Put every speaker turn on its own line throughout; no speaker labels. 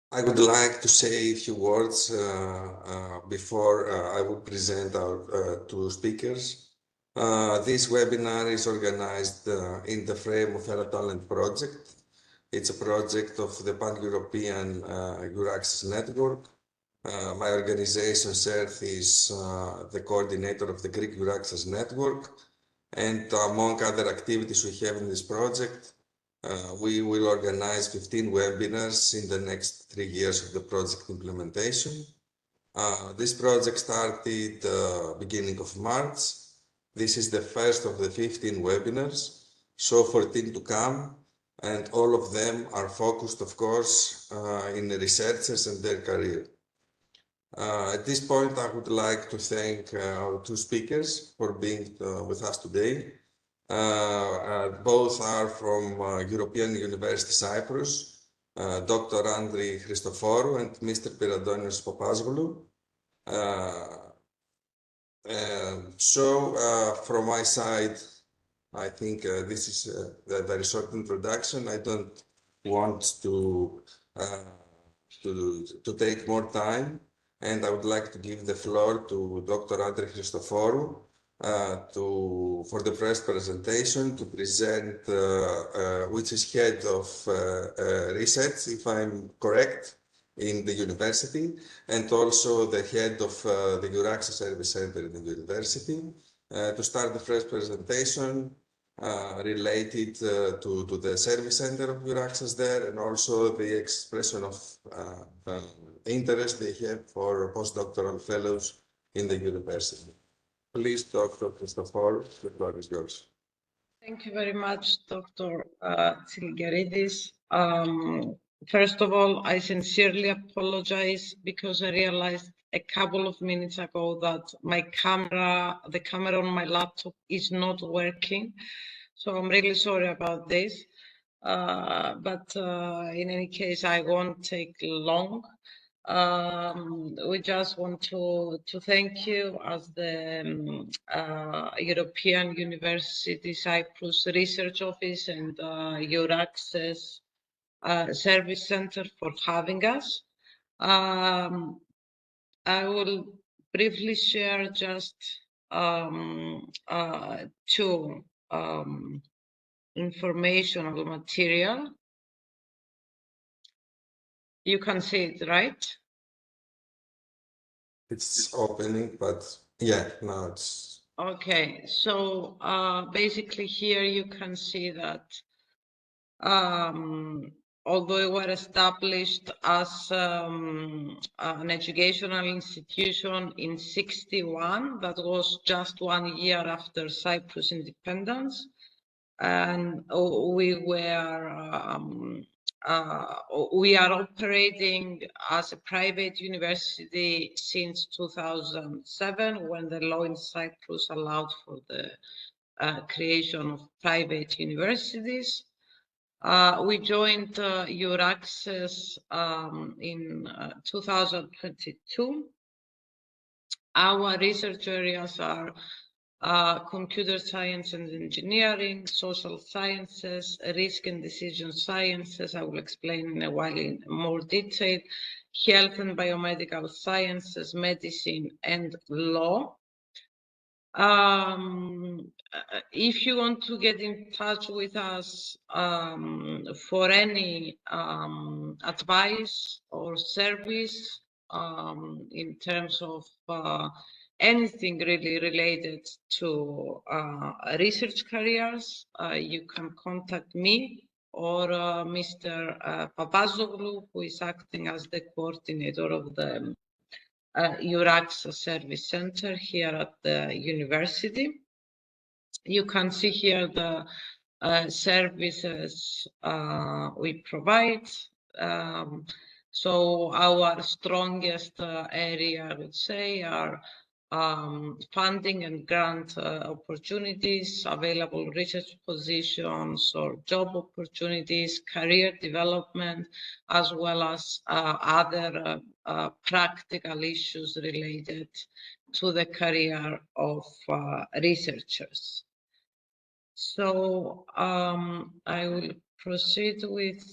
I would like to say a few words before I will present our two speakers. This webinar is organized in the frame of ERA Talent Project. It's a project of the Pan-European EURAXESS network. My organization, CERIDES, is the coordinator of the Greek EURAXESS network. And among other activities we have in this project, we will organize 15 webinars in the next 3 years of the project implementation. This project started beginning of March. This is the first of the 15 webinars, so 14 to come, and all of them are focused, of course, in the researchers and their career. At this point, I would like to thank our two speakers for being with us today. Both are from European University Cyprus, Dr. Andri Christoforou and Mr. Pierantonios Papazoglou. From my side, I think this is a very short introduction. I don't want to take more time, and I would like to give the floor to Dr. Andri Christoforou for the first presentation to present, which is head of research, if I'm correct, in the university, and also the head of the EURAXESS Service Center in the university, to start the first presentation related to the service center of EURAXESS there, and also the expression of interest they have for postdoctoral fellows in the university. Please, Dr. Christoforou, the floor is yours.
Thank you very much, Dr. Tsiligeridis. First of all, I sincerely apologize because I realized a couple of minutes ago that the camera on my laptop is not working. So I'm really sorry about this. But in any case, I won't take long. We just want to thank you as the European University Cyprus Research Office and EURAXESS Service Center for having us. I will briefly share just two informational material. You can see it, right?
It's opening, but yeah, now it's...
Okay, so basically here you can see that although we were established as an educational institution in '61, that was just 1 year after Cyprus independence, and we are operating as a private university since 2007, when the law in Cyprus allowed for the creation of private universities. We joined EURAXESS in 2022. Our research areas are computer science and engineering, social sciences, risk and decision sciences, I will explain in a while in more detail, health and biomedical sciences, medicine, and law. If you want to get in touch with us for any advice or service in terms of anything really related to research careers, you can contact me or Mr. Papazoglou, who is acting as the coordinator of the EURAXESS Service Center here at the university. You can see here the services we provide. So our strongest area, I would say, are funding and grant opportunities, available research positions or job opportunities, career development, as well as other practical issues related to the career of researchers. So I will proceed with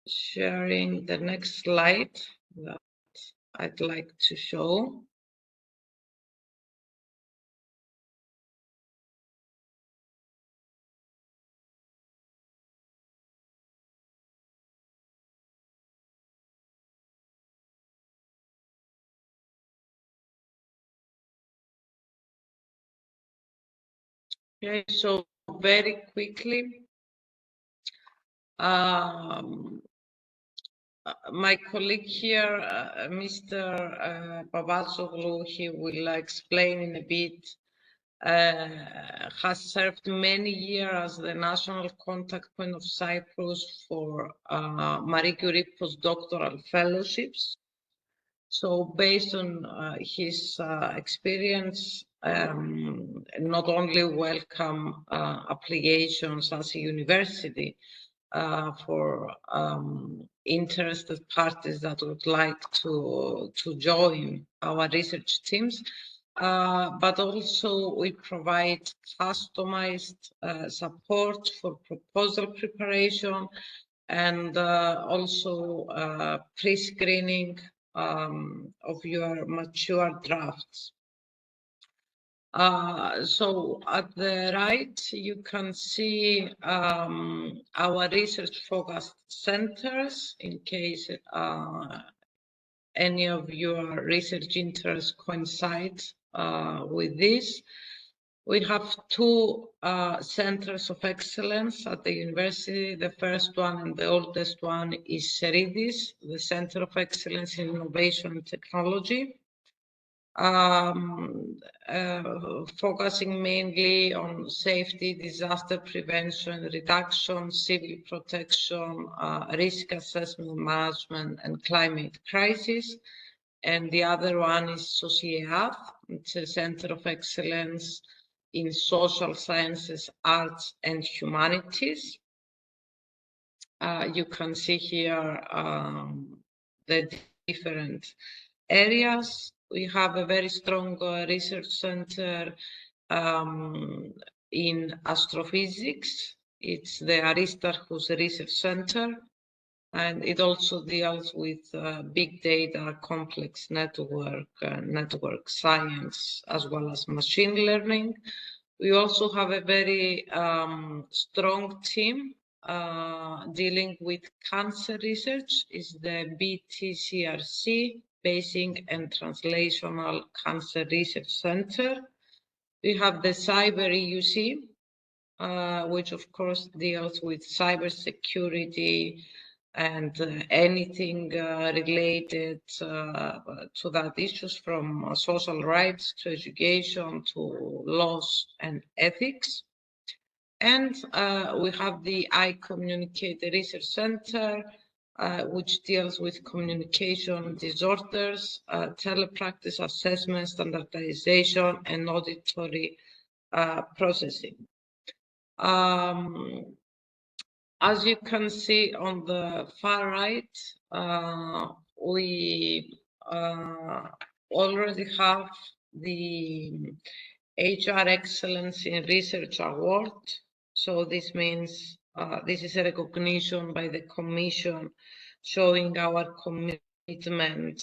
sharing the next slide that I'd like to show. Okay, so very quickly, my colleague here, Mr. Papazoglou, he will explain in a bit, has served many years as the national contact point of Cyprus for Marie Curie Postdoctoral Fellowships. So based on his experience, not only welcome applications as a university for interested parties that would like to join our research teams, but also we provide customized support for proposal preparation and also pre-screening of your mature drafts. So at the right, you can see our research-focused centers in case any of your research interests coincide with this. We have two centers of excellence at the university. The first one and the oldest one is CERIDES, the Center of Excellence in Innovation and Technology, focusing mainly on safety, disaster prevention, reduction, civil protection, risk assessment management, and climate crisis. And the other one is CERIDES, it's a Center of Excellence in Social Sciences, Arts, and Humanities. You can see here the different areas. We have a very strong research center in astrophysics. It's the Aristarchus Research Center, and it also deals with big data, complex network science, as well as machine learning. We also have a very strong team dealing with cancer research, is the BTCRC, Basic and Translational Cancer Research Center. We have the Cyber EUC, which of course deals with cybersecurity and anything related to that issues, from social rights to education to laws and ethics. And we have the iCommunicate Research Center, which deals with communication disorders, telepractice assessment, standardization, and auditory processing. As you can see on the far right, we already have the HR Excellence in Research Award. So this means this is a recognition by the Commission showing our commitment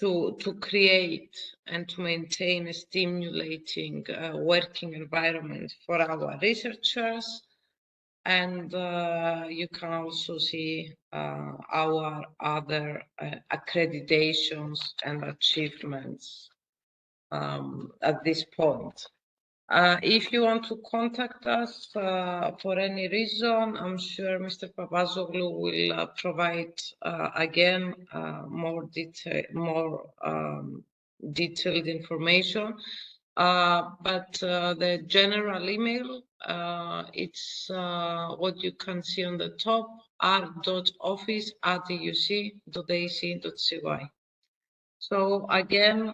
to create and to maintain a stimulating working environment for our researchers. And you can also see our other accreditations and achievements at this point. If you want to contact us for any reason, I'm sure Mr. Papazoglou will provide again more detailed information. But the general email, it's what you can see on the top, r.office@euc.ac.cy. So again,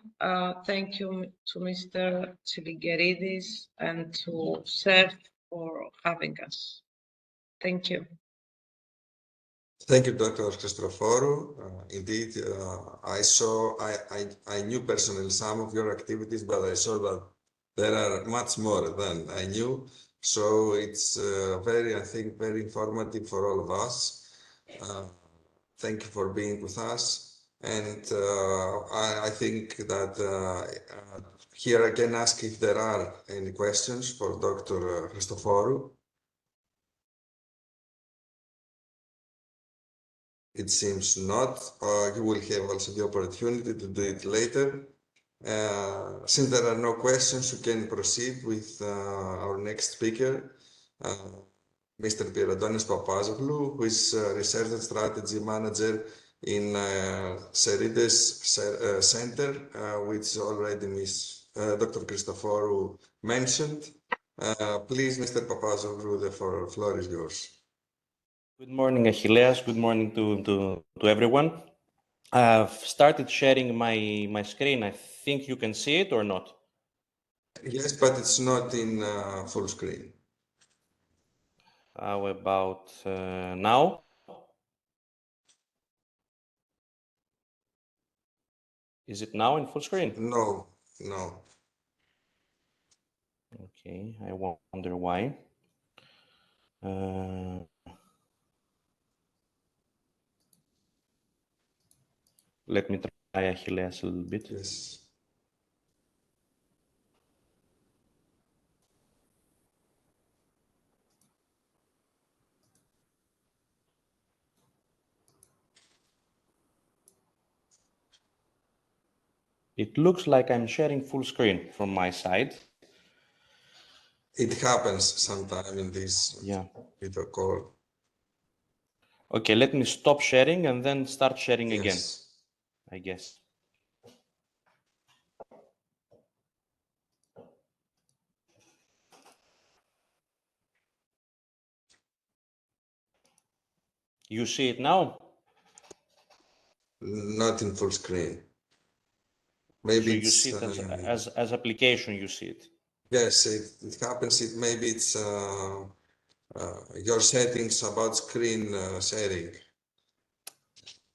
thank you to Mr. Tsilingerides and to CERT for having us. Thank you.
Thank you, Dr. Christoforou. Indeed, I knew personally some of your activities, but I saw that there are much more than I knew. So it's very, I think, very informative for all of us. Thank you for being with us. And I think that here I can ask if there are any questions for Dr. Christoforou. It seems not. You will have also the opportunity to do it later. Since there are no questions, we can proceed with our next speaker, Mr. Pierantonios Papazoglou, who is Research and Strategy Manager in CERIDES Center, which already Dr. Christoforou mentioned. Please, Mr. Papazoglou, the floor is yours.
Good morning, Achilleas. Good morning to everyone. I've started sharing my screen. I think you can see it or not?
Yes, but it's not in full screen.
How about now? Is it now in full screen?
No, no.
Okay, I wonder why. Let me try Achilleas a little bit.
Yes.
It looks like I'm sharing full screen from my side.
It happens sometime in this video call.
Okay, let me stop sharing and then start sharing again,
Yes.
I guess. You see it now?
Not in full screen. Maybe
So
it's,
you see it as application, you see it.
Yes, it happens. Maybe it's your settings about screen sharing.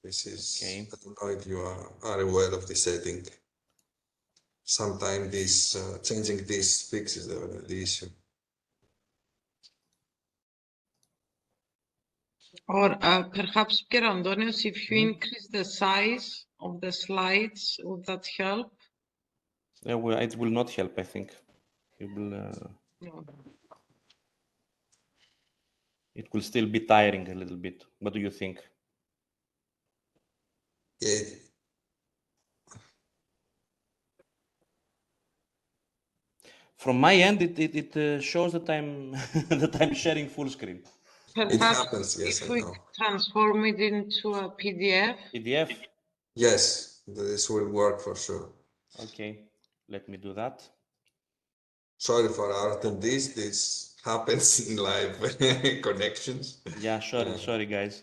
This is,
Okay.
I don't know if you are aware of the setting. Sometimes this changing this fixes the issue.
Or perhaps, Pierantonios, if you increase the size of the slides, would that help?
Well, it will not help, I think. It will,
No.
it will still be tiring a little bit. What do you think?
Yeah.
From my end, it shows that I'm that I'm sharing full screen.
Perhaps
It happens, yes,
if
I
we
know.
transform it into a PDF.
PDF?
Yes, this will work for sure.
Okay, let me do that.
Sorry for our attendees, this happens in live connections.
Yeah, sorry guys.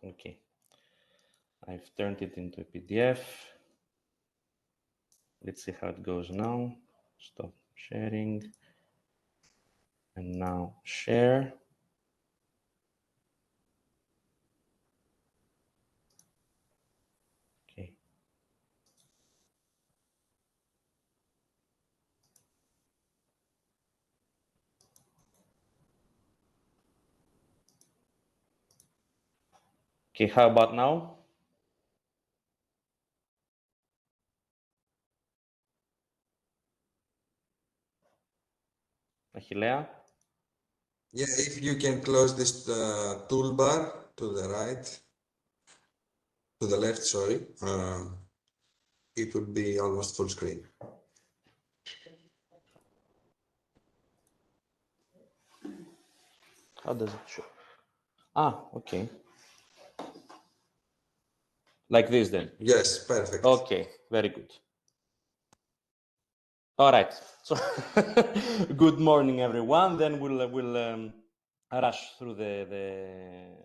Okay, I've turned it into a PDF. Let's see how it goes now. Stop sharing. And now share. Okay. Okay, how about now? Achillea?
Yeah, if you can close this toolbar to the right, to the left, sorry, it would be almost full screen.
How does it show? Ah, okay. Like this then?
Yes, perfect.
Okay, very good. All right. So, good morning, everyone. Then we'll rush through the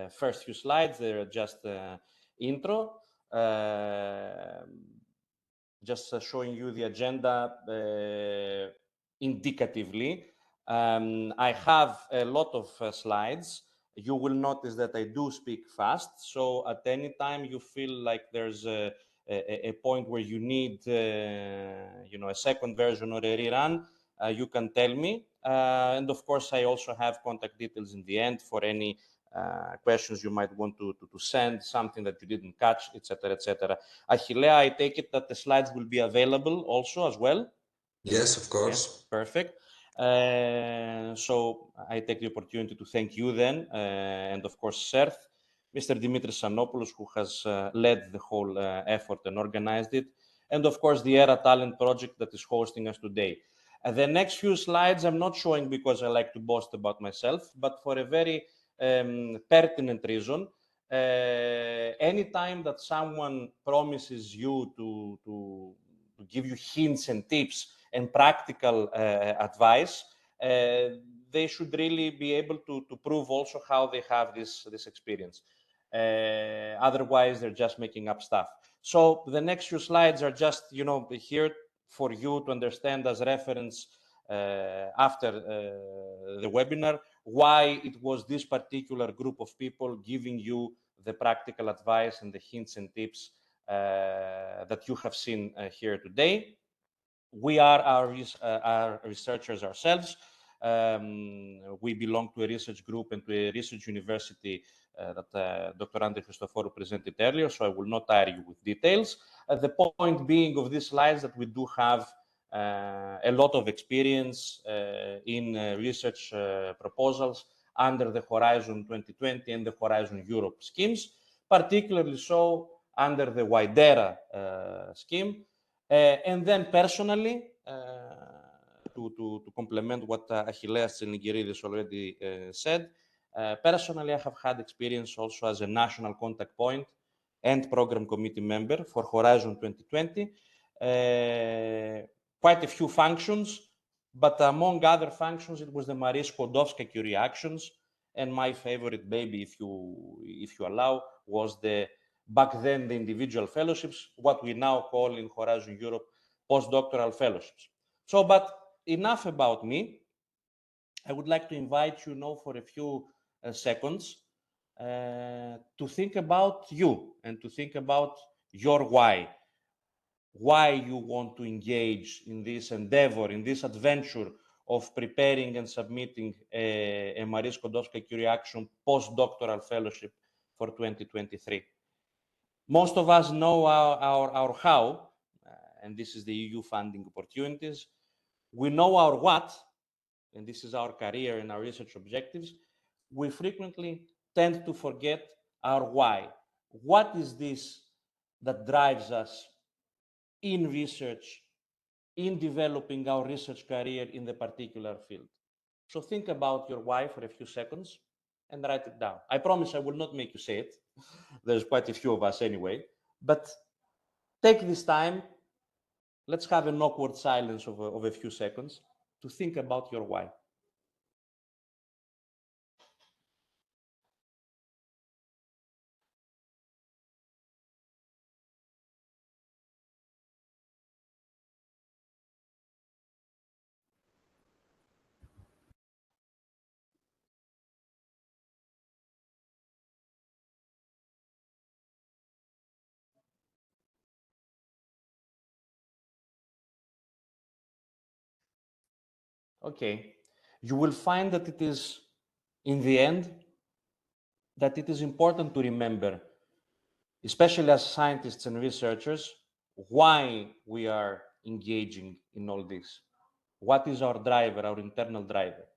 first few slides. They're just intro. just showing you the agenda indicatively. I have a lot of slides. You will notice that I do speak fast. So at any time you feel like there's a point where you need, a second version or a rerun, you can tell me. And of course, I also have contact details in the end for any questions you might want to send, something that you didn't catch, etc., etc. Achillea, I take it that the slides will be available also as well?
Yes, of course.
Yes, perfect. So I take the opportunity to thank you then, and of course, CERT, Mr. Dimitris Sanopoulos, who has led the whole effort and organized it, and of course, the ERA Talent Project that is hosting us today. The next few slides I'm not showing because I like to boast about myself, but for a very pertinent reason. Anytime that someone promises you to give you hints and tips and practical advice, they should really be able to prove also how they have this experience. Otherwise, they're just making up stuff. So the next few slides are just, here for you to understand as reference after the webinar, why it was this particular group of people giving you the practical advice and the hints and tips that you have seen here today. We are our researchers ourselves. We belong to a research group and to a research university that Dr. Andri Christoforou presented earlier, so I will not tire you with details. The point being of these slides that we do have a lot of experience in research proposals under the Horizon 2020 and the Horizon Europe schemes, particularly so under the WIDERA scheme. And then personally, to complement what Achilleas Tsilnigiridis already said, personally, I have had experience also as a national contact point and program committee member for Horizon 2020. Quite a few functions, but among other functions, it was the Marie Skłodowska reactions, and my favorite baby, if you allow, was back then the individual fellowships, what we now call in Horizon Europe postdoctoral fellowships. So, but enough about me. I would like to invite you now for a few seconds to think about you and to think about your why you want to engage in this endeavor, in this adventure of preparing and submitting a Marie Skłodowska Action postdoctoral fellowship for 2023. Most of us know our how, and this is the EU funding opportunities. We know our what, and this is our career and our research objectives. We frequently tend to forget our why. What is this that drives us in research, in developing our research career in the particular field? So think about your why for a few seconds and write it down. I promise I will not make you say it. There's quite a few of us anyway. But take this time. Let's have an awkward silence of a few seconds to think about your why. Okay, you will find that it is, in the end, that it is important to remember, especially as scientists and researchers, why we are engaging in all this. What is our driver, our internal driver?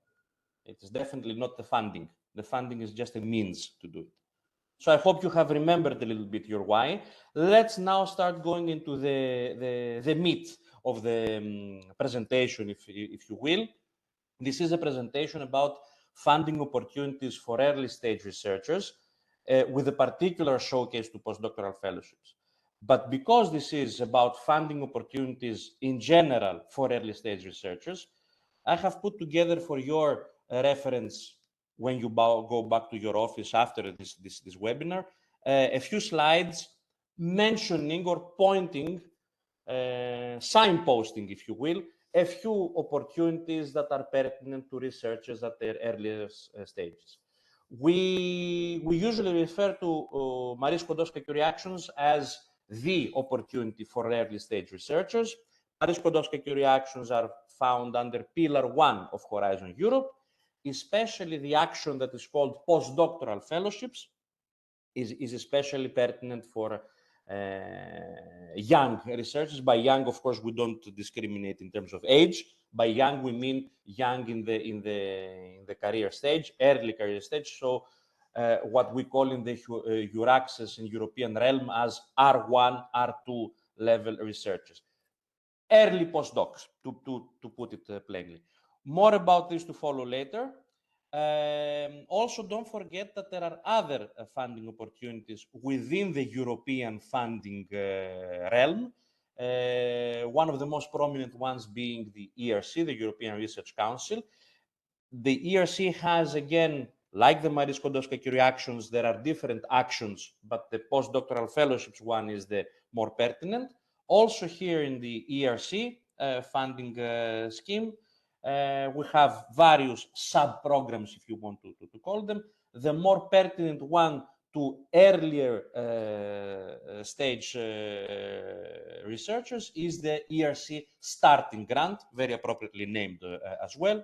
It is definitely not the funding. The funding is just a means to do it. So I hope you have remembered a little bit your why. Let's now start going into the meat of the presentation, if you will. This is a presentation about funding opportunities for early stage researchers with a particular showcase to postdoctoral fellowships. But because this is about funding opportunities in general for early stage researchers, I have put together for your reference when you go back to your office after this webinar, a few slides mentioning or pointing signposting, if you will, a few opportunities that are pertinent to researchers at their earliest stages. We usually refer to Marie Skłodowska-Curie actions as the opportunity for early stage researchers. Marie Skłodowska-Curie actions are found under Pillar 1 of Horizon Europe, especially the action that is called postdoctoral fellowships is especially pertinent for young researchers. By young, of course, we don't discriminate in terms of age. By young, we mean young in the career stage, early career stage. So what we call in the EURAXESS in European realm as R1, R2 level researchers. Early postdocs, to put it plainly. More about this to follow later. Also, don't forget that there are other funding opportunities within the European funding realm. One of the most prominent ones being the ERC, the European Research Council. The ERC has, again, like the Marie Skłodowska-Curie actions, there are different actions, but the postdoctoral fellowships one is the more pertinent. Also here in the ERC funding scheme, we have various sub-programs, if you want to call them. The more pertinent one to earlier stage researchers is the ERC Starting Grant, very appropriately named as well.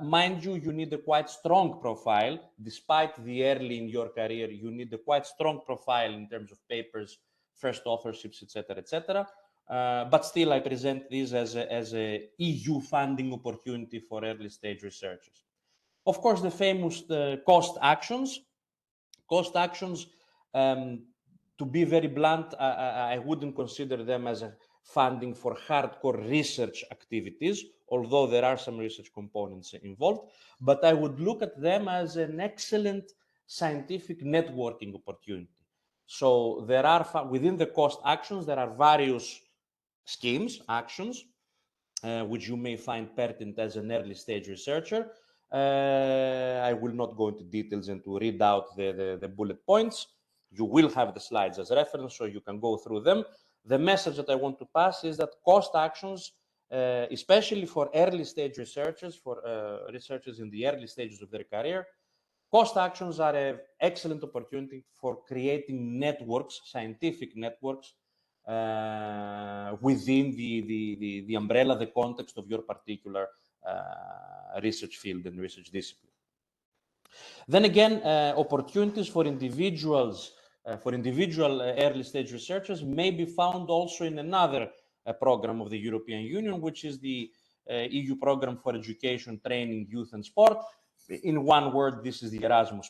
Mind you, you need a quite strong profile. Despite the early in your career, you need a quite strong profile in terms of papers, first authorships, etc., etc. But still, I present this as a EU funding opportunity for early stage researchers. Of course, the famous cost actions. Cost actions, to be very blunt, I wouldn't consider them as a funding for hardcore research activities, although there are some research components involved, but I would look at them as an excellent scientific networking opportunity. So there are, within the cost actions, there are various schemes, actions, which you may find pertinent as an early stage researcher. I will not go into details and to read out the bullet points. You will have the slides as reference, so you can go through them. The message that I want to pass is that cost actions, especially for early stage researchers, for researchers in the early stages of their career, cost actions are an excellent opportunity for creating networks, scientific networks, within the umbrella, the context of your particular research field and research discipline. Then again, opportunities for individuals, for individual early stage researchers may be found also in another program of the European Union, which is the EU Program for Education, Training, Youth and Sport. In one word, this is the Erasmus+.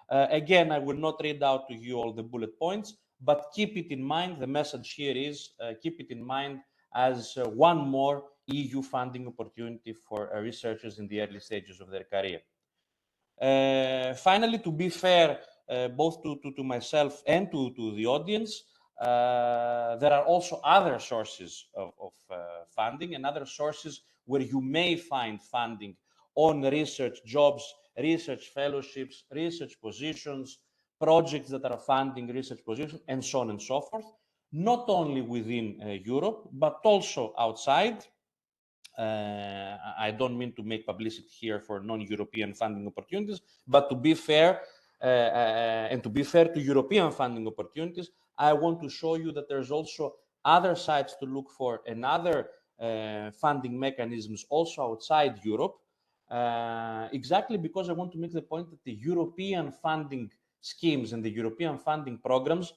Again, I will not read out to you all the bullet points, but keep it in mind. The message here is keep it in mind as one more EU funding opportunity for researchers in the early stages of their career. Finally, to be fair, both to myself and to the audience, there are also other sources of funding and other sources where you may find funding on research jobs, research fellowships, research positions, projects that are funding research positions, and so on and so forth, not only within Europe, but also outside. I don't mean to make publicity here for non-European funding opportunities, but to be fair, and to be fair to European funding opportunities, I want to show you that there's also other sites to look for and other funding mechanisms also outside Europe, exactly because I want to make the point that the European funding schemes and the European funding programs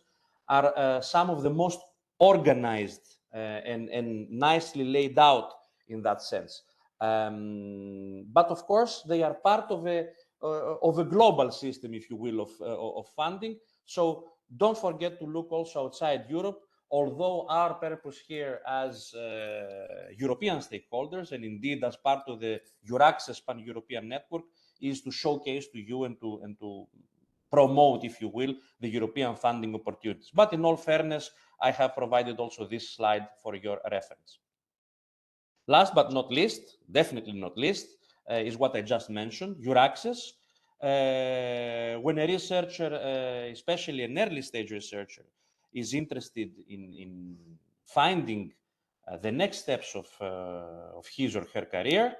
are some of the most organized and nicely laid out in that sense. But of course, they are part of a global system, if you will, of funding. So don't forget to look also outside Europe, although our purpose here as European stakeholders, and indeed as part of the EURAXESS Pan-European Network, is to showcase to you and to promote, if you will, the European funding opportunities. But in all fairness, I have provided also this slide for your reference. Last but not least, definitely not least, is what I just mentioned, EURAXESS. When a researcher, especially an early stage researcher, is interested in finding the next steps of his or her career,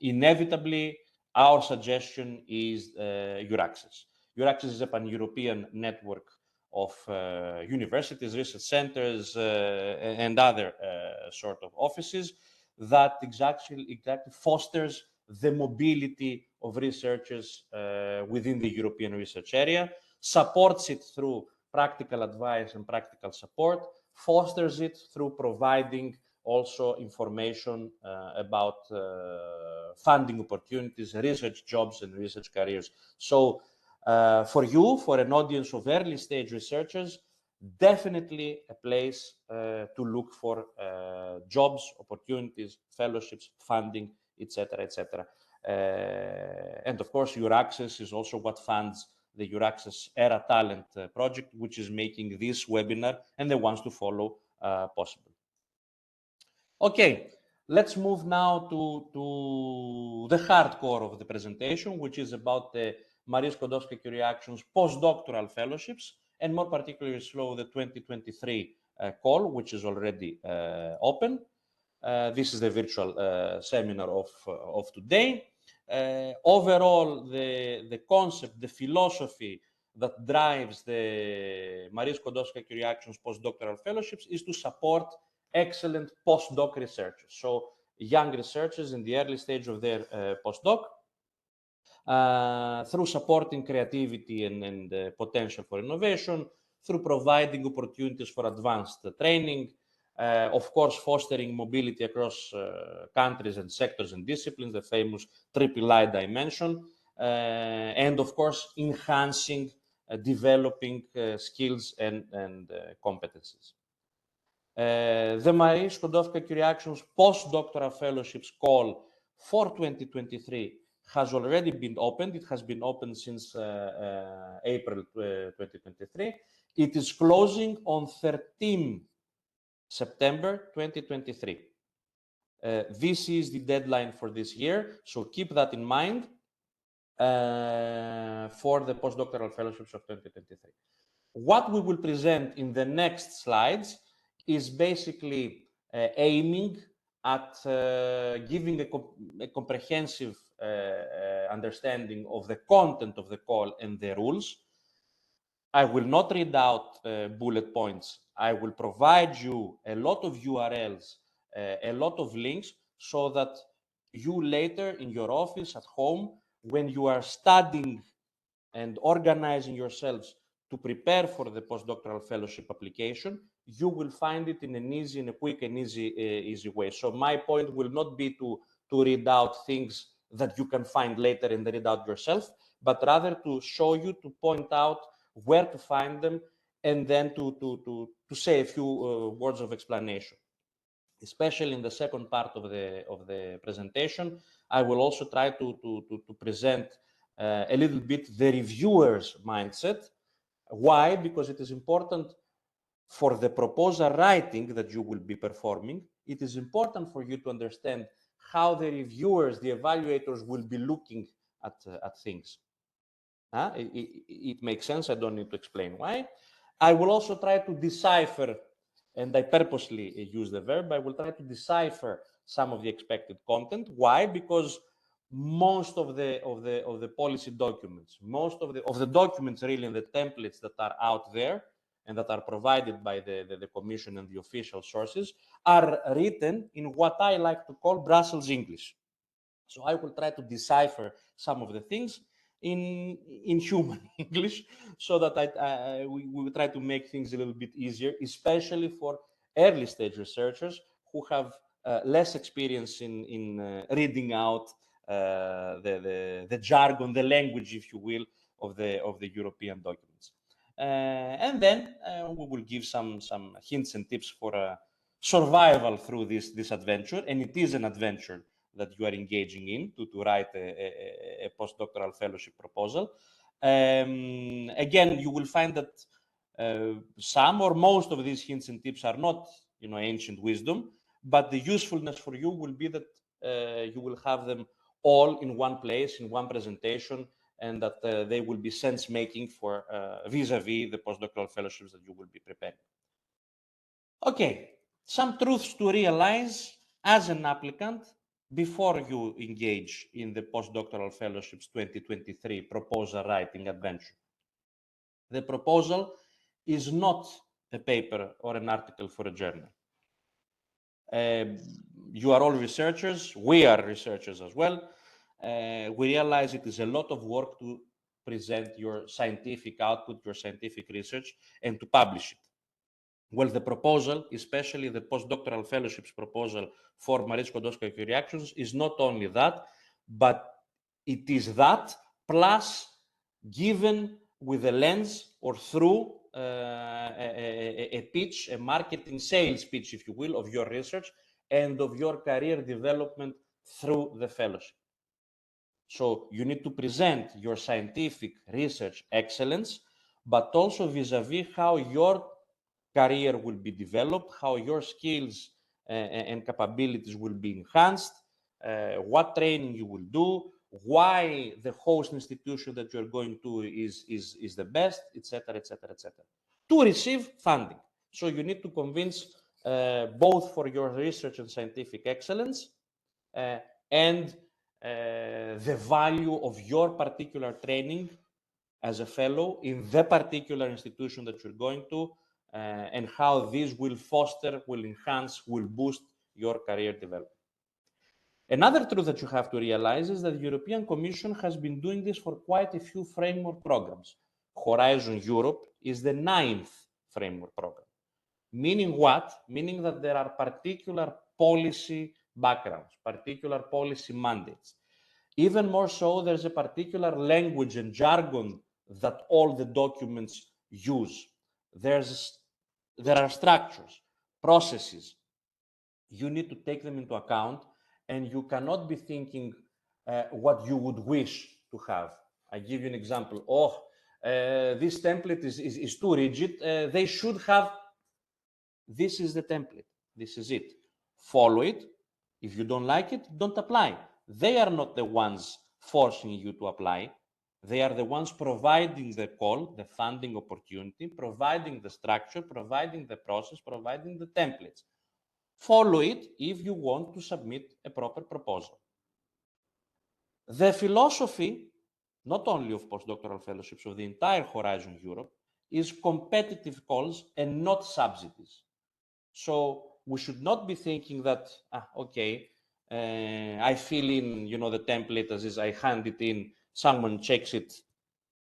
inevitably, our suggestion is EURAXESS. EURAXESS is a pan-European network of universities, research centers, and other sort of offices that exactly fosters the mobility of researchers within the European research area, supports it through practical advice and practical support, fosters it through providing also information about funding opportunities, research jobs, and research careers. So for you, for an audience of early stage researchers, definitely a place to look for jobs, opportunities, fellowships, funding, etc., etc. And of course, EURAXESS is also what funds the EURAXESS ERA Talent project, which is making this webinar and the ones to follow possible. Okay, let's move now to the hardcore of the presentation, which is about the Marie Skłodowska-Curie postdoctoral fellowships, and more particularly the 2023 call, which is already open. This is the virtual seminar of today. Overall, the concept, the philosophy that drives the Marie Skłodowska-Curie postdoctoral fellowships is to support excellent postdoc researchers. So young researchers in the early stage of their postdoc, through supporting creativity and potential for innovation, through providing opportunities for advanced training, of course, fostering mobility across countries and sectors and disciplines, the famous triple-I dimension, and of course, enhancing, developing skills and competencies. The Marie Skłodowska-Curie postdoctoral fellowships call for 2023 has already been opened. It has been opened since April 2023. It is closing on 13 September 2023. This is the deadline for this year, so keep that in mind for the postdoctoral fellowships of 2023. What we will present in the next slides is basically aiming at giving a comprehensive understanding of the content of the call and the rules. I will not read out bullet points. I will provide you a lot of URLs, a lot of links, so that you later in your office at home, when you are studying and organizing yourselves to prepare for the postdoctoral fellowship application, you will find it in an easy, in a quick and easy way. So my point will not be to read out things that you can find later and read out yourself, but rather to show you, to point out where to find them, and then to say a few words of explanation. Especially in the second part of the presentation, I will also try to present a little bit the reviewer's mindset. Why? Because it is important for the proposal writing that you will be performing. It is important for you to understand how the reviewers, the evaluators, will be looking at things. It makes sense. I don't need to explain why. I will also try to decipher, and I purposely use the verb, I will try to decipher some of the expected content. Why? Because most of the policy documents, most of the documents really, and the templates that are out there and that are provided by the Commission and the official sources are written in what I like to call Brussels English. So I will try to decipher some of the things in human English, so that we will try to make things a little bit easier, especially for early stage researchers who have less experience in reading out the jargon, the language, if you will, of the European documents. And then we will give some hints and tips for survival through this adventure, and it is an adventure that you are engaging in to write a postdoctoral fellowship proposal. Again, you will find that some or most of these hints and tips are not, ancient wisdom, but the usefulness for you will be that you will have them all in one place, in one presentation, and that they will be sense-making for vis-a-vis the postdoctoral fellowships that you will be preparing. Okay, some truths to realize as an applicant before you engage in the Postdoctoral Fellowships 2023 proposal writing adventure. The proposal is not a paper or an article for a journal. You are all researchers, we are researchers as well. We realize it is a lot of work to present your scientific output, your scientific research, and to publish it. Well, the proposal, especially the postdoctoral fellowships proposal for Marie Skłodowska reactions, is not only that, but it is that plus given with a lens or through a pitch, a marketing sales pitch, if you will, of your research and of your career development through the fellowship. So you need to present your scientific research excellence, but also vis-a-vis how your career will be developed, how your skills and capabilities will be enhanced, what training you will do, why the host institution that you're going to is the best, etc., etc., etc., to receive funding. So you need to convince both for your research and scientific excellence and the value of your particular training as a fellow in the particular institution that you're going to, and how this will foster, will enhance, will boost your career development. Another truth that you have to realize is that the European Commission has been doing this for quite a few framework programs. Horizon Europe is the 9th framework program. Meaning what? Meaning that there are particular policy backgrounds, particular policy mandates. Even more so, there's a particular language and jargon that all the documents use. There are structures, processes. You need to take them into account, and you cannot be thinking what you would wish to have. I give you an example. Oh, this template is too rigid. They should have. This is the template. This is it. Follow it. If you don't like it, don't apply. They are not the ones forcing you to apply. They are the ones providing the call, the funding opportunity, providing the structure, providing the process, providing the templates. Follow it if you want to submit a proper proposal. The philosophy, not only of postdoctoral fellowships, of the entire Horizon Europe, is competitive calls and not subsidies. So we should not be thinking that, okay, I fill in, the template as is, I hand it in, someone checks it,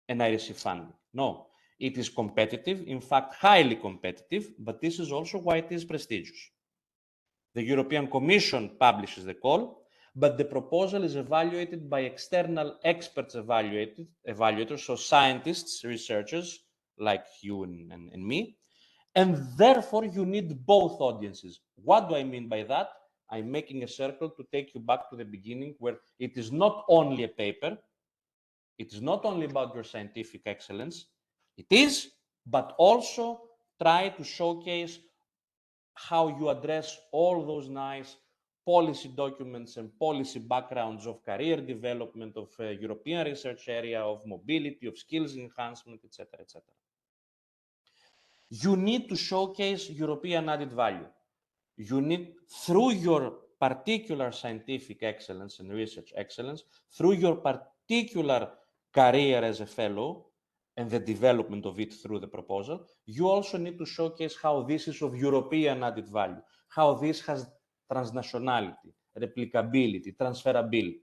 and I receive funding. No, it is competitive, in fact, highly competitive, but this is also why it is prestigious. The European Commission publishes the call, but the proposal is evaluated by external experts evaluators, so scientists, researchers like you and me, and therefore you need both audiences. What do I mean by that? I'm making a circle to take you back to the beginning, where it is not only a paper, it is not only about your scientific excellence, it is, but also try to showcase how you address all those nice policy documents and policy backgrounds of career development, of European research area, of mobility, of skills enhancement, etc., etc. You need to showcase European added value. You need, through your particular scientific excellence and research excellence, through your particular career as a fellow and the development of it through the proposal, you also need to showcase how this is of European added value, how this has transnationality, replicability, transferability.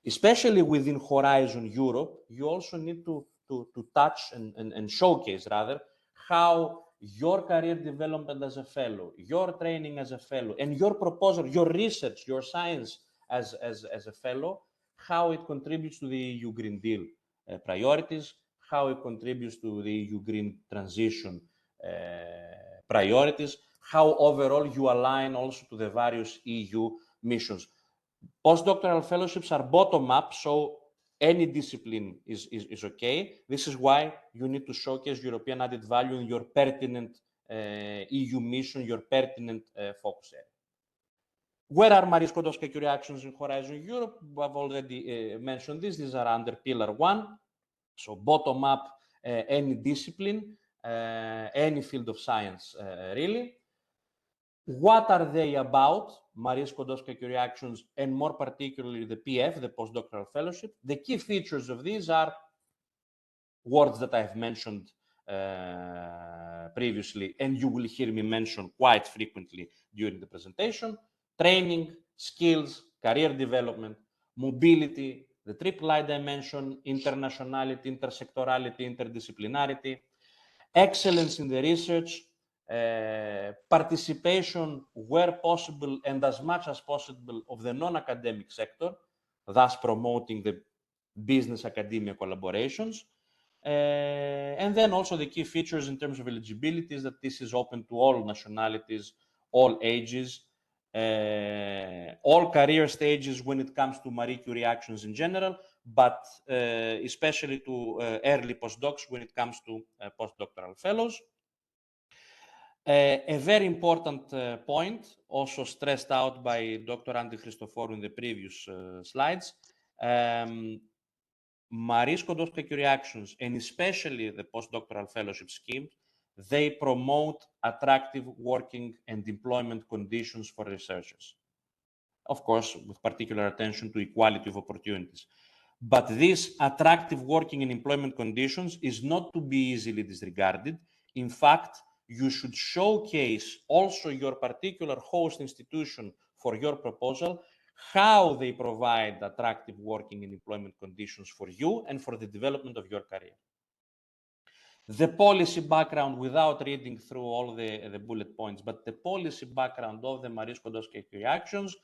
Especially within Horizon Europe, you also need to touch and showcase, rather, how your career development as a fellow, your training as a fellow, and your proposal, your research, your science as a fellow, how it contributes to the EU Green Deal priorities, how it contributes to the EU Green Transition priorities, how overall you align also to the various EU missions. Postdoctoral fellowships are bottom-up, so any discipline is okay. This is why you need to showcase European added value in your pertinent EU mission, your pertinent focus area. Where are Marie Skłodowska reactions in Horizon Europe? I've already mentioned this. These are under Pillar 1. So bottom-up, any discipline, any field of science, really. What are they about, Marie Skłodowska reactions, and more particularly the PF, the postdoctoral fellowship? The key features of these are words that I've mentioned previously, and you will hear me mention quite frequently during the presentation: training, skills, career development, mobility, the triple I dimension, internationality, intersectorality, interdisciplinarity, excellence in the research, participation where possible and as much as possible of the non-academic sector, thus promoting the business-academia collaborations. And then also the key features in terms of eligibility is that this is open to all nationalities, all ages, all career stages when it comes to Marie Curie actions in general, but especially to early postdocs when it comes to postdoctoral fellows. A very important point, also stressed out by Dr. Andri Christoforou in the previous slides, Marie Skłodowska reactions, and especially the postdoctoral fellowship scheme, they promote attractive working and employment conditions for researchers. Of course, with particular attention to equality of opportunities. But these attractive working and employment conditions is not to be easily disregarded. In fact, you should showcase also your particular host institution for your proposal, how they provide attractive working and employment conditions for you and for the development of your career. The policy background, without reading through all the bullet points, but the policy background of the Marie Skłodowska actions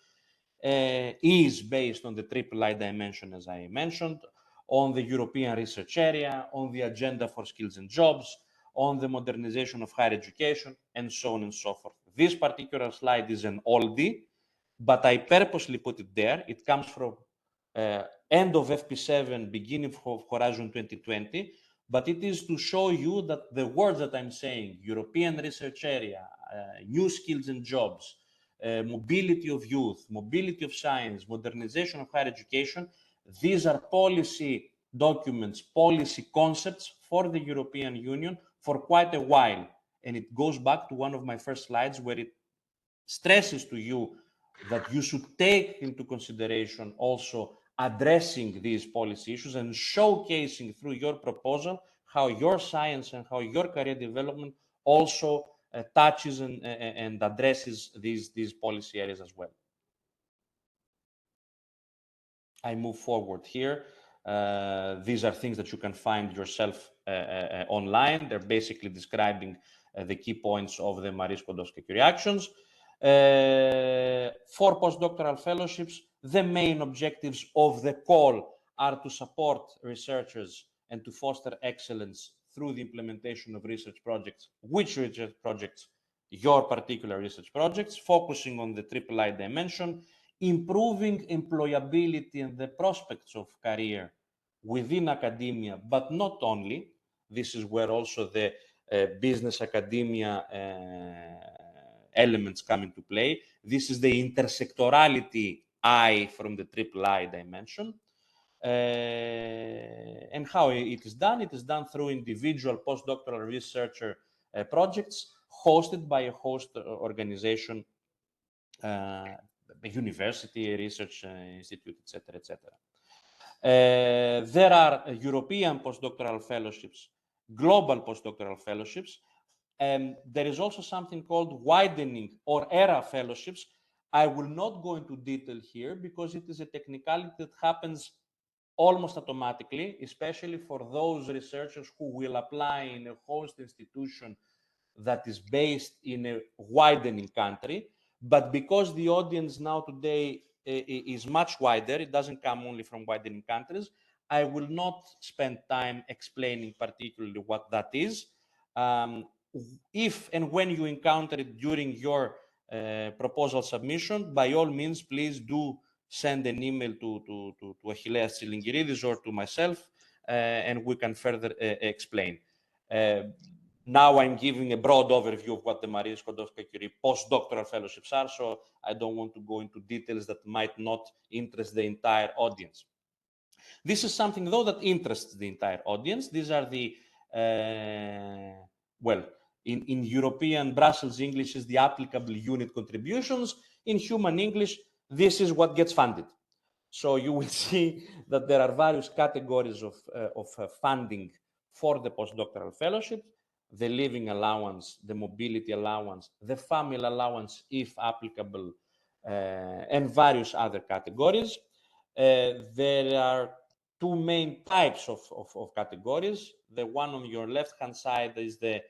is based on the triple I dimension, as I mentioned, on the European research area, on the agenda for skills and jobs, on the modernization of higher education, and so on and so forth. This particular slide is an oldie, but I purposely put it there. It comes from end of FP7, beginning of Horizon 2020, but it is to show you that the words that I'm saying, European research area, new skills and jobs, mobility of youth, mobility of science, modernization of higher education, these are policy documents, policy concepts for the European Union for quite a while. And it goes back to one of my first slides where it stresses to you that you should take into consideration also addressing these policy issues and showcasing through your proposal how your science and how your career development also touches and addresses these policy areas as well. I move forward here. These are things that you can find yourself online. They're basically describing the key points of the Marie Skłodowska reactions. For postdoctoral fellowships, the main objectives of the call are to support researchers and to foster excellence through the implementation of research projects. Which research projects? Your particular research projects, focusing on the triple I dimension, improving employability and the prospects of career within academia, but not only. This is where also the business academia elements come into play. This is the intersectorality I from the triple I dimension. And how it is done? It is done through individual postdoctoral researcher projects hosted by a host organization, a university, a research institute, etc., etc. There are European postdoctoral fellowships, global postdoctoral fellowships, and there is also something called widening or ERA fellowships. I will not go into detail here because it is a technicality that happens almost automatically, especially for those researchers who will apply in a host institution that is based in a widening country. But because the audience now today is much wider, it doesn't come only from widening countries, I will not spend time explaining particularly what that is. If and when you encounter it during your proposal submission, by all means, please do send an email to Achilleas Tsilingyiridis or to myself, and we can further explain. Now I'm giving a broad overview of what the Marie Skłodowska postdoctoral fellowships are, so I don't want to go into details that might not interest the entire audience. This is something, though, that interests the entire audience. These are the, In European, Brussels English is the applicable unit contributions. In human English, this is what gets funded. So you will see that there are various categories of funding for the postdoctoral fellowship: the living allowance, the mobility allowance, the family allowance, if applicable, and various other categories. There are two main types of categories. The one on your left-hand side is the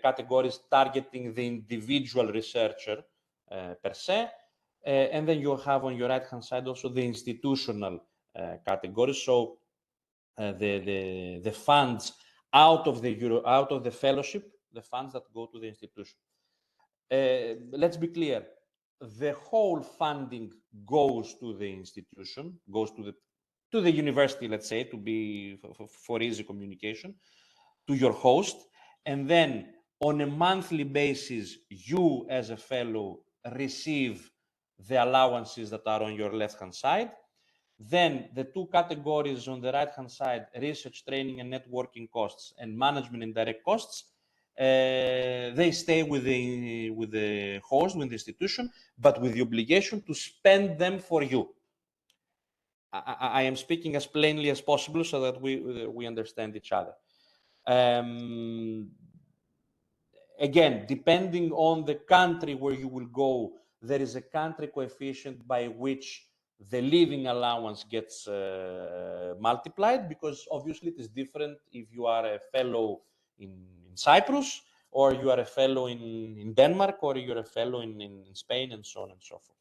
categories targeting the individual researcher per se. And then you have on your right-hand side also the institutional category. So the funds out of the fellowship, the funds that go to the institution. Let's be clear. The whole funding goes to the institution, goes to the university, let's say, to be for easy communication, to your host, and then on a monthly basis, you as a fellow receive the allowances that are on your left-hand side. Then the two categories on the right-hand side, research, training, and networking costs, and management and direct costs, they stay with the host, with the institution, but with the obligation to spend them for you. I am speaking as plainly as possible so that we understand each other. Again, depending on the country where you will go, there is a country coefficient by which the living allowance gets multiplied, because obviously it is different if you are a fellow in Cyprus, or you are a fellow in Denmark, or you're a fellow in Spain, and so on and so forth.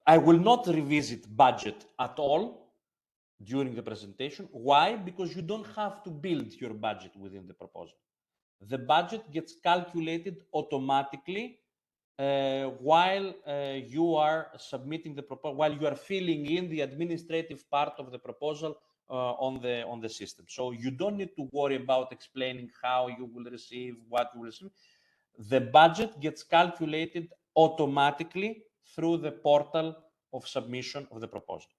I will not revisit budget at all during the presentation. Why? Because you don't have to build your budget within the proposal. The budget gets calculated automatically while you are submitting the proposal, while you are filling in the administrative part of the proposal on the system. So you don't need to worry about explaining how you will receive, what you will receive. The budget gets calculated automatically through the portal of submission of the proposal.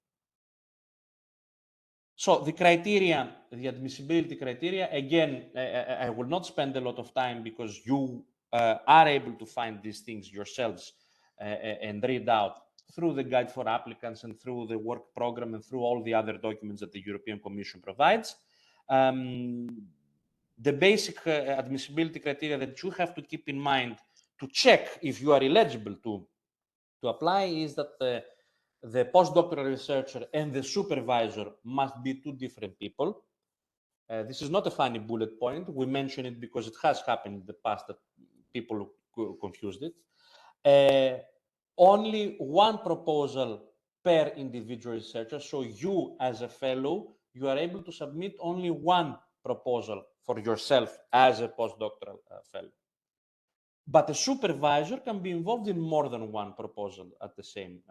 So the criteria, the admissibility criteria, again, I will not spend a lot of time because you are able to find these things yourselves and read out through the guide for applicants and through the work program and through all the other documents that the European Commission provides. The basic admissibility criteria that you have to keep in mind to check if you are eligible to apply is that the postdoctoral researcher and the supervisor must be two different people. This is not a funny bullet point. We mention it because it has happened in the past that people confused it. Only one proposal per individual researcher. So you, as a fellow, you are able to submit only one proposal for yourself as a postdoctoral fellow. But a supervisor can be involved in more than one proposal at the same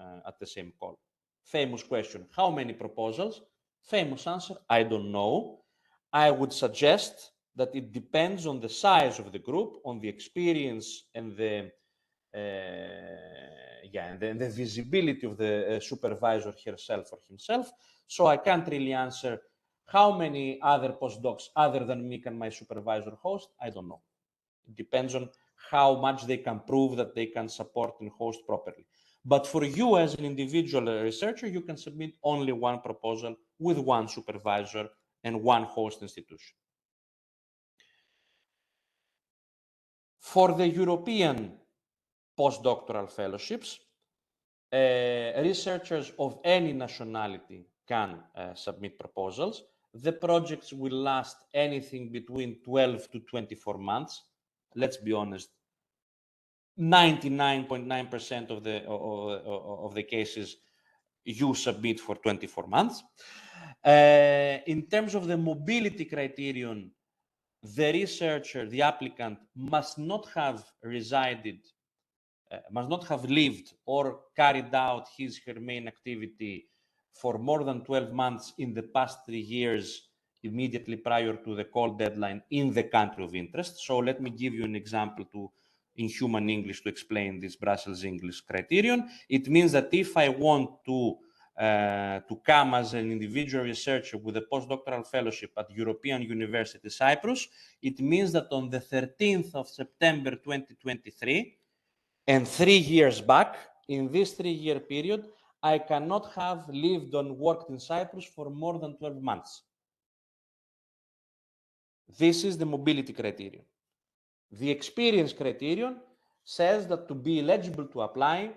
call. Famous question, how many proposals? Famous answer, I don't know. I would suggest that it depends on the size of the group, on the experience and the visibility of the supervisor herself or himself. So I can't really answer how many other postdocs other than me can my supervisor host. I don't know. It depends on how much they can prove that they can support and host properly. But for you as an individual researcher, you can submit only one proposal with one supervisor and one host institution. For the European postdoctoral fellowships, researchers of any nationality can submit proposals. The projects will last anything between 12 to 24 months. Let's be honest, 99.9% of the cases you submit for 24 months. In terms of the mobility criterion, the researcher, the applicant, must not have resided, must not have lived or carried out her main activity for more than 12 months in the past 3 years immediately prior to the call deadline in the country of interest. So let me give you an example in human English to explain this Brussels English criterion. It means that if I want to to come as an individual researcher with a postdoctoral fellowship at European University Cyprus, it means that on the 13th of September 2023, and 3 years back, in this 3-year period, I cannot have lived and worked in Cyprus for more than 12 months. This is the mobility criterion. The experience criterion says that to be eligible to apply,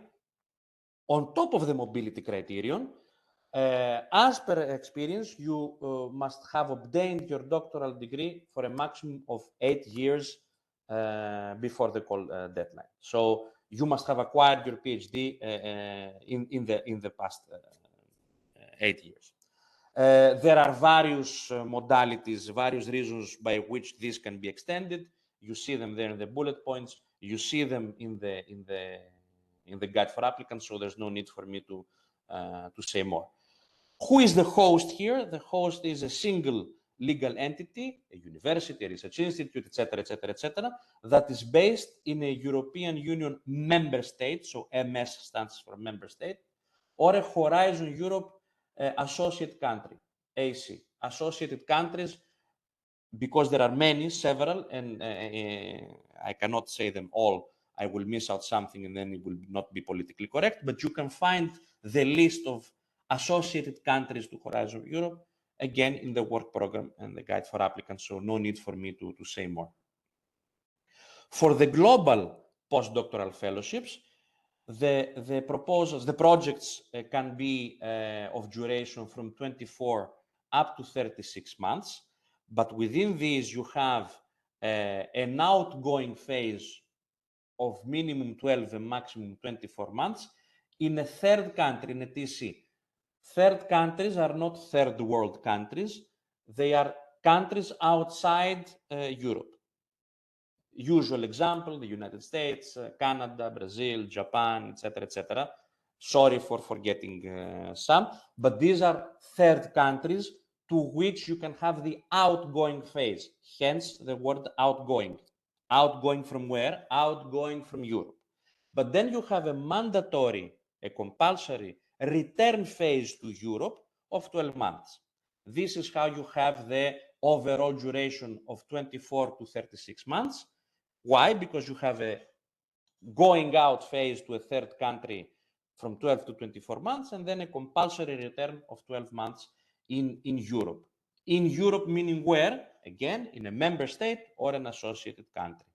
on top of the mobility criterion, as per experience, you must have obtained your doctoral degree for a maximum of 8 years before the call deadline. So you must have acquired your PhD in the past 8 years. There are various modalities, various reasons by which this can be extended. You see them there in the bullet points. You see them in the guide for applicants, so there's no need for me to say more. Who is the host here? The host is a single legal entity, a university, a research institute, etc., etc., etc., that is based in a European Union member state, so MS stands for member state, or a Horizon Europe associate country, AC. Associated countries, because there are many, several, and I cannot say them all. I will miss out something and then it will not be politically correct, but you can find the list of associated countries to Horizon Europe, again, in the work program and the guide for applicants, so no need for me to say more. For the global postdoctoral fellowships, the proposals, the projects can be of duration from 24 up to 36 months, but within these you have an outgoing phase of minimum 12 and maximum 24 months in a third country, in a TC. Third countries are not third world countries. They are countries outside Europe. Usual example, the United States, Canada, Brazil, Japan, etc., etc. Sorry for forgetting some, but these are third countries to which you can have the outgoing phase, hence the word outgoing. Outgoing from where? Outgoing from Europe. But then you have a mandatory, a compulsory return phase to Europe of 12 months. This is how you have the overall duration of 24 to 36 months. Why? Because you have a going out phase to a third country from 12 to 24 months, and then a compulsory return of 12 months in Europe. In Europe, meaning where? Again, in a member state or an associated country.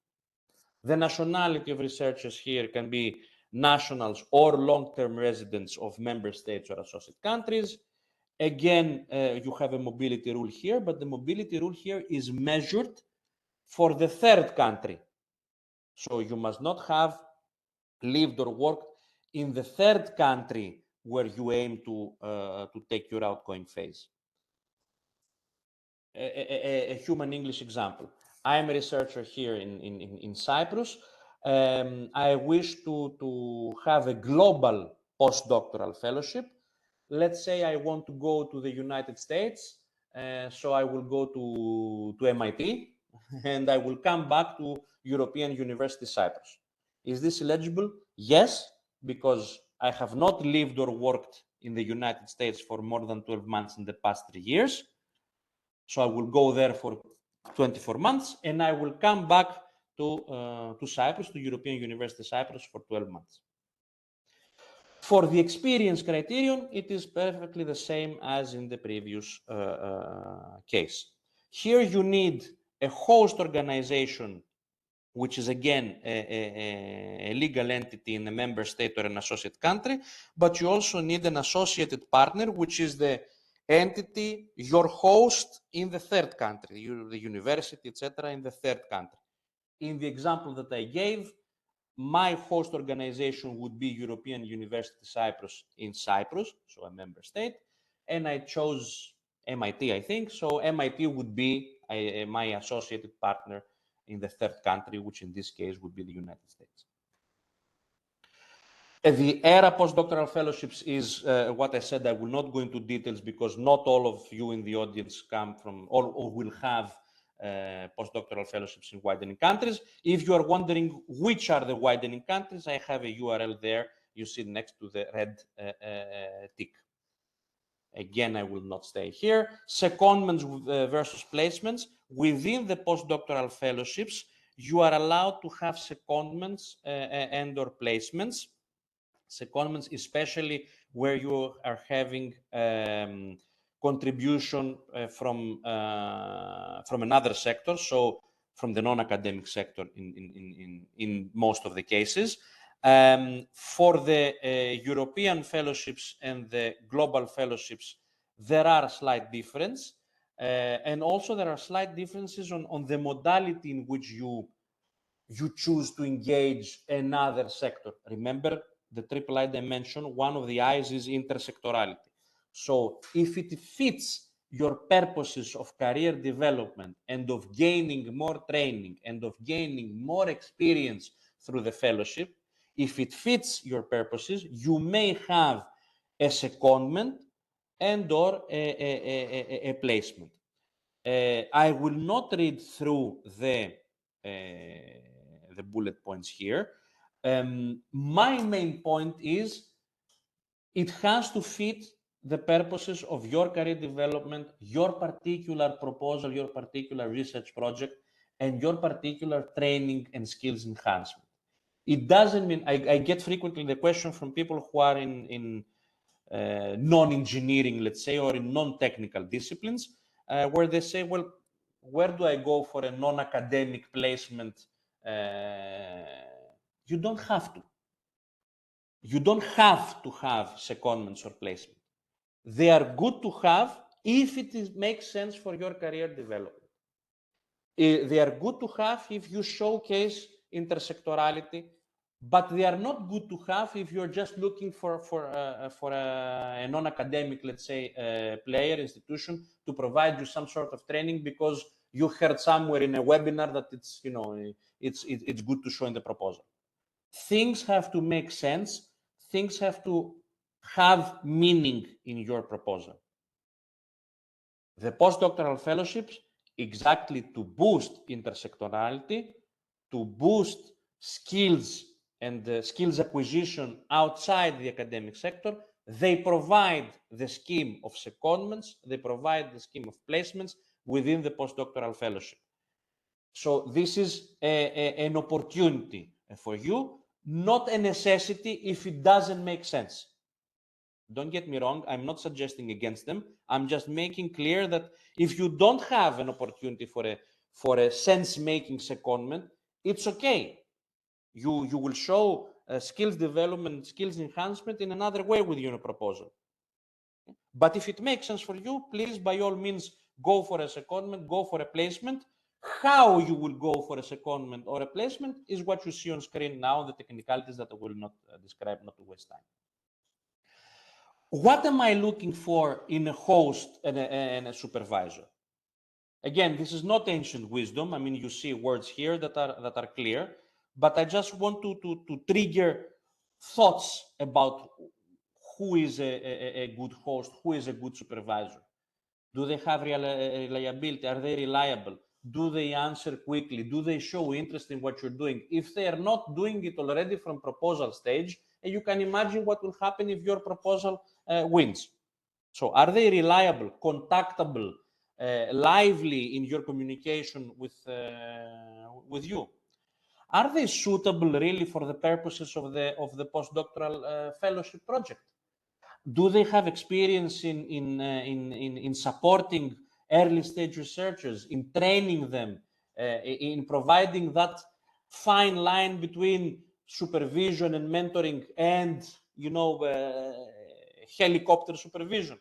The nationality of researchers here can be nationals or long-term residents of member states or associate countries. Again, you have a mobility rule here, but the mobility rule here is measured for the third country. So you must not have lived or worked in the third country where you aim to take your outgoing phase. A human English example. I am a researcher here in Cyprus. I wish to have a global postdoctoral fellowship. Let's say I want to go to the United States, so I will go to MIT, and I will come back to European University Cyprus. Is this eligible? Yes, because I have not lived or worked in the United States for more than 12 months in the past 3 years. So I will go there for 24 months, and I will come back to Cyprus, to European University Cyprus, for 12 months. For the experience criterion, it is perfectly the same as in the previous case. Here you need a host organization, which is again a legal entity in a member state or an associate country, but you also need an associated partner, which is the entity, your host in the third country, the university, etc., in the third country. In the example that I gave, my host organization would be European University Cyprus in Cyprus, so a member state, and I chose MIT, I think, so MIT would be my associated partner in the third country, which in this case would be the United States. The ERA postdoctoral fellowships is what I said. I will not go into details because not all of you in the audience come from or will have postdoctoral fellowships in widening countries. If you are wondering which are the widening countries, I have a URL there. You see next to the red tick. Again, I will not stay here. Secondments versus placements. Within the postdoctoral fellowships, you are allowed to have secondments and/or placements. Secondments, especially where you are having contribution from another sector, so from the non-academic sector in most of the cases. For the European fellowships and the global fellowships, there are slight differences. And also there are slight differences on the modality in which you choose to engage another sector. Remember the triple I dimension, one of the I's is intersectorality. So if it fits your purposes of career development and of gaining more training and of gaining more experience through the fellowship, if it fits your purposes, you may have a secondment and/or a placement. I will not read through the bullet points here. My main point is it has to fit the purposes of your career development, your particular proposal, your particular research project, and your particular training and skills enhancement. It doesn't mean, I get frequently the question from people who are in non-engineering, let's say, or in non-technical disciplines, where they say, well, where do I go for a non-academic placement? You don't have to. You don't have to have secondments or placement. They are good to have if it makes sense for your career development. They are good to have if you showcase intersectorality, but they are not good to have if you're just looking for a non-academic, let's say, player, institution to provide you some sort of training because you heard somewhere in a webinar that it's, you know, it's good to show in the proposal. Things have to make sense. Things have to have meaning in your proposal. The postdoctoral fellowships, exactly to boost intersectorality, to boost skills and skills acquisition outside the academic sector, they provide the scheme of secondments, they provide the scheme of placements within the postdoctoral fellowship. So this is an opportunity for you, not a necessity if it doesn't make sense. Don't get me wrong, I'm not suggesting against them. I'm just making clear that if you don't have an opportunity for a sense-making secondment, it's okay. You will show skills development, skills enhancement in another way with your proposal. But if it makes sense for you, please, by all means, go for a secondment, go for a placement. How you will go for a secondment or a placement is what you see on screen now, the technicalities that I will not describe, not to waste time. What am I looking for in a host and a supervisor? Again, this is not ancient wisdom. I mean, you see words here that are clear, but I just want to trigger thoughts about who is a good host, who is a good supervisor. Do they have reliability? Are they reliable? Do they answer quickly? Do they show interest in what you're doing? If they are not doing it already from proposal stage, you can imagine what will happen if your proposal wins. So are they reliable, contactable, lively in your communication with you? Are they suitable really for the purposes of the postdoctoral fellowship project? Do they have experience in supporting early stage researchers, in training them, in providing that fine line between supervision and mentoring and, you know, helicopter supervision?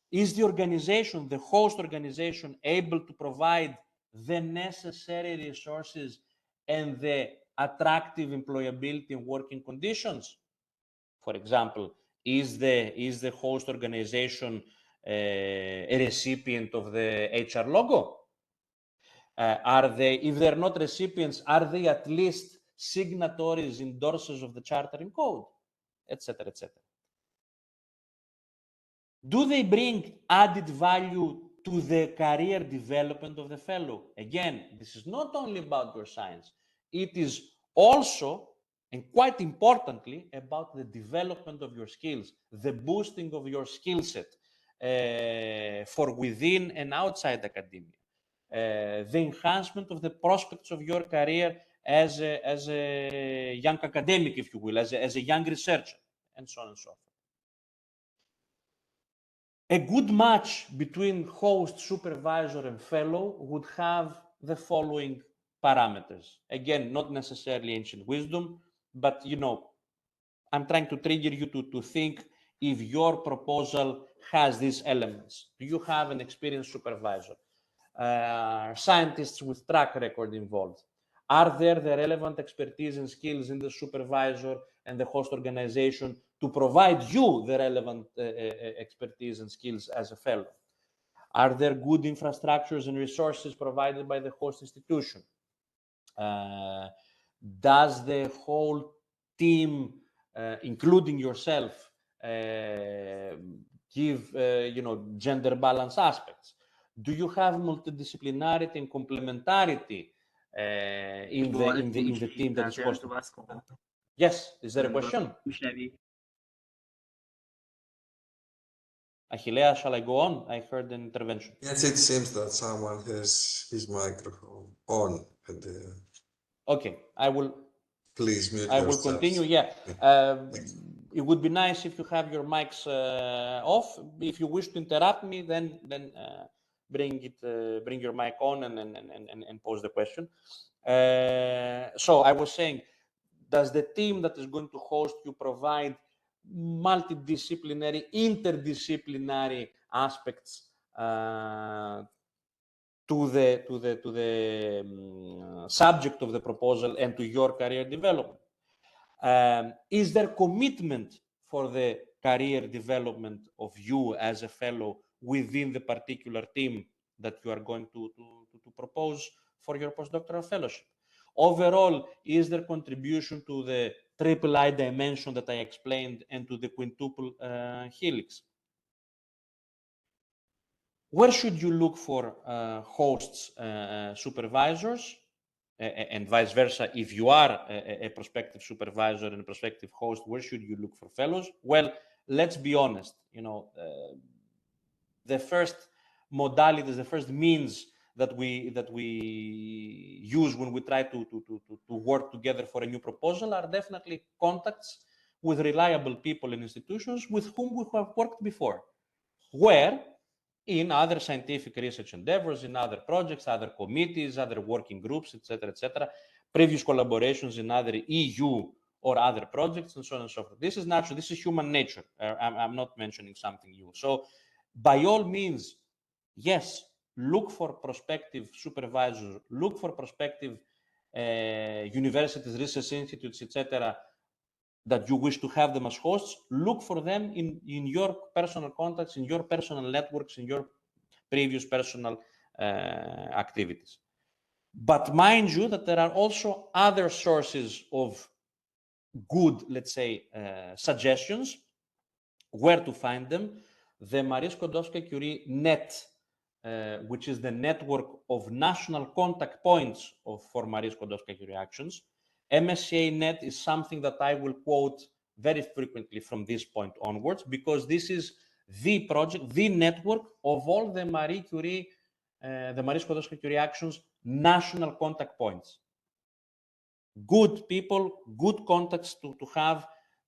Is the organization, the host organization, able to provide the necessary resources and the attractive employability and working conditions? For example, is the host organization a recipient of the HR logo? Are they, if they're not recipients, are they at least signatories, endorsers of the charter and code, etc., etc.? Do they bring added value to the career development of the fellow? Again, this is not only about your science. It is also and quite importantly, about the development of your skills, the boosting of your skill set for within and outside academia, the enhancement of the prospects of your career as a young academic, if you will, as a young researcher, and so on and so forth. A good match between host, supervisor, and fellow would have the following parameters. Again, not necessarily ancient wisdom, but I'm trying to trigger you to think if your proposal has these elements. Do you have an experienced supervisor? Scientists with track record involved? Are there the relevant expertise and skills in the supervisor and the host organization to provide you the relevant expertise and skills as a fellow? Are there good infrastructures and resources provided by the host institution? Does the whole team, including yourself, give gender balance aspects? Do you have multidisciplinarity and complementarity in the team that is hosting? Yes, is there a question? Achillea, shall I go on? I heard an intervention.
Yes, it seems that someone has his microphone on.
Okay, I will.
Please mute
I will
yourselves.
continue. Yeah, it would be nice if you have your mics off. If you wish to interrupt me, then bring your mic on and pose the question. So I was saying, does the team that is going to host you provide multidisciplinary, interdisciplinary aspects to the subject of the proposal and to your career development? Is there commitment for the career development of you as a fellow within the particular team that you are going to propose for your postdoctoral fellowship? Overall, is there contribution to the triple I dimension that I explained and to the quintuple helix? Where should you look for hosts, supervisors, and vice versa? If you are a prospective supervisor and a prospective host, where should you look for fellows? Well, let's be honest. The first modalities, the first means that we use when we try to work together for a new proposal are definitely contacts with reliable people and institutions with whom we have worked before, where in other scientific research endeavors, in other projects, other committees, other working groups, etc., previous collaborations in other EU or other projects, and so on and so forth. This is natural. This is human nature. I'm not mentioning something new. So by all means, yes, look for prospective supervisors, look for prospective universities, research institutes, etc., that you wish to have them as hosts. Look for them in your personal contacts, in your personal networks, in your previous personal activities. But mind you that there are also other sources of good, let's say, suggestions, where to find them. The Marie Skłodowska-Curie net, which is the network of national contact points for Marie Skłodowska-Curie actions. MSCA net is something that I will quote very frequently from this point onwards, because this is the project, the network of all the Marie Skłodowska-Curie actions national contact points. Good people, good contacts to have,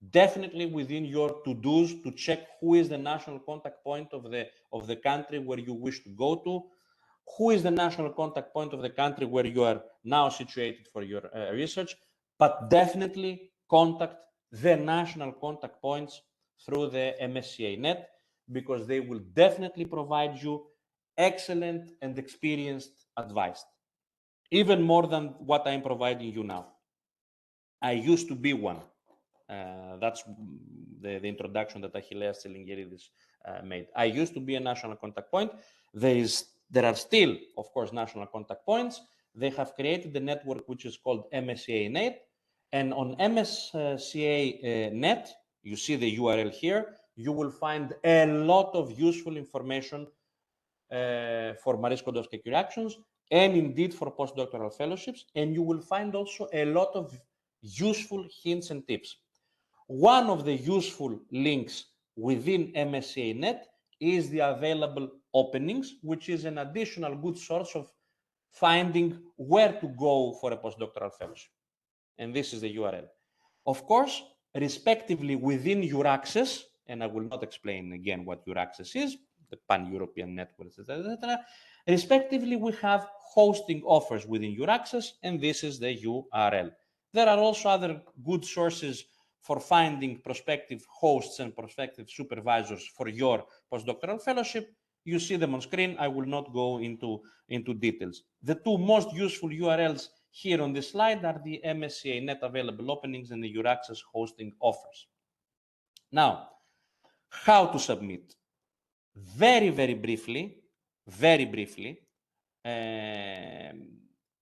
definitely within your to-dos, to check who is the national contact point of the country where you wish to go to, who is the national contact point of the country where you are now situated for your research, but definitely contact the national contact points through the MSCA net, because they will definitely provide you excellent and experienced advice, even more than what I'm providing you now. I used to be one. That's the introduction that Achilleas Tsilingyeridis made. I used to be a national contact point. There are still, of course, national contact points. They have created a network which is called MSCA net. And on MSCA net, you see the URL here, you will find a lot of useful information for Marie Skłodowska-Curie actions, and indeed for postdoctoral fellowships. And you will find also a lot of useful hints and tips. One of the useful links within MSCA.net is the available openings, which is an additional good source of finding where to go for a postdoctoral fellowship. And this is the URL. Of course, respectively within EURAXESS, and I will not explain again what EURAXESS is, the pan-European network, etc. Respectively, we have hosting offers within EURAXESS, and this is the URL. There are also other good sources for finding prospective hosts and prospective supervisors for your postdoctoral fellowship. You see them on screen. I will not go into details. The two most useful URLs here on this slide are the MSCA.net available openings and the EURAXESS hosting offers. Now, how to submit? Very briefly,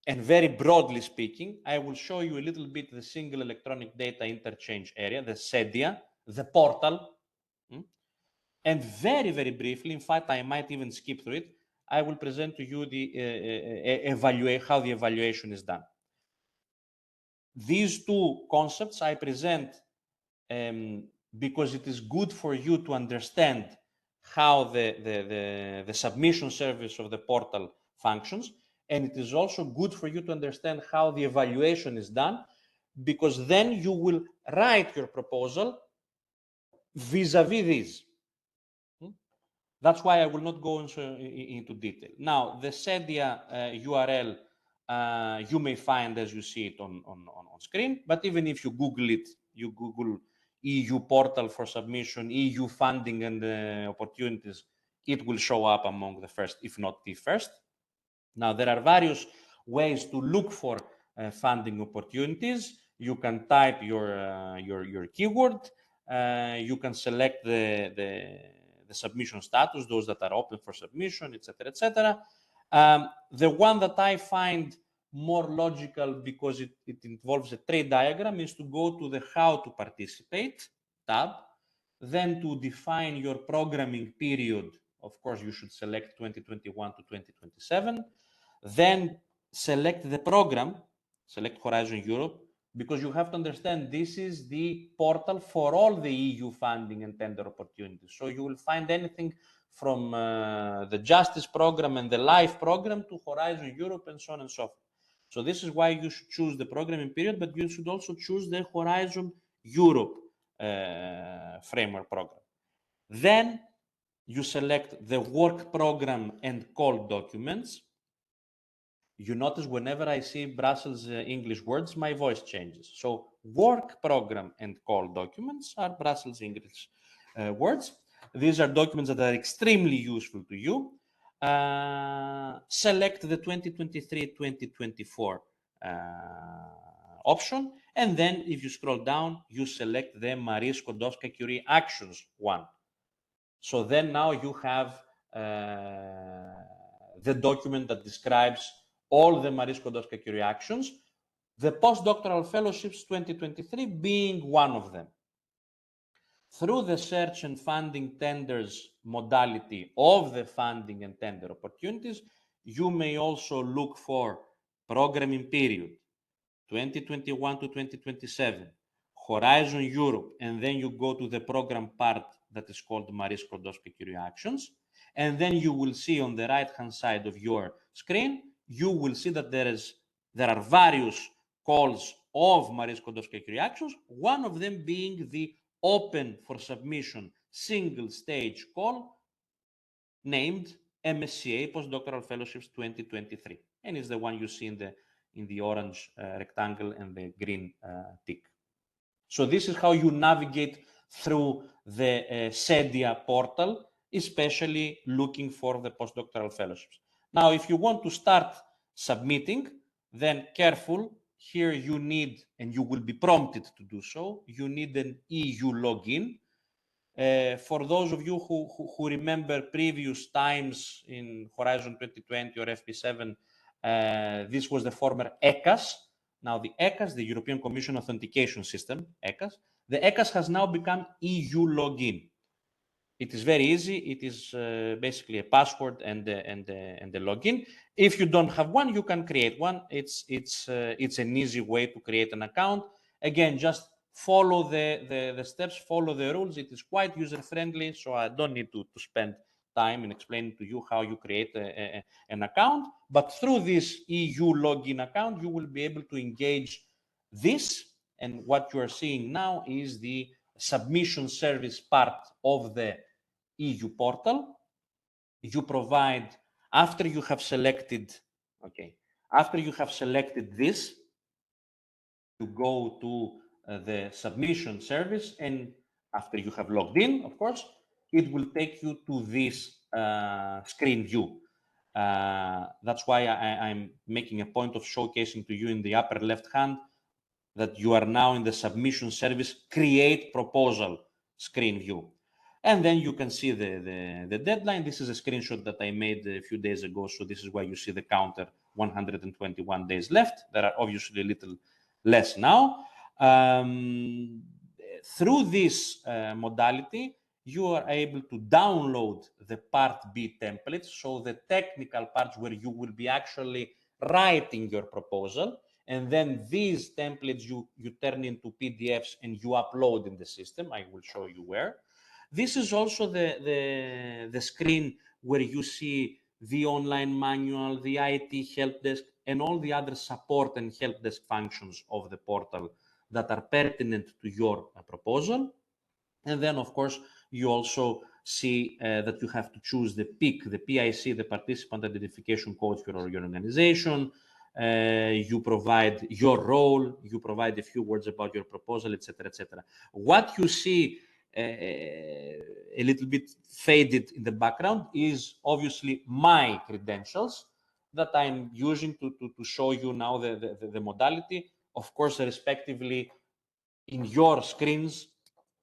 and very broadly speaking, I will show you a little bit the single electronic data interchange area, the SEDIA, the portal. And very briefly, in fact, I might even skip through it, I will present to you the how the evaluation is done. These two concepts I present because it is good for you to understand how the submission service of the portal functions, and it is also good for you to understand how the evaluation is done, because then you will write your proposal vis-a-vis these. That's why I will not go into detail. Now, the SEDIA URL you may find as you see it on screen, but even if you Google it, you Google EU portal for submission, EU funding and opportunities, it will show up among the first, if not the first. Now, there are various ways to look for funding opportunities. You can type your keyword. You can select the submission status, those that are open for submission, etc., etc. The one that I find more logical, because it involves a tree diagram, is to go to the How to Participate tab, then to define your programming period. Of course, you should select 2021 to 2027. Then select the program, select Horizon Europe, because you have to understand this is the portal for all the EU funding and tender opportunities. So you will find anything from the Justice Program and the LIFE Program to Horizon Europe and so on and so forth. So this is why you should choose the programming period, but you should also choose the Horizon Europe framework program. Then you select the work program and call documents. You notice whenever I see Brussels English words, my voice changes. So work program and call documents are Brussels English words. These are documents that are extremely useful to you. Select the 2023-2024 option. And then if you scroll down, you select the Marie Skłodowska-Curie Actions one. So then now you have the document that describes all the Marie Skłodowska-Curie actions, the Postdoctoral Fellowships 2023 being one of them. Through the search and funding tenders modality of the funding and tender opportunities, you may also look for programming period 2021 to 2027, Horizon Europe, and then you go to the program part that is called Marie Skłodowska-Curie Actions, and then you will see on the right-hand side of your screen, you will see that there are various calls of Marie Skłodowska-Curie Actions, one of them being the open for submission single stage call named MSCA-Postdoctoral Fellowships 2023, and is the one you see in the orange rectangle and the green tick. So this is how you navigate through the SEDIA portal, especially looking for the postdoctoral fellowships. Now, if you want to start submitting, then careful. Here you need, and you will be prompted to do so, you need an EU login. For those of you who remember previous times in Horizon 2020 or FP7, this was the former ECAS. Now the ECAS, the European Commission Authentication System, ECAS, the ECAS has now become EU login. It is very easy. It is basically a password and the login. If you don't have one, you can create one. It's an easy way to create an account, Again, just follow the steps, follow the rules. It is quite user-friendly, so I don't need to spend time in explaining to you how you create an account. But through this EU login account, you will be able to engage this. And what you are seeing now is the submission service part of the EU portal. You provide, after you have selected, after you have selected this, you go to the submission service, and after you have logged in, of course, it will take you to this screen view. That's why I'm making a point of showcasing to you in the upper left hand that you are now in the submission service create proposal screen view. And then you can see the deadline. This is a screenshot that I made a few days ago. So this is why you see the counter 121 days left. There are obviously a little less now. Through this modality, you are able to download the Part B templates. So the technical parts where you will be actually writing your proposal. And then these templates you turn into PDFs and you upload in the system. I will show you where. This is also the screen where you see the online manual, the IT help desk, and all the other support and help desk functions of the portal that are pertinent to your proposal. And then, of course, you also see that you have to choose the PIC, the PIC, the Participant Identification Code for your organization. You provide your role, you provide a few words about your proposal, etc., etc. What you see a little bit faded in the background is obviously my credentials that I'm using to show you now the modality. Of course, respectively, in your screens,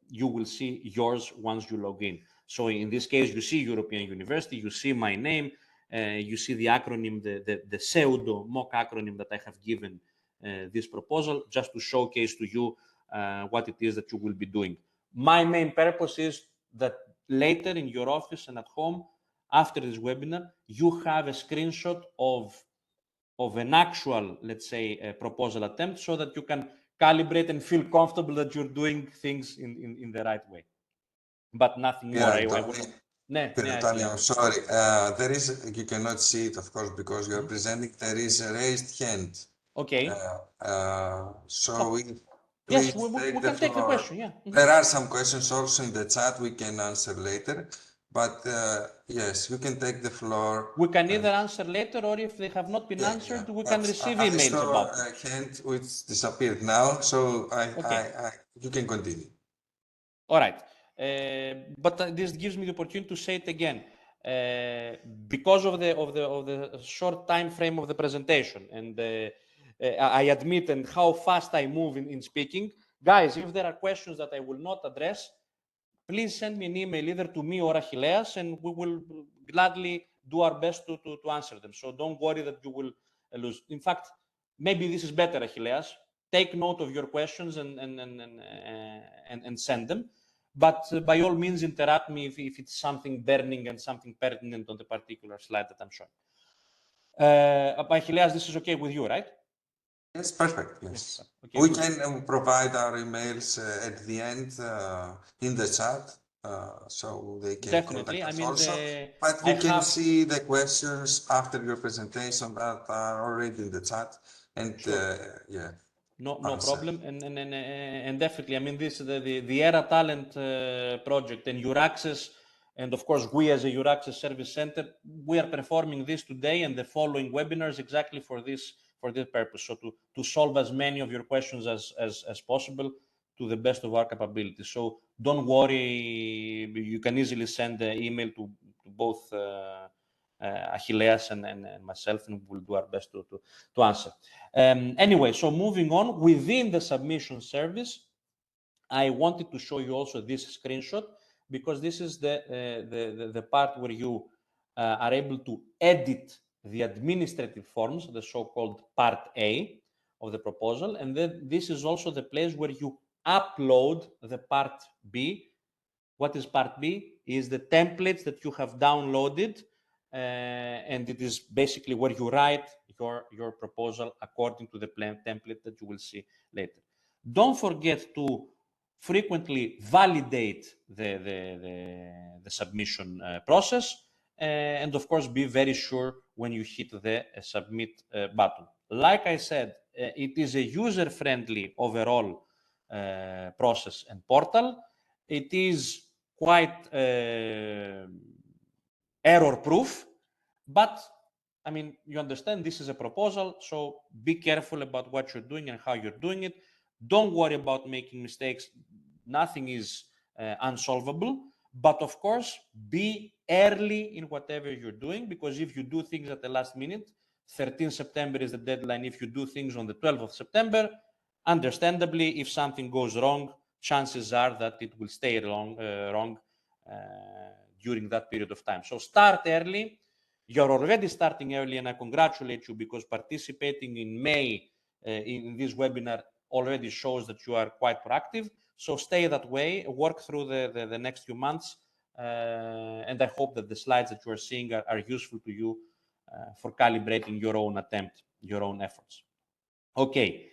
you will see yours once you log in. So in this case, you see European University, you see my name, you see the acronym, the pseudo mock acronym that I have given this proposal, just to showcase to you what it is that you will be doing. My main purpose is that later in your office and at home, after this webinar, you have a screenshot of an actual, let's say, a proposal attempt, so that you can calibrate and feel comfortable that you're doing things in the right way. But nothing more.
Pierantonios, I'm sorry. There is, you cannot see it, of course, because you're presenting. There is a raised hand.
Okay.
Please
yes, we
take
can take the question. Yeah.
There are some questions also in the chat we can answer later. But yes, you can take the floor.
We can either answer later, or if they have not been answered, we can receive emails about it.
I saw a hand which disappeared now, so you can continue.
All right. But this gives me the opportunity to say it again. Because of the short time frame of the presentation, and I admit, and how fast I move in speaking, guys, if there are questions that I will not address, please send me an email either to me or Achilleas, and we will gladly do our best to answer them. So don't worry that you will lose. In fact, maybe this is better, Achilleas. Take note of your questions and send them. But by all means, interrupt me if it's something burning and something pertinent on the particular slide that I'm showing. Achilleas, this is okay with you, right?
Yes, perfect. Yes.
Okay,
we can provide our emails at the end in the chat, so they can
definitely.
contact us
I mean,
also. But you can see the questions after your presentation that are already in the chat, and yeah.
No problem, and definitely. I mean, this the ERA Talent project and EURAXESS, and of course we as a EURAXESS Service Center, we are performing this today and the following webinars exactly for this purpose. So to solve as many of your questions as possible to the best of our capability. So don't worry, you can easily send the email to both Achilleas and myself, and we'll do our best to answer. Anyway, so moving on, within the submission service, I wanted to show you also this screenshot, because this is the part where you are able to edit the administrative forms, the so-called Part A of the proposal, and then this is also the place where you upload the Part B. What is Part B? Is the templates that you have downloaded, and it is basically where you write your proposal according to the template that you will see later. Don't forget to frequently validate the submission process, and of course be very sure when you hit the submit button. Like I said, it is a user-friendly overall process and portal. It is quite error-proof, but I mean, you understand this is a proposal, so be careful about what you're doing and how you're doing it. Don't worry about making mistakes. Nothing is unsolvable, but of course, be early in whatever you're doing, because if you do things at the last minute, 13 September is the deadline. If you do things on the 12th of September, understandably, if something goes wrong, chances are that it will stay wrong during that period of time. So start early. You're already starting early, and I congratulate you, because participating in May in this webinar already shows that you are quite proactive. So stay that way, work through the next few months, and I hope that the slides that you are seeing are useful to you for calibrating your own attempt, your own efforts. Okay,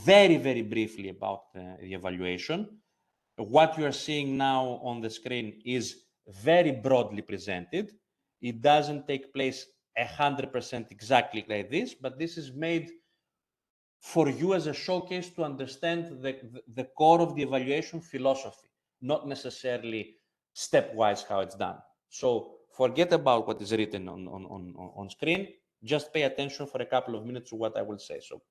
very, very briefly about the evaluation. What you are seeing now on the screen is very broadly presented. It doesn't take place 100% exactly like this, but this is made for you as a showcase to understand the core of the evaluation philosophy, not necessarily stepwise how it's done. So forget about what is written on screen. Just pay attention for a couple of minutes to what I will say. So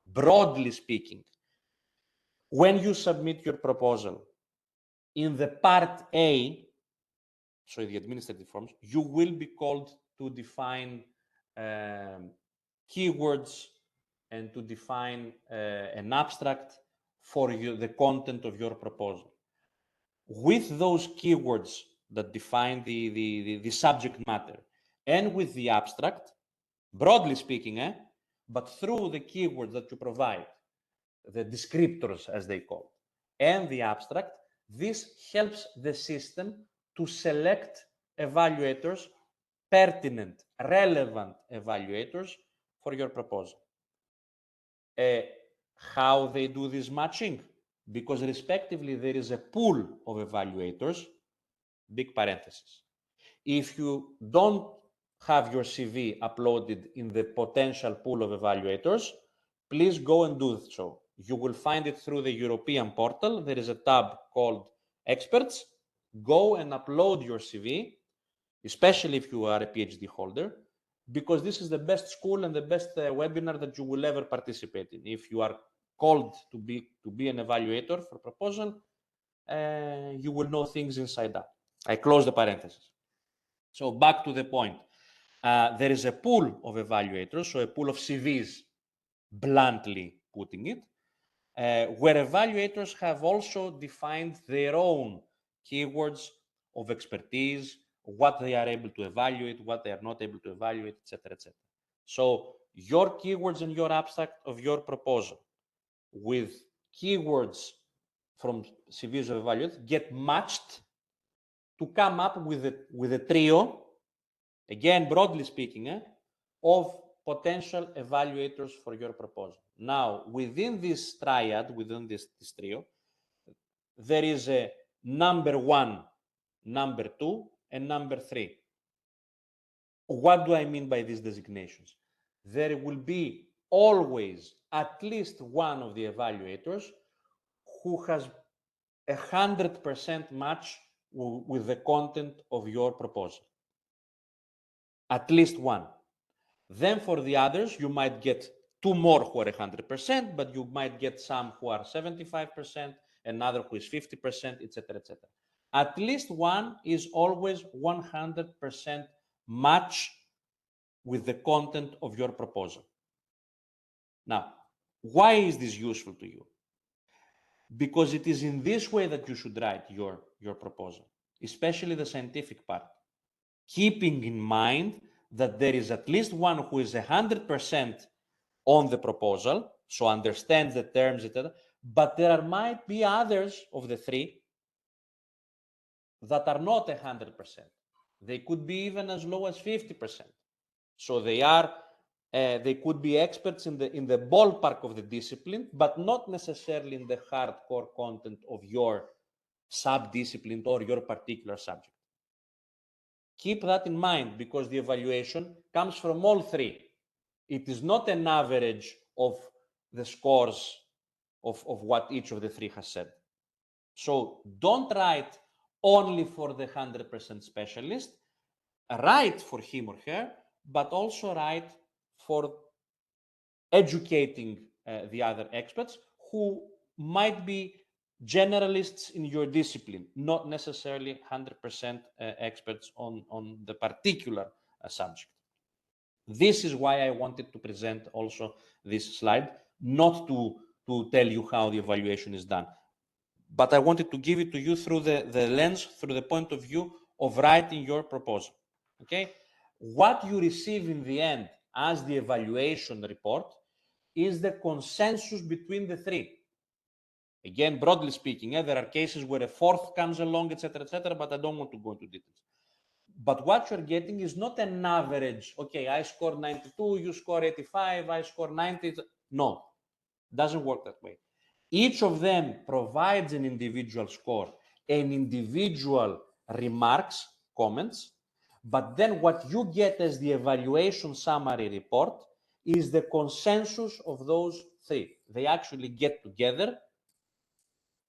broadly speaking, when you submit your proposal in the part A, so the administrative forms, you will be called to define keywords and to define an abstract for the content of your proposal. With those keywords that define the subject matter and with the abstract, broadly speaking, but through the keywords that you provide, the descriptors as they call it, and the abstract, this helps the system to select evaluators, pertinent, relevant evaluators for your proposal. How they do this matching? Because respectively, there is a pool of evaluators, big parenthesis. If you don't have your CV uploaded in the potential pool of evaluators, please go and do so. You will find it through the European portal. There is a tab called Experts. Go and upload your CV, especially if you are a PhD holder, because this is the best school and the best webinar that you will ever participate in. If you are called to be an evaluator for proposal, you will know things inside out. I close the parenthesis. So back to the point. There is a pool of evaluators, so a pool of CVs, bluntly putting it, where evaluators have also defined their own keywords of expertise, what they are able to evaluate, what they are not able to evaluate, etc., etc. So your keywords and your abstract of your proposal with keywords from CVs of evaluators get matched to come up with a trio, again, broadly speaking, of potential evaluators for your proposal. Now, within this triad, within this trio, there is a number 1, number 2, and number 3. What do I mean by these designations? There will be always at least one of the evaluators who has 100% match with the content of your proposal. At least one. Then for the others, you might get 2 more who are 100%, but you might get some who are 75%, another who is 50%, etc., etc. At least one is always 100% match with the content of your proposal. Now, why is this useful to you? Because it is in this way that you should write your proposal, especially the scientific part, keeping in mind that there is at least one who is 100% on the proposal, so understands the terms, etc., but there might be others of the 3 that are not 100%. They could be even as low as 50%. So they are They could be experts in the ballpark of the discipline, but not necessarily in the hardcore content of your sub-discipline or your particular subject. Keep that in mind, because the evaluation comes from all three. It is not an average of the scores of what each of the three has said. So don't write only for the 100% specialist. Write for him or her, but also write for educating the other experts who might be generalists in your discipline, not necessarily 100% experts on the particular subject. This is why I wanted to present also this slide, not to tell you how the evaluation is done, but I wanted to give it to you through the lens, through the point of view of writing your proposal. Okay? What you receive in the end as the evaluation report is the consensus between the three. Again, broadly speaking, there are cases where a fourth comes along, etc., but I don't want to go into details. But what you're getting is not an average. Okay, I scored 92, you score 85, I score 90. No, doesn't work that way. Each of them provides an individual score and individual remarks, comments, but then what you get as the evaluation summary report is the consensus of those three. They actually get together,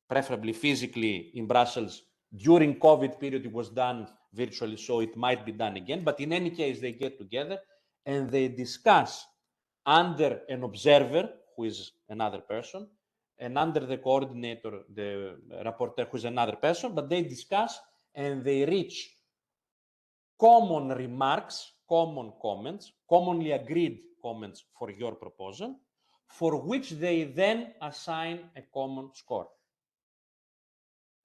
preferably physically in Brussels. During COVID period, it was done virtually, so it might be done again. But in any case, they get together and they discuss under an observer, who is another person, and under the coordinator, the rapporteur, who is another person, but they discuss and they reach common remarks, common comments, commonly agreed comments for your proposal, for which they then assign a common score.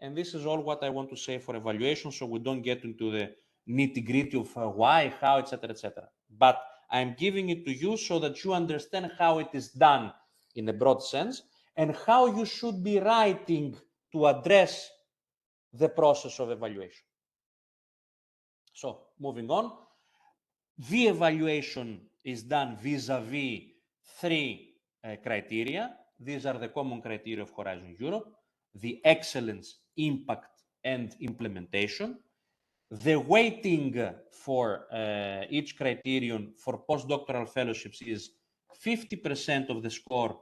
And this is all what I want to say for evaluation, so we don't get into the nitty-gritty of why, how, etc., etc. But I'm giving it to you so that you understand how it is done in a broad sense and how you should be writing to address the process of evaluation. So, moving on, the evaluation is done vis-a-vis three criteria. These are the common criteria of Horizon Europe: the excellence, impact, and implementation. The weighting for each criterion for postdoctoral fellowships is 50% of the score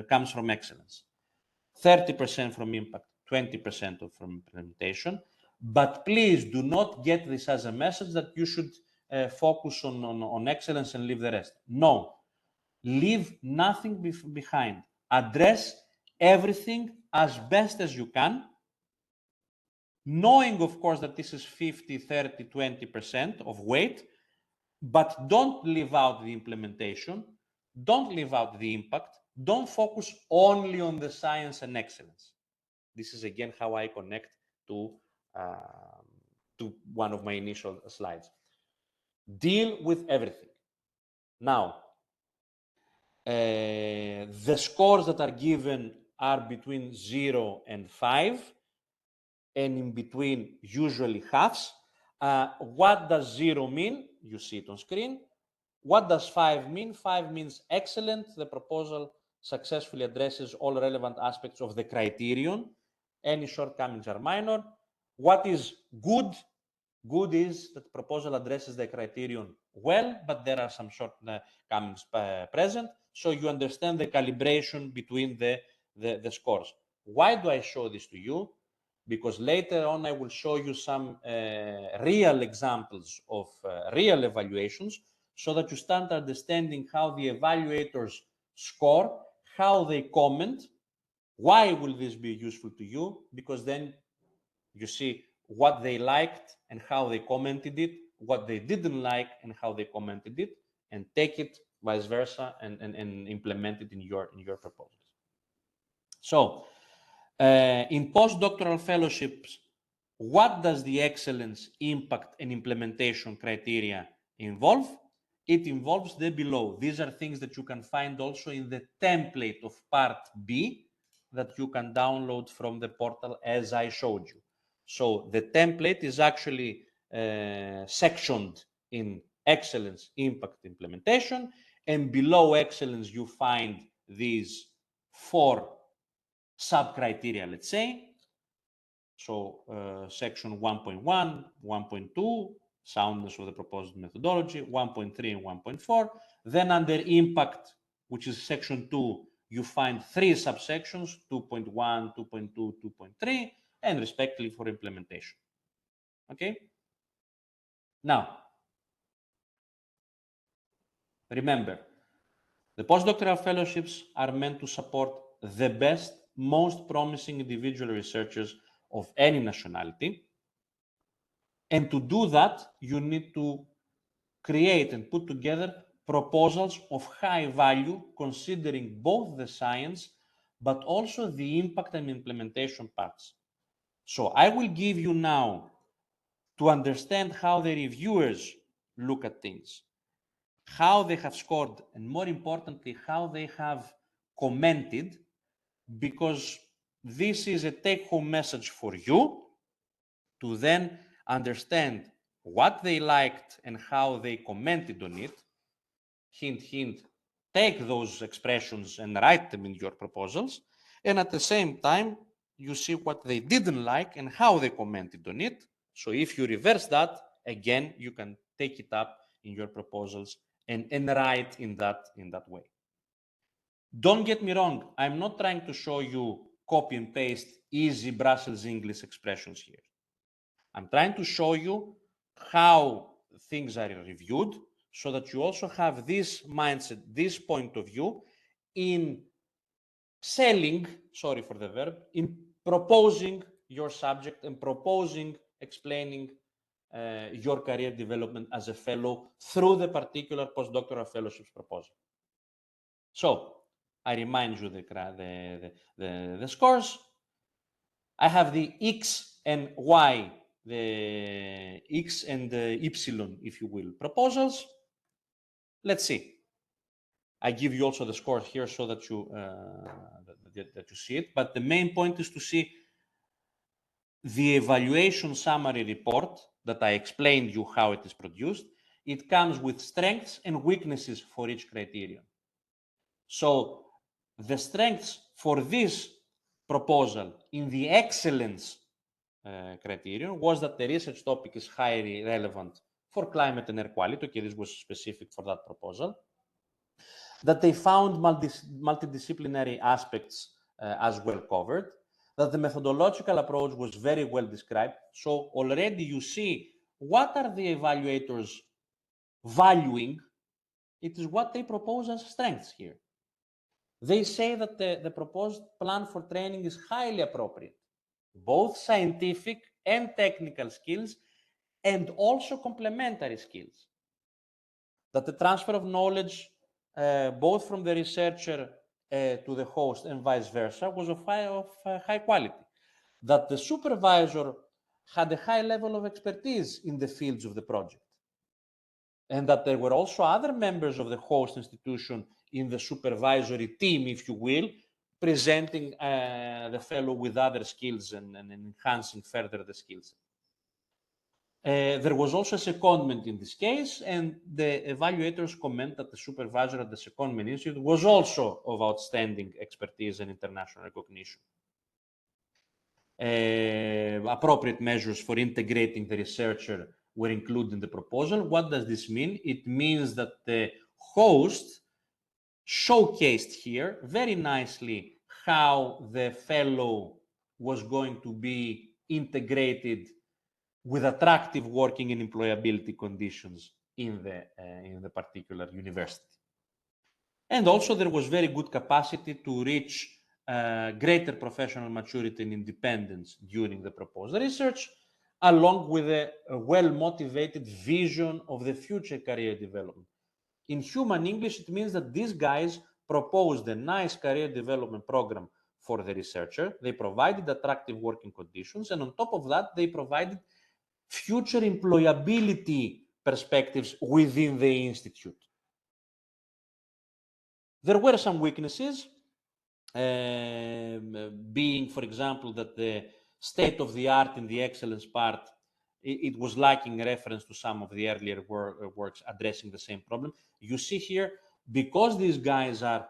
comes from excellence, 30% from impact, 20% from implementation. But please do not get this as a message that you should focus on excellence and leave the rest. No, leave nothing behind. Address everything as best as you can, knowing, of course, that this is 50, 30, 20% of weight, but don't leave out the implementation, don't leave out the impact, don't focus only on the science and excellence. This is, again, how I connect to one of my initial slides. Deal with everything. Now, the scores that are given are between 0 and 5, and in between, usually halves. What does 0 mean? You see it on screen. What does 5 mean? 5 means excellent. The proposal successfully addresses all relevant aspects of the criterion. Any shortcomings are minor. What is good? Good is that the proposal addresses the criterion well, but there are some shortcomings present. So you understand the calibration between the scores. Why do I show this to you? Because later on I will show you some real examples of real evaluations, so that you start understanding how the evaluators score, how they comment. Why will this be useful to you? Because then you see what they liked and how they commented it, what they didn't like and how they commented it, and take it vice versa and implement it in your proposals. So, in postdoctoral fellowships, what does the excellence, impact, and implementation criteria involve? It involves the below. These are things that you can find also in the template of Part B that you can download from the portal as I showed you. So the template is actually sectioned in excellence, impact, implementation, and below excellence you find these 4 sub-criteria, let's say. So section 1.1, 1.2, soundness of the proposed methodology, 1.3 and 1.4. Then under impact, which is section 2, you find 3 subsections, 2.1, 2.2, 2.3, and respectively for implementation. Okay? Now, remember, the postdoctoral fellowships are meant to support the best, most promising individual researchers of any nationality. And to do that, you need to create and put together proposals of high value, considering both the science, but also the impact and implementation parts. So I will give you now, to understand how the reviewers look at things, how they have scored, and more importantly, how they have commented, because this is a take-home message for you to then understand what they liked and how they commented on it. Hint, hint, take those expressions and write them in your proposals. And at the same time, you see what they didn't like and how they commented on it. So if you reverse that, again, you can take it up in your proposals and write in that way. Don't get me wrong, I'm not trying to show you copy and paste easy Brussels English expressions here. I'm trying to show you how things are reviewed so that you also have this mindset, this point of view in selling, sorry for the verb, in proposing your subject and proposing, explaining your career development as a fellow through the particular postdoctoral fellowships proposal. So I remind you the scores. I have the X and Y, the X and the Y, if you will, proposals. Let's see. I give you also the score here so that you see it. But the main point is to see the evaluation summary report that I explained you how it is produced. It comes with strengths and weaknesses for each criterion. So the strengths for this proposal in the excellence criterion was that the research topic is highly relevant for climate and air quality. Okay, this was specific for that proposal. That they found multidisciplinary aspects as well covered. That the methodological approach was very well described. So already you see what are the evaluators valuing. It is what they propose as strengths here. They say that the proposed plan for training is highly appropriate, both scientific and technical skills, and also complementary skills. That the transfer of knowledge, both from the researcher to the host and vice versa, was of high quality. That the supervisor had a high level of expertise in the fields of the project. And that there were also other members of the host institution in the supervisory team, if you will, presenting the fellow with other skills and enhancing further the skills. There was also a secondment in this case, and the evaluators comment that the supervisor at the secondment institute was also of outstanding expertise and international recognition. Appropriate measures for integrating the researcher were included in the proposal. What does this mean? It means that the host showcased here very nicely how the fellow was going to be integrated with attractive working and employability conditions in the particular university. And also there was very good capacity to reach greater professional maturity and independence during the proposed research, along with a well-motivated vision of the future career development. In human English, it means that these guys proposed a nice career development program for the researcher. They provided attractive working conditions, and on top of that, they provided future employability perspectives within the institute. There were some weaknesses, being, for example, that the state of the art in the excellence part it was lacking reference to some of the earlier works addressing the same problem. You see here, because these guys are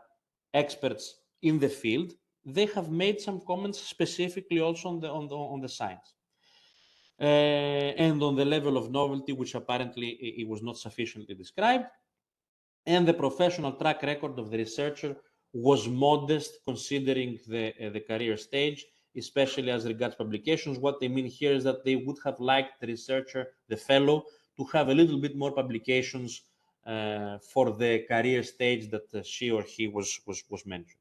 experts in the field, they have made some comments specifically also on the science. And on the level of novelty, which apparently it was not sufficiently described. And the professional track record of the researcher was modest considering the career stage, especially as regards publications. What they mean here is that they would have liked the researcher, the fellow, to have a little bit more publications for the career stage that she or he was mentioned.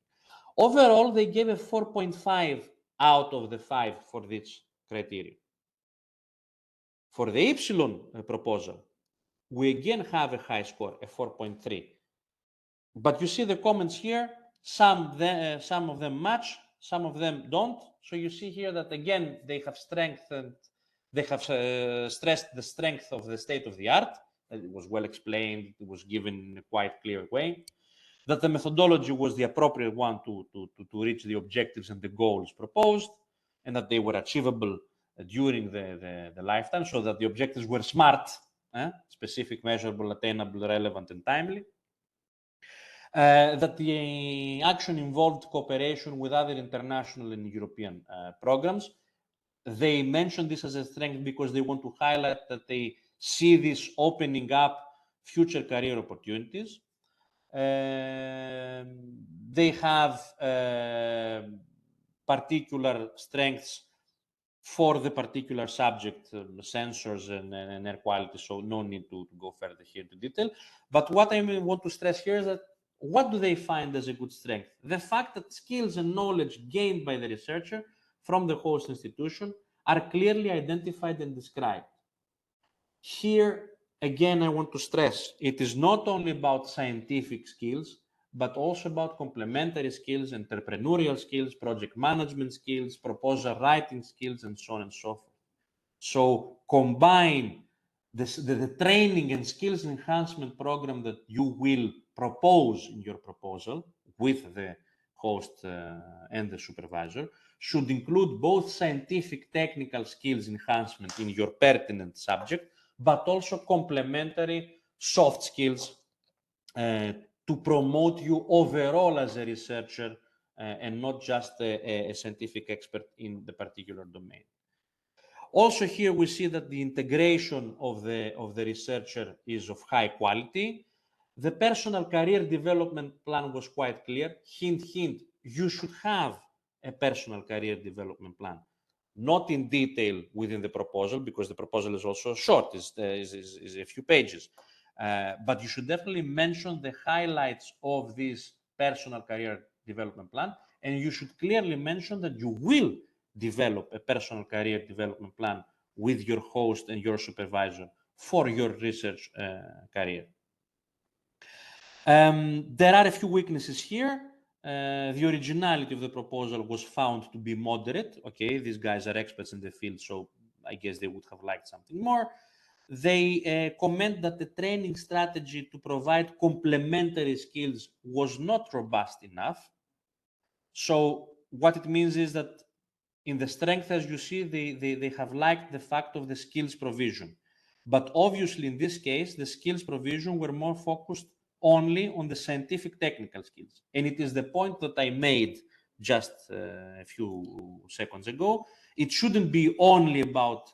Overall, they gave a 4.5 out of the 5 for this criterion. For the Epsilon proposal, we again have a high score, a 4.3. But you see the comments here, some of them match, some of them don't. So you see here that again, they have strengthened, they have stressed the strength of the state of the art. It was well explained, it was given in a quite clear way. That the methodology was the appropriate one to reach the objectives and the goals proposed, and that they were achievable during the lifetime, so that the objectives were SMART, specific, measurable, attainable, relevant, and timely. That the action involved cooperation with other international and European programs. They mention this as a strength because they want to highlight that they see this opening up future career opportunities. They have particular strengths for the particular subject, sensors and air quality, so no need to go further here to detail. But what I want to stress here is that what do they find as a good strength? The fact that skills and knowledge gained by the researcher from the host institution are clearly identified and described. Here, again, I want to stress, it is not only about scientific skills, but also about complementary skills, entrepreneurial skills, project management skills, proposal writing skills, and so on and so forth. So combine the training and skills enhancement program that you will propose in your proposal with the host and the supervisor should include both scientific technical skills enhancement in your pertinent subject, but also complementary soft skills to promote you overall as a researcher and not just a scientific expert in the particular domain. Also here we see that the integration of the researcher is of high quality. The personal career development plan was quite clear. Hint, hint, you should have a personal career development plan. Not in detail within the proposal, because the proposal is also short, is a few pages. But you should definitely mention the highlights of this personal career development plan, and you should clearly mention that you will develop a personal career development plan with your host and your supervisor for your research career. There are a few weaknesses here. The originality of the proposal was found to be moderate. Okay, these guys are experts in the field, so I guess they would have liked something more. They comment that the training strategy to provide complementary skills was not robust enough. So what it means is that in the strength, as you see, they have liked the fact of the skills provision. But obviously, in this case, the skills provision were more focused only on the scientific technical skills. And it is the point that I made just a few seconds ago. It shouldn't be only about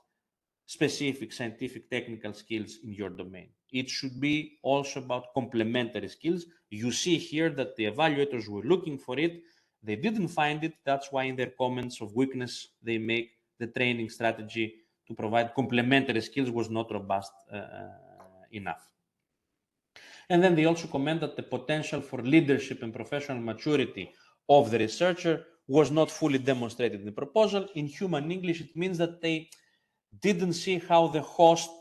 specific scientific technical skills in your domain. It should be also about complementary skills. You see here that the evaluators were looking for it. They didn't find it. That's why in their comments of weakness, they make the training strategy to provide complementary skills was not robust enough. And then they also comment that the potential for leadership and professional maturity of the researcher was not fully demonstrated in the proposal. In human English, it means that they didn't see how the host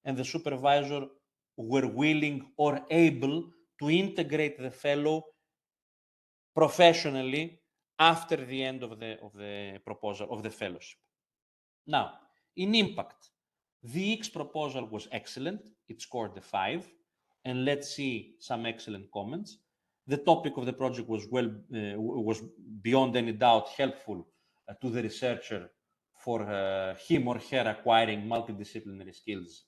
and the supervisor were willing or able to integrate the fellow professionally after the end of the proposal of the fellowship. Now, in impact, the X proposal was excellent. It scored a 5. And let's see some excellent comments. The topic of the project was was beyond any doubt helpful to the researcher for him or her acquiring multidisciplinary skills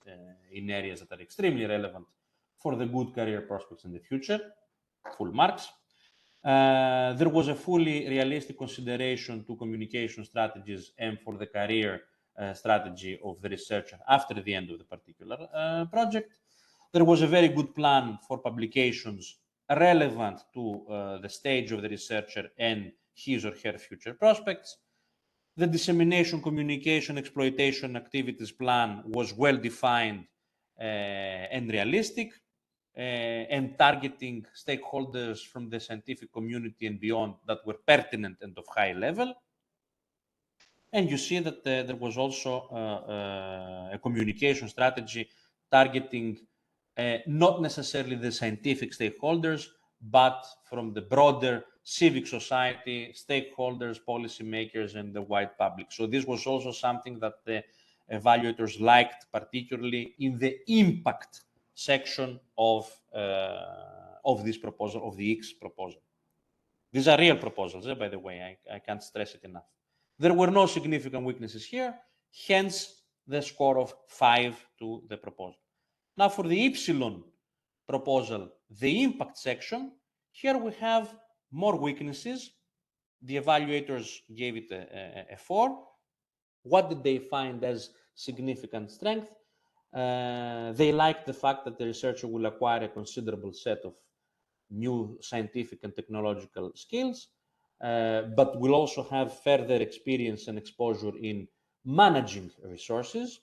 in areas that are extremely relevant for the good career prospects in the future, full marks. There was a fully realistic consideration to communication strategies and for the career strategy of the researcher after the end of the particular project. There was a very good plan for publications relevant to the stage of the researcher and his or her future prospects. The dissemination, communication, exploitation activities plan was well defined and realistic, and targeting stakeholders from the scientific community and beyond that were pertinent and of high level. And you see that there was also a communication strategy targeting not necessarily the scientific stakeholders, but from the broader civic society, stakeholders, policymakers, and the wide public. So this was also something that the evaluators liked, particularly in the impact section of this proposal, of the X proposal. These are real proposals, by the way, I can't stress it enough. There were no significant weaknesses here, hence the score of 5 to the proposal. Now for the Y proposal, the impact section, here we have more weaknesses. The evaluators gave it a 4. What did they find as significant strength? They liked the fact that the researcher will acquire a considerable set of new scientific and technological skills, but will also have further experience and exposure in managing resources.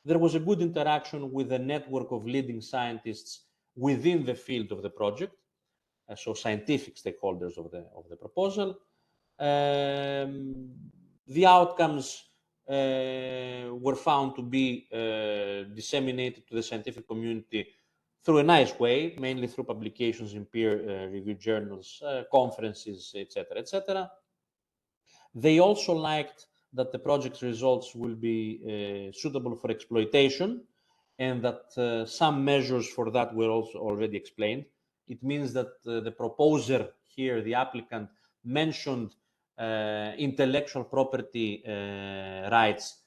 There was a good interaction with a network of leading scientists within the field of the project, so scientific stakeholders of the proposal. The outcomes were found to be disseminated to the scientific community through a nice way, mainly through publications in peer-reviewed journals, conferences, etc., etc. They also liked that the project's results will be suitable for exploitation, and that some measures for that were also already explained. It means that the proposer here, the applicant, mentioned intellectual property rights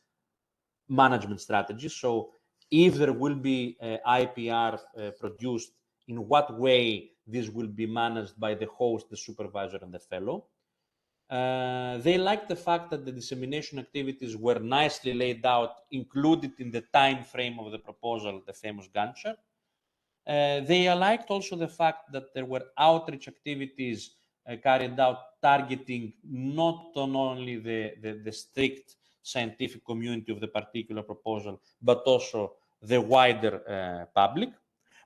management strategies. So if there will be IPR produced, in what way this will be managed by the host, the supervisor, and the fellow. They liked the fact that the dissemination activities were nicely laid out, included in the time frame of the proposal, the famous Gantt chart. They liked also the fact that there were outreach activities carried out targeting not only the strict scientific community of the particular proposal, but also the wider public.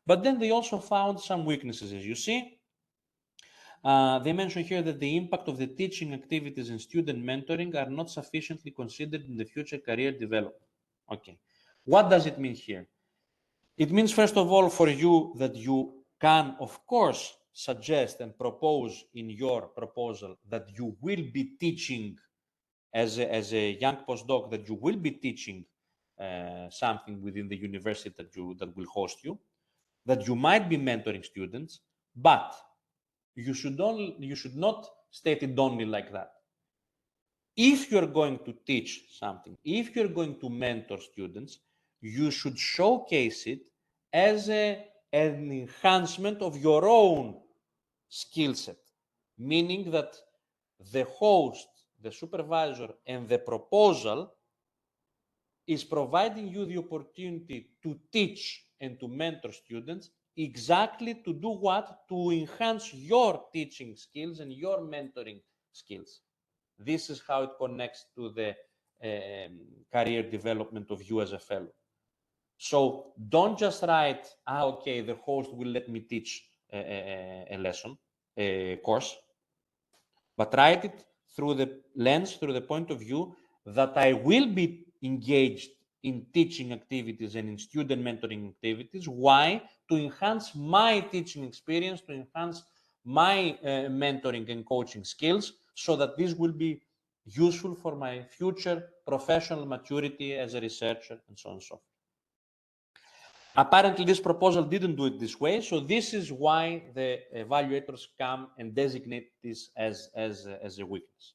But then they also found some weaknesses, as you see. They mention here that the impact of the teaching activities and student mentoring are not sufficiently considered in the future career development. Okay, what does it mean here? It means, first of all, for you that you can, of course, suggest and propose in your proposal that you will be teaching as a young postdoc, that you will be teaching something within the university that will host you, that you might be mentoring students, but you should not state it only like that. If you're going to teach something, if you're going to mentor students, you should showcase it as an enhancement of your own skill set, meaning that the host, the supervisor, and the proposal is providing you the opportunity to teach and to mentor students exactly to do what? To enhance your teaching skills and your mentoring skills. This is how it connects to the career development of you as a fellow. So don't just write, okay, the host will let me teach a lesson, a course, but write it through the lens, through the point of view that I will be engaged in teaching activities and in student mentoring activities. Why? To enhance my teaching experience, to enhance my mentoring and coaching skills, so that this will be useful for my future professional maturity as a researcher, and so on and so forth. Apparently, this proposal didn't do it this way, so this is why the evaluators come and designate this as a weakness.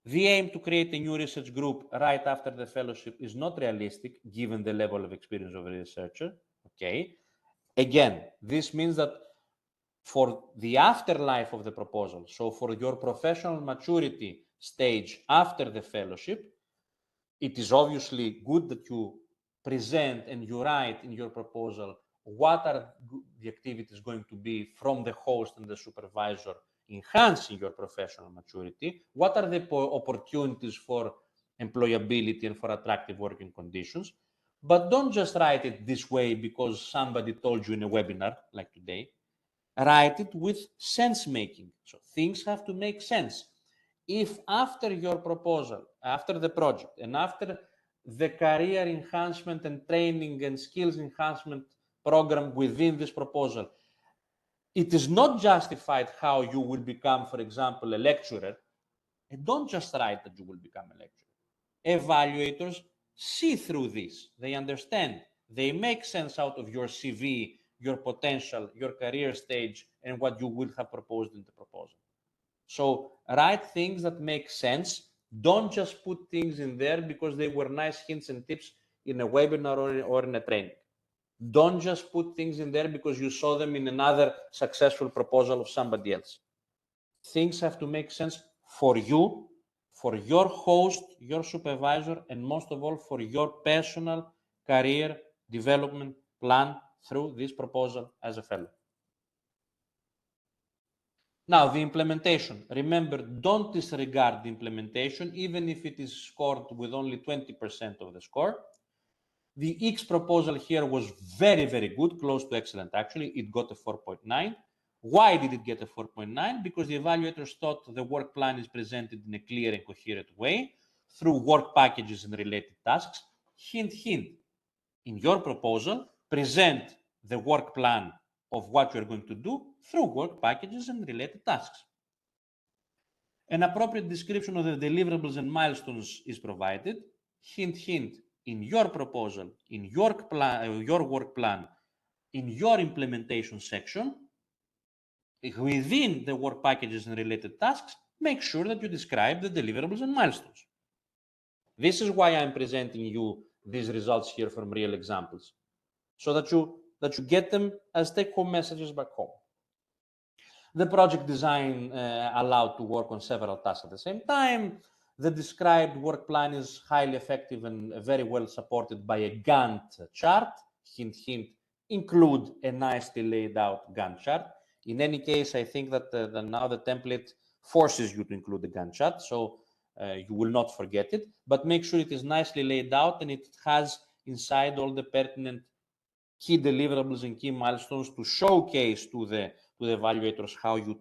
The aim to create a new research group right after the fellowship is not realistic given the level of experience of a researcher. Okay. Again, this means that for the afterlife of the proposal, so for your professional maturity stage after the fellowship, it is obviously good that you present and you write in your proposal what are the activities going to be from the host and the supervisor enhancing your professional maturity, what are the opportunities for employability and for attractive working conditions. But don't just write it this way because somebody told you in a webinar like today. Write it with sense making. So things have to make sense. If after your proposal, after the project, and after the career enhancement and training and skills enhancement program within this proposal, it is not justified how you will become, for example, a lecturer, and don't just write that you will become a lecturer. Evaluators see through this. They understand. They make sense out of your CV, your potential, your career stage, and what you would have proposed in the proposal. So write things that make sense. Don't just put things in there because they were nice hints and tips in a webinar or in a training. Don't just put things in there because you saw them in another successful proposal of somebody else. Things have to make sense for you, for your host, your supervisor, and most of all, for your personal career development plan through this proposal as a fellow. Now, the implementation. Remember, don't disregard the implementation, even if it is scored with only 20% of the score. The X proposal here was very, very good, close to excellent, actually. It got a 4.9. Why did it get a 4.9? Because the evaluators thought the work plan is presented in a clear and coherent way through work packages and related tasks. Hint, hint. In your proposal, present the work plan of what you're going to do through work packages and related tasks. An appropriate description of the deliverables and milestones is provided. Hint, hint. In your proposal, in your work plan, in your implementation section, within the work packages and related tasks, make sure that you describe the deliverables and milestones. This is why I'm presenting you these results here from real examples, so that you get them as take-home messages back home. The project design allowed to work on several tasks at the same time. The described work plan is highly effective and very well supported by a Gantt chart. Hint, hint, include a nicely laid out Gantt chart. In any case, I think that now the template forces you to include the Gantt chart, so you will not forget it, but make sure it is nicely laid out and it has inside all the pertinent key deliverables and key milestones to showcase to the evaluators how you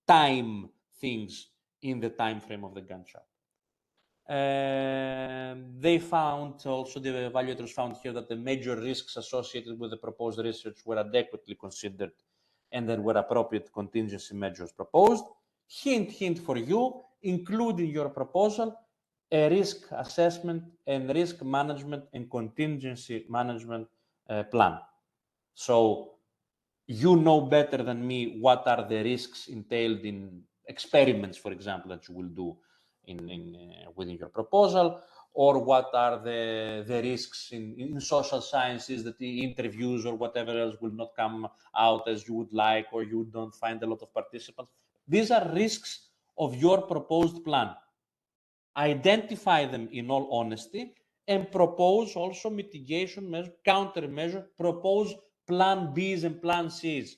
time things in the time frame of the Gantt chart. They found also, the evaluators found here that the major risks associated with the proposed research were adequately considered and there were appropriate contingency measures proposed. Hint, hint for you, include in your proposal a risk assessment and risk management and contingency management plan. So you know better than me what are the risks entailed in experiments, for example, that you will do within your proposal, or what are the risks in social sciences that the interviews or whatever else will not come out as you would like, or you don't find a lot of participants. These are risks of your proposed plan. Identify them in all honesty and propose also mitigation measure, countermeasure, propose plan Bs and plan Cs.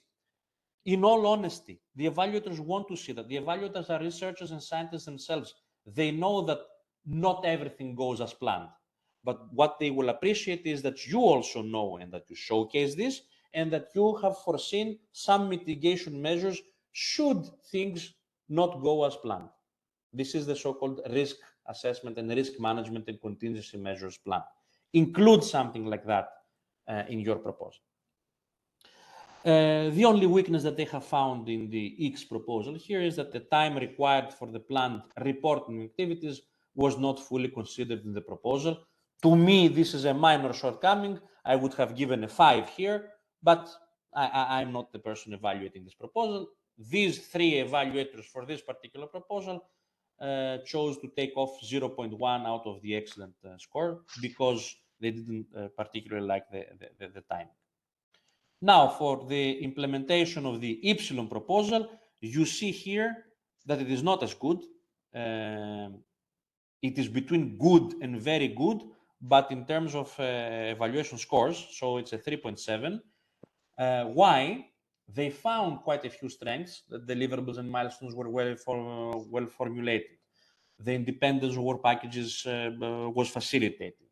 In all honesty, the evaluators want to see that. The evaluators are researchers and scientists themselves. They know that not everything goes as planned. But what they will appreciate is that you also know and that you showcase this and that you have foreseen some mitigation measures should things not go as planned. This is the so-called risk assessment and risk management and contingency measures plan. Include something like that in your proposal. The only weakness that they have found in the X proposal here is that the time required for the planned reporting activities was not fully considered in the proposal. To me, this is a minor shortcoming. I would have given a 5 here, but I'm not the person evaluating this proposal. These 3 evaluators for this particular proposal chose to take off 0.1 out of the excellent score because they didn't particularly like the time. Now, for the implementation of the Epsilon proposal, you see here that it is not as good. It is between good and very good, but in terms of evaluation scores, so it's a 3.7. Why? They found quite a few strengths. The deliverables and milestones were well formulated. The independence of work packages was facilitated.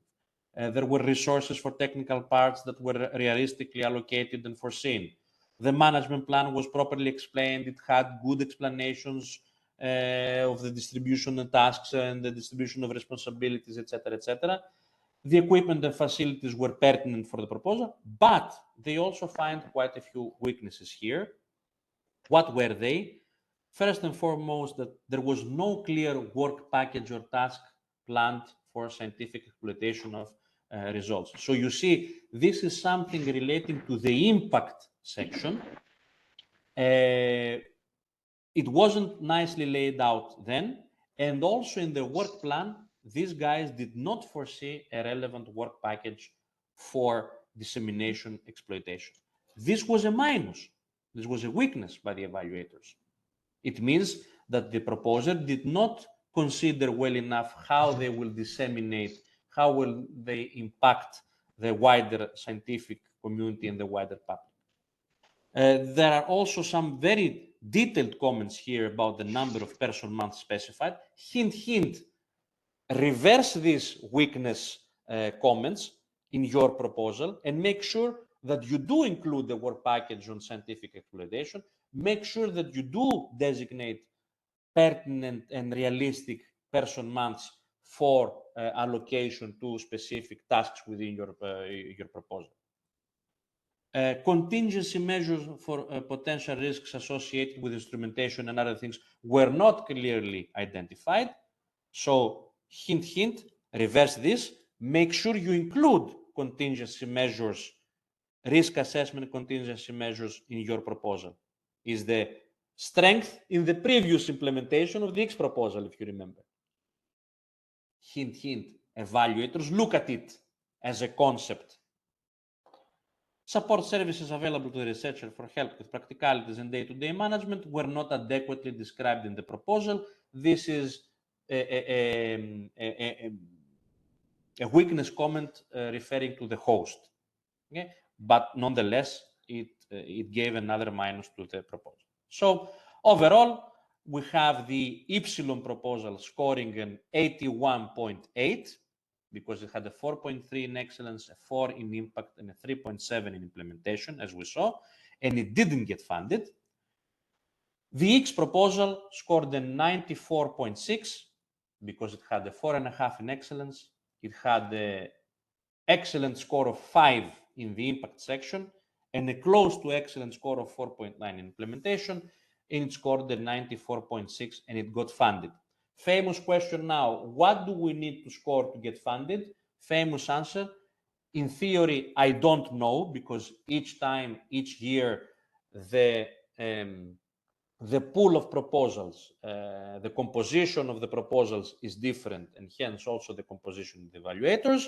There were resources for technical parts that were realistically allocated and foreseen. The management plan was properly explained. It had good explanations of the distribution of tasks and the distribution of responsibilities, etc., etc. The equipment and facilities were pertinent for the proposal, but they also find quite a few weaknesses here. What were they? First and foremost, that there was no clear work package or task planned for scientific exploitation of results. So you see, this is something relating to the impact section. It wasn't nicely laid out then, and also in the work plan, these guys did not foresee a relevant work package for dissemination exploitation. This was a minus. This was a weakness by the evaluators. It means that the proposer did not consider well enough how they will disseminate, how will they impact the wider scientific community and the wider public. There are also some very detailed comments here about the number of person months specified. Hint, hint, reverse these weakness comments in your proposal and make sure that you do include the work package on scientific exploitation. Make sure that you do designate pertinent and realistic person months for allocation to specific tasks within your proposal. Contingency measures for potential risks associated with instrumentation and other things were not clearly identified. So, hint, hint, reverse this. Make sure you include contingency measures, risk assessment contingency measures in your proposal. Is the strength in the previous implementation of the X proposal, if you remember. Hint, hint, evaluators look at it as a concept. Support services available to the researcher for help with practicalities and day-to-day management were not adequately described in the proposal. This is a weakness comment referring to the host. Okay? But nonetheless, it gave another minus to the proposal. So overall, we have the Epsilon proposal scoring an 81.8, because it had a 4.3 in excellence, a 4 in impact, and a 3.7 in implementation, as we saw, and it didn't get funded. The X proposal scored a 94.6 because it had a 4.5 in excellence. It had an excellent score of 5 in the impact section and a close to excellent score of 4.9 in implementation, and it scored a 94.6 and it got funded. Famous question now, what do we need to score to get funded? Famous answer, in theory, I don't know, because each time, each year, the pool of proposals, the composition of the proposals is different, and hence also the composition of the evaluators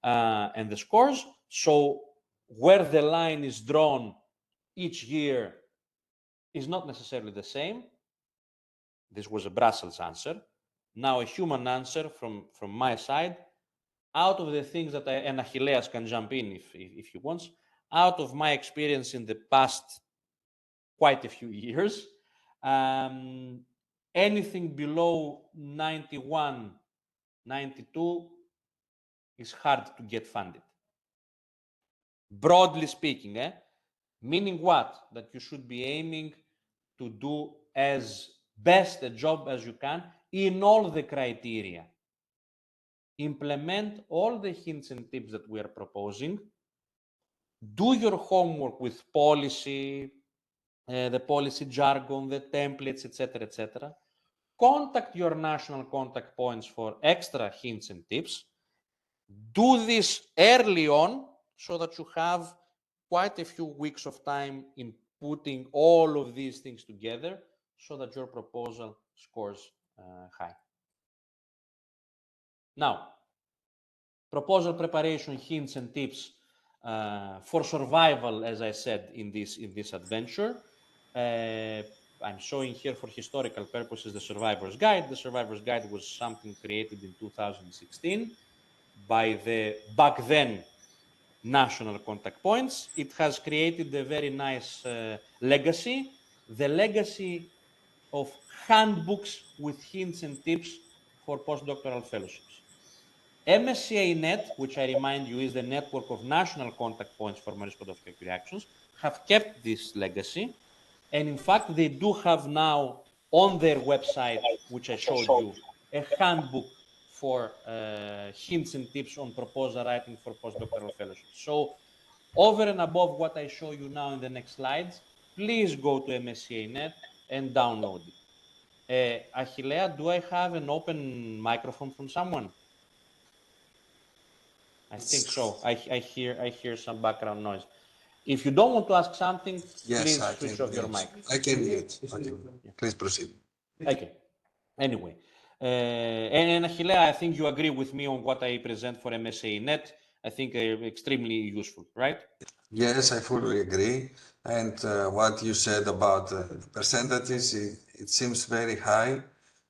and the scores. So where the line is drawn each year is not necessarily the same. This was a Brussels answer. Now a human answer from my side. Out of the things that and Achilleas can jump in if he wants, out of my experience in the past quite a few years, anything below 91, 92 is hard to get funded. Broadly speaking, meaning what? That you should be aiming to do as best a job as you can in all the criteria. Implement all the hints and tips that we are proposing. Do your homework with policy, the policy jargon, the templates, etc., etc. Contact your national contact points for extra hints and tips. Do this early on so that you have quite a few weeks of time in putting all of these things together so that your proposal scores high. Now, proposal preparation hints and tips for survival, as I said, in this adventure. I'm showing here for historical purposes the Survivor's Guide. The Survivor's Guide was something created in 2016 by the back then national contact points. It has created a very nice legacy, the legacy of handbooks with hints and tips for postdoctoral fellowships. MSCA-Net, which I remind you is the network of national contact points for Marie Skłodowska reactions, have kept this legacy. And in fact, they do have now on their website, which I showed you, a handbook for hints and tips on proposal writing for postdoctoral fellowships. So over and above what I show you now in the next slides, please go to MSCA-Net and download it. Achillea, do I have an open microphone from someone? I think so. I hear some background noise. If you don't want to ask something, please switch off your mic.
I can mute. Please proceed.
Okay. Anyway, and Achillea, I think you agree with me on what I present for MSCA-Net. I think extremely useful, right?
Yes, I fully agree. And what you said about percentages, it seems very high,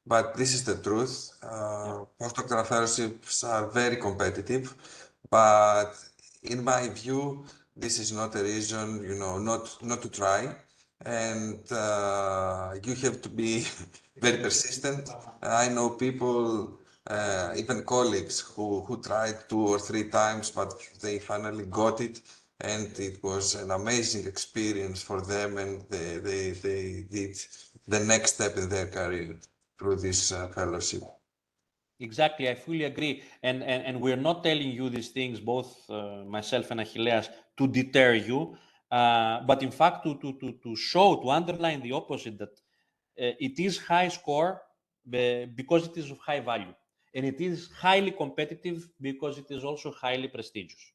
but this is the truth. Postdoctoral fellowships are very competitive, but in my view, this is not a reason, not to try. And you have to be very persistent. I know people, even colleagues who tried 2 or 3 times, but they finally got it. And it was an amazing experience for them, and they did the next step in their career through this fellowship.
Exactly, I fully agree. And we're not telling you these things, both myself and Achilleas, to deter you, but in fact to show, to underline the opposite, that it is high score because it is of high value. And it is highly competitive because it is also highly prestigious.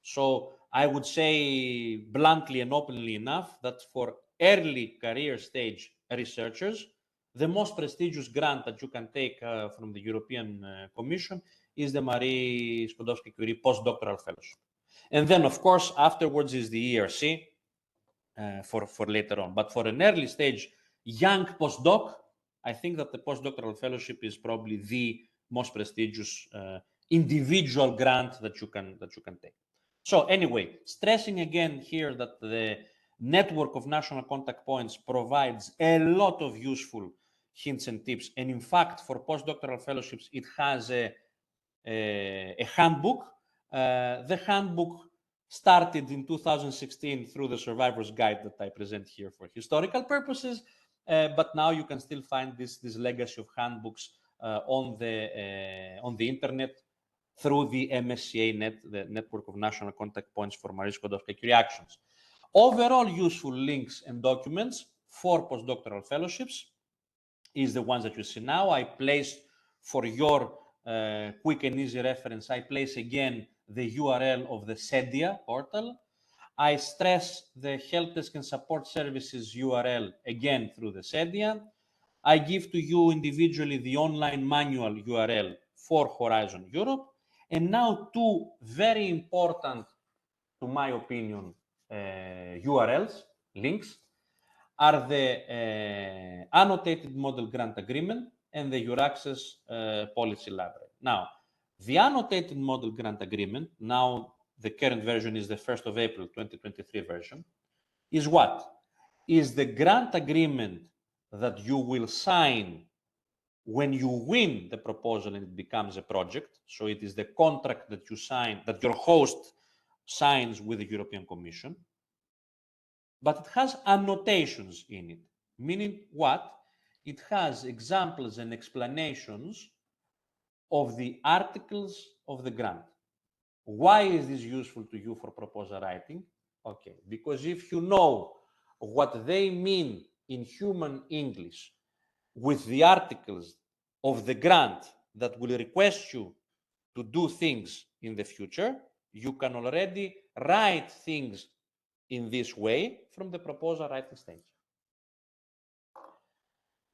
So I would say bluntly and openly enough that for early career stage researchers, the most prestigious grant that you can take from the European Commission is the Marie Skłodowska-Curie Postdoctoral Fellowship. And then, of course, afterwards is the ERC for later on. But for an early stage young postdoc, I think that the Postdoctoral Fellowship is probably the most prestigious individual grant that you can take. So anyway, stressing again here that the network of national contact points provides a lot of useful hints and tips. And in fact, for postdoctoral fellowships, it has a handbook. The handbook started in 2016 through the Survivor's Guide that I present here for historical purposes. But now you can still find this legacy of handbooks on the internet through the MSCA-Net, the network of national contact points for Marie Skłodowska-Curie reactions. Overall useful links and documents for postdoctoral fellowships is the ones that you see now. I placed for your quick and easy reference, I place again the URL of the CEDIA portal. I stress the help desk and support services URL again through the CEDIA. I give to you individually the online manual URL for Horizon Europe. And now 2 very important, to my opinion, URLs, links, are the annotated model grant agreement and the EURAXESS policy library. Now, the annotated model grant agreement, now the current version is the 1st of April 2023 version, is what? Is the grant agreement that you will sign when you win the proposal and it becomes a project. So it is the contract that you sign, that your host signs with the European Commission. But it has annotations in it, meaning what? It has examples and explanations of the articles of the grant. Why is this useful to you for proposal writing? Okay, because if you know what they mean in human English with the articles of the grant that will request you to do things in the future, you can already write things in this way from the proposal writing stage.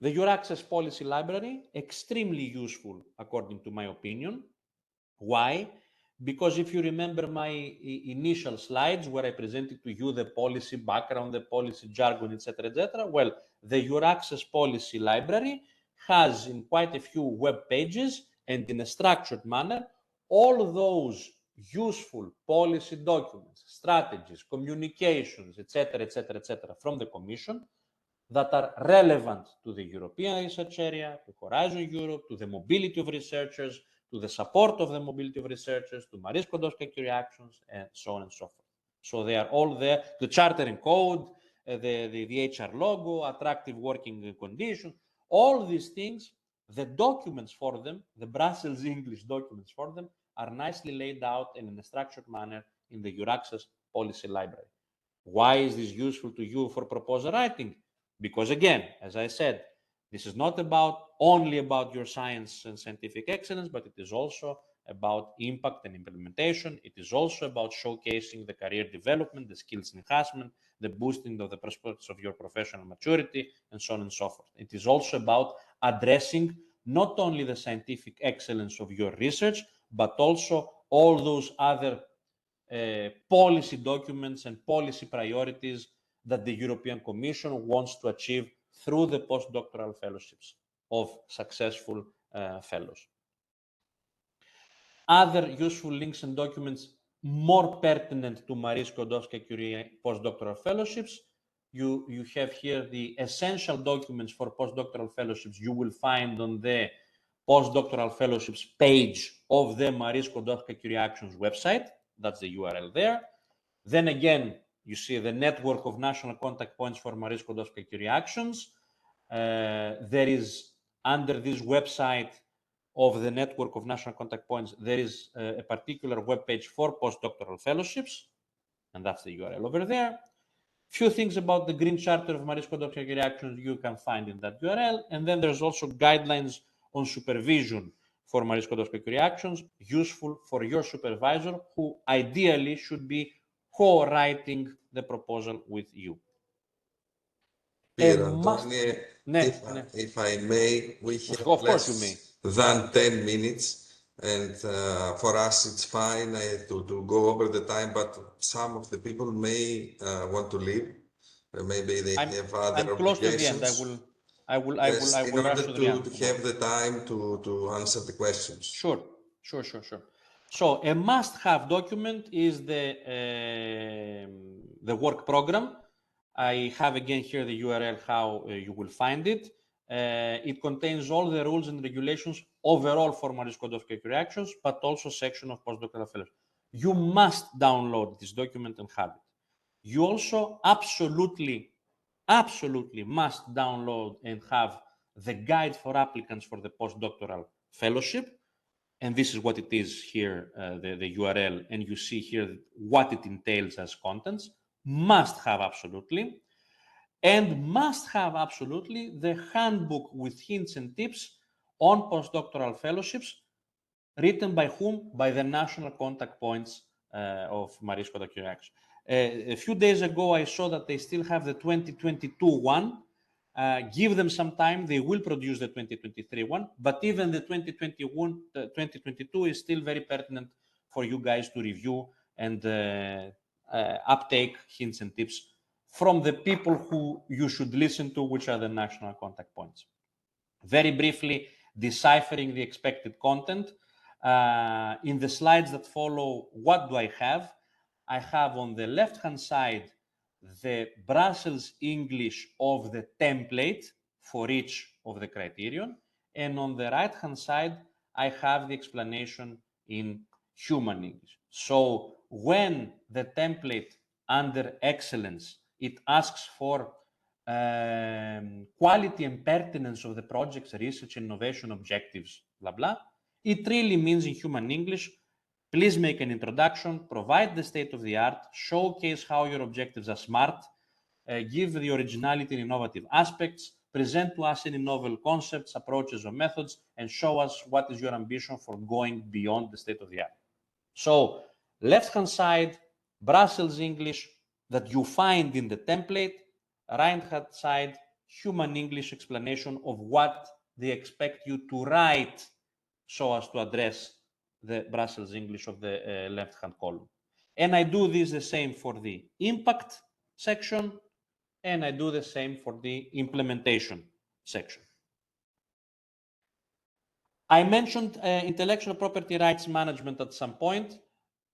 The EURAXESS policy library, extremely useful, according to my opinion. Why? Because if you remember my initial slides where I presented to you the policy background, the policy jargon, etc., well, the EURAXESS policy library has in quite a few web pages and in a structured manner all those useful policy documents, strategies, communications, etc., from the Commission that are relevant to the European research area, to Horizon Europe, to the mobility of researchers, to the support of the mobility of researchers, to Marie Skłodowska-Curie actions, and so on and so forth. So they are all there. The charter and code, the HR logo, attractive working conditions, all these things, the documents for them, the Brussels English documents for them, are nicely laid out in a structured manner in the EURAXESS policy library. Why is this useful to you for proposal writing? Because again, as I said, this is not only about your science and scientific excellence, but it is also about impact and implementation. It is also about showcasing the career development, the skills enhancement, the boosting of the prospects of your professional maturity, and so on and so forth. It is also about addressing not only the scientific excellence of your research, but also all those other policy documents and policy priorities that the European Commission wants to achieve through the postdoctoral fellowships of successful fellows. Other useful links and documents more pertinent to Marie Skłodowska-Curie postdoctoral fellowships. You have here the essential documents for postdoctoral fellowships you will find on the postdoctoral fellowships page of the Marie Skłodowska-Curie Actions website. That's the URL there. Then again, you see the network of national contact points for Marie Skłodowska-Curie Actions. There is, under this website of the network of national contact points, there is a particular web page for postdoctoral fellowships, and that's the URL over there. Few things about the Green Charter of Marie Skłodowska-Curie Actions you can find in that URL, and then there's also guidelines on supervision for Marie Skłodowska-Curie Actions, useful for your supervisor, who ideally should be co-writing the proposal with you.
Pierantonios, if I may, we have less than 10 minutes, and for us it's fine to go over the time, but some of the people may want to leave. Maybe they have other obligations.
I will
in order to
the
have the time to answer the questions.
Sure. So a must-have document is the work program. I have again here the URL how you will find it. It contains all the rules and regulations overall for Marie Skłodowska-Curie Actions, but also section of postdoctoral fellows. You must download this document and have it. You also absolutely must download and have the guide for applicants for the postdoctoral fellowship. And this is what it is here, the URL, and you see here what it entails as contents. Must have absolutely. And must have absolutely the handbook with hints and tips on postdoctoral fellowships, written by whom? By the national contact points of Marie Skłodowska-Curie Actions. A few days ago, I saw that they still have the 2022 one. Give them some time, they will produce the 2023 one, but even the 2022 is still very pertinent for you guys to review and uptake hints and tips from the people who you should listen to, which are the national contact points. Very briefly, deciphering the expected content. In the slides that follow, what do I have? I have on the left-hand side the Brussels English of the template for each of the criterion. And on the right-hand side, I have the explanation in human English. So when the template under excellence, it asks for quality and pertinence of the project's research innovation objectives, blah, blah, it really means in human English, please make an introduction, provide the state of the art, showcase how your objectives are smart, give the originality and innovative aspects, present to us any novel concepts, approaches, or methods, and show us what is your ambition for going beyond the state of the art. So, left-hand side, Brussels English that you find in the template, right-hand side, human English explanation of what they expect you to write so as to address the Brussels English of the left-hand column. And I do this the same for the impact section, and I do the same for the implementation section. I mentioned intellectual property rights management at some point.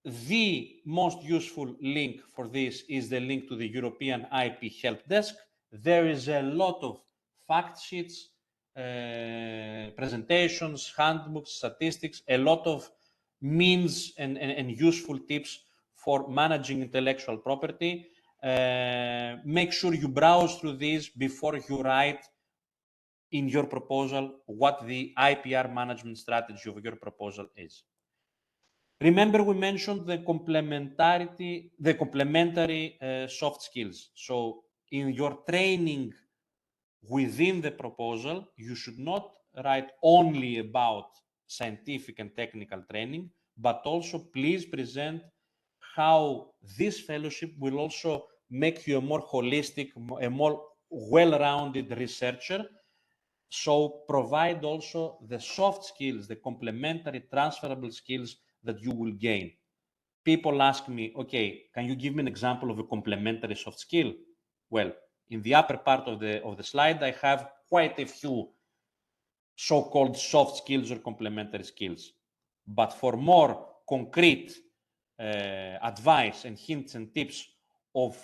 The most useful link for this is the link to the European IP Help Desk. There is a lot of fact sheets, presentations, handbooks, statistics, a lot of means and useful tips for managing intellectual property. Make sure you browse through these before you write in your proposal what the IPR management strategy of your proposal is. Remember, we mentioned the complementary soft skills. So in your training within the proposal, you should not write only about scientific and technical training, but also please present how this fellowship will also make you a more holistic, a more well-rounded researcher. So provide also the soft skills, the complementary transferable skills that you will gain. People ask me, okay, can you give me an example of a complementary soft skill? Well, in the upper part of the slide, I have quite a few so-called soft skills or complementary skills. But for more concrete advice and hints and tips of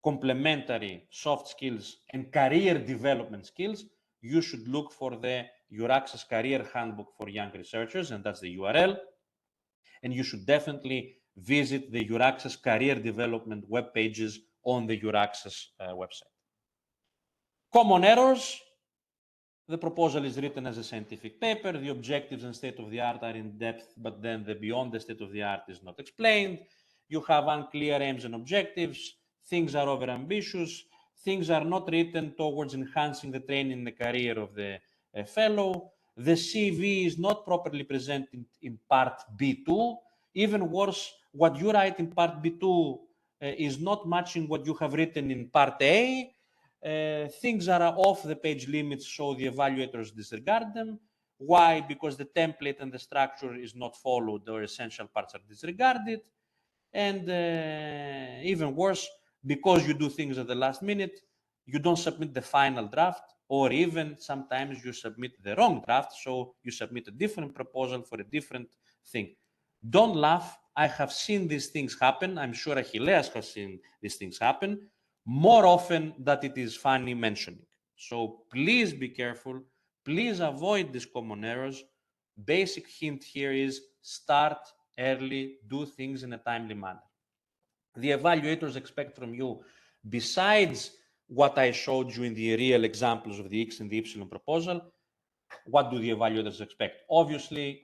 complementary soft skills and career development skills, you should look for the EURAXESS Career Handbook for Young Researchers, and that's the URL. And you should definitely visit the EURAXESS Career Development web pages on the EURAXESS website. Common errors. The proposal is written as a scientific paper. The objectives and state-of-the-art are in depth, but then the beyond the state-of-the-art is not explained. You have unclear aims and objectives. Things are over-ambitious. Things are not written towards enhancing the training and the career of the fellow. The CV is not properly presented in part B2. Even worse, what you write in part B2 is not matching what you have written in part A. Things are off the page limits, so the evaluators disregard them. Why? Because the template and the structure is not followed, or essential parts are disregarded. And even worse, because you do things at the last minute, you don't submit the final draft, or even sometimes you submit the wrong draft, so you submit a different proposal for a different thing. Don't laugh. I have seen these things happen. I'm sure Achilles has seen these things happen more often than it is funny mentioning. So please be careful. Please avoid these common errors. Basic hint here is start early, do things in a timely manner. The evaluators expect from you, besides what I showed you in the real examples of the X and the Y proposal, what do the evaluators expect? Obviously,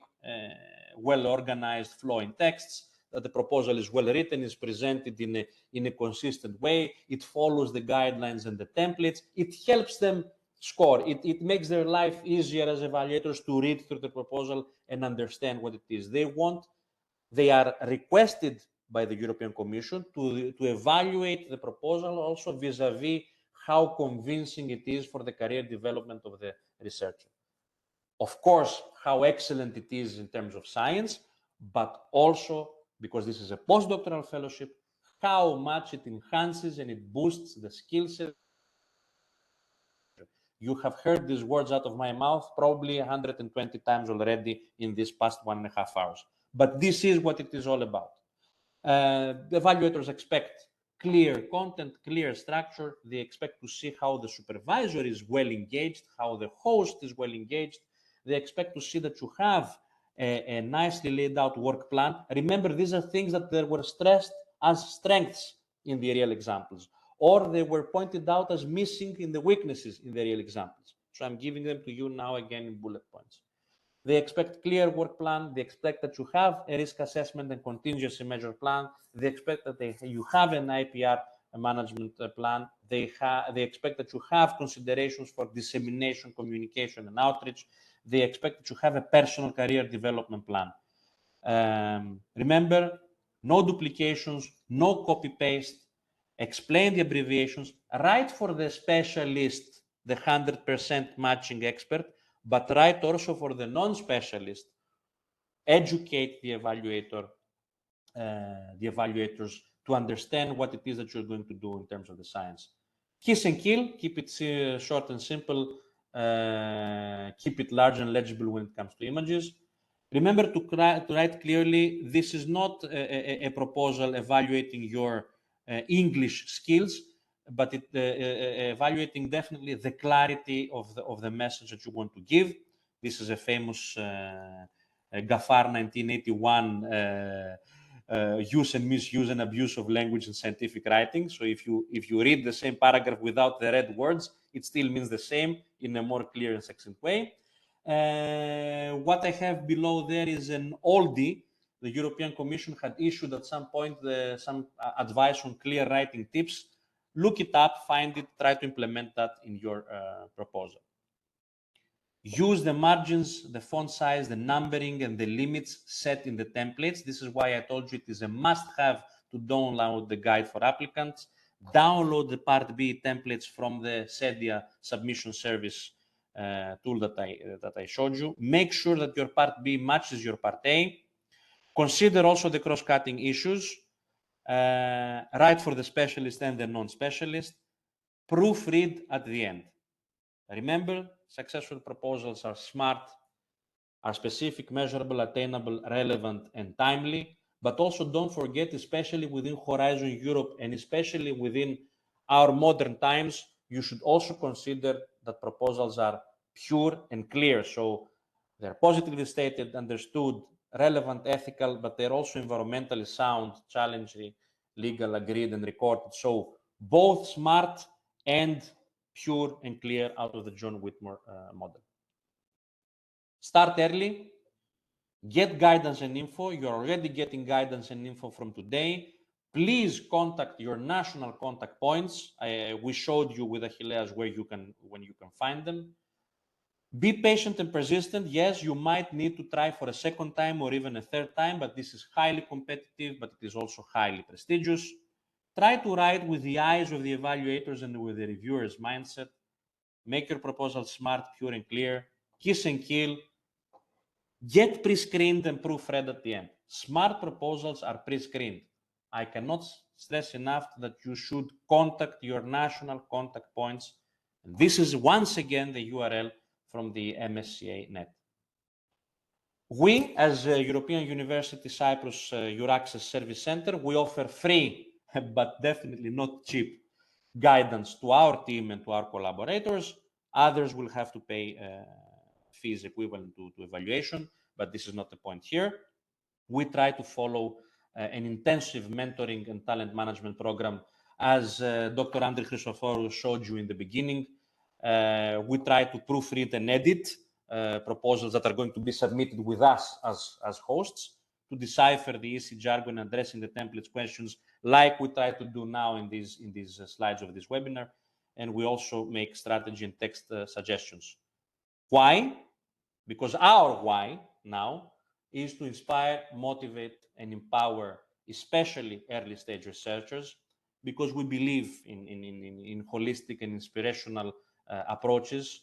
well-organized flow in texts, that the proposal is well written, is presented in a consistent way, it follows the guidelines and the templates, it helps them score, it makes their life easier as evaluators to read through the proposal and understand what it is they want. They are requested by the European Commission to evaluate the proposal also vis-a-vis how convincing it is for the career development of the researcher. Of course, how excellent it is in terms of science, but also, because this is a postdoctoral fellowship, how much it enhances and it boosts the skill set. You have heard these words out of my mouth probably 120 times already in this past 1.5 hours. But this is what it is all about. The evaluators expect clear content, clear structure. They expect to see how the supervisor is well engaged, how the host is well engaged. They expect to see that you have a nicely laid out work plan. Remember, these are things that they were stressed as strengths in the real examples, or they were pointed out as missing in the weaknesses in the real examples. So I'm giving them to you now again in bullet points. They expect clear work plan. They expect that you have a risk assessment and contingency measure plan. They expect that you have an IPR management plan. They expect that you have considerations for dissemination, communication, and outreach. They expect that you have a personal career development plan. Remember, no duplications, no copy-paste. Explain the abbreviations. Write for the specialist the 100% matching expert, but write also for the non-specialist, educate the evaluator, the evaluators to understand what it is that you're going to do in terms of the science. Kiss and kill, keep it short and simple, keep it large and legible when it comes to images. Remember to write clearly, this is not a proposal evaluating your English skills, but evaluating definitely the clarity of the message that you want to give. This is a famous Gaffar 1981 use and misuse and abuse of language in scientific writing. So if you read the same paragraph without the red words, it still means the same in a more clear and succinct way. What I have below there is an oldie. The European Commission had issued at some point some advice on clear writing tips. Look it up, find it, try to implement that in your proposal. Use the margins, the font size, the numbering, and the limits set in the templates. This is why I told you it is a must-have to download the guide for applicants. Download the Part B templates from the CEDIA submission service tool that I showed you. Make sure that your Part B matches your Part A. Consider also the cross-cutting issues. Write for the specialist and the non-specialist. Proofread at the end. Remember, successful proposals are smart, are specific, measurable, attainable, relevant, and timely. But also don't forget, especially within Horizon Europe and especially within our modern times, you should also consider that proposals are pure and clear. So they're positively stated, understood, relevant, ethical, but they're also environmentally sound, challenging, legal, agreed, and recorded. So both smart and pure and clear out of the John Whitmore model. Start early, get guidance and info. You're already getting guidance and info from today. Please contact your national contact points. We showed you with Achilleas when you can find them. Be patient and persistent. Yes, you might need to try for a second time or even a third time, but this is highly competitive, but it is also highly prestigious. Try to write with the eyes of the evaluators and with the reviewers' mindset. Make your proposal smart, pure, and clear. Kiss and kill. Get pre-screened and proofread at the end. Smart proposals are pre-screened. I cannot stress enough that you should contact your national contact points. And this is once again the URL from the MSCA net. We, as a European University Cyprus EURAXESS Service Center, we offer free, but definitely not cheap, guidance to our team and to our collaborators. Others will have to pay fees equivalent to evaluation, but this is not the point here. We try to follow an intensive mentoring and talent management program. As Dr. Andri Christoforou showed you in the beginning, we try to proofread and edit proposals that are going to be submitted with us as hosts to decipher the EC jargon, addressing the templates questions like we try to do now in these slides of this webinar. And we also make strategy and text suggestions. Why? Because our why now is to inspire, motivate, and empower, especially early stage researchers, because we believe in holistic and inspirational approaches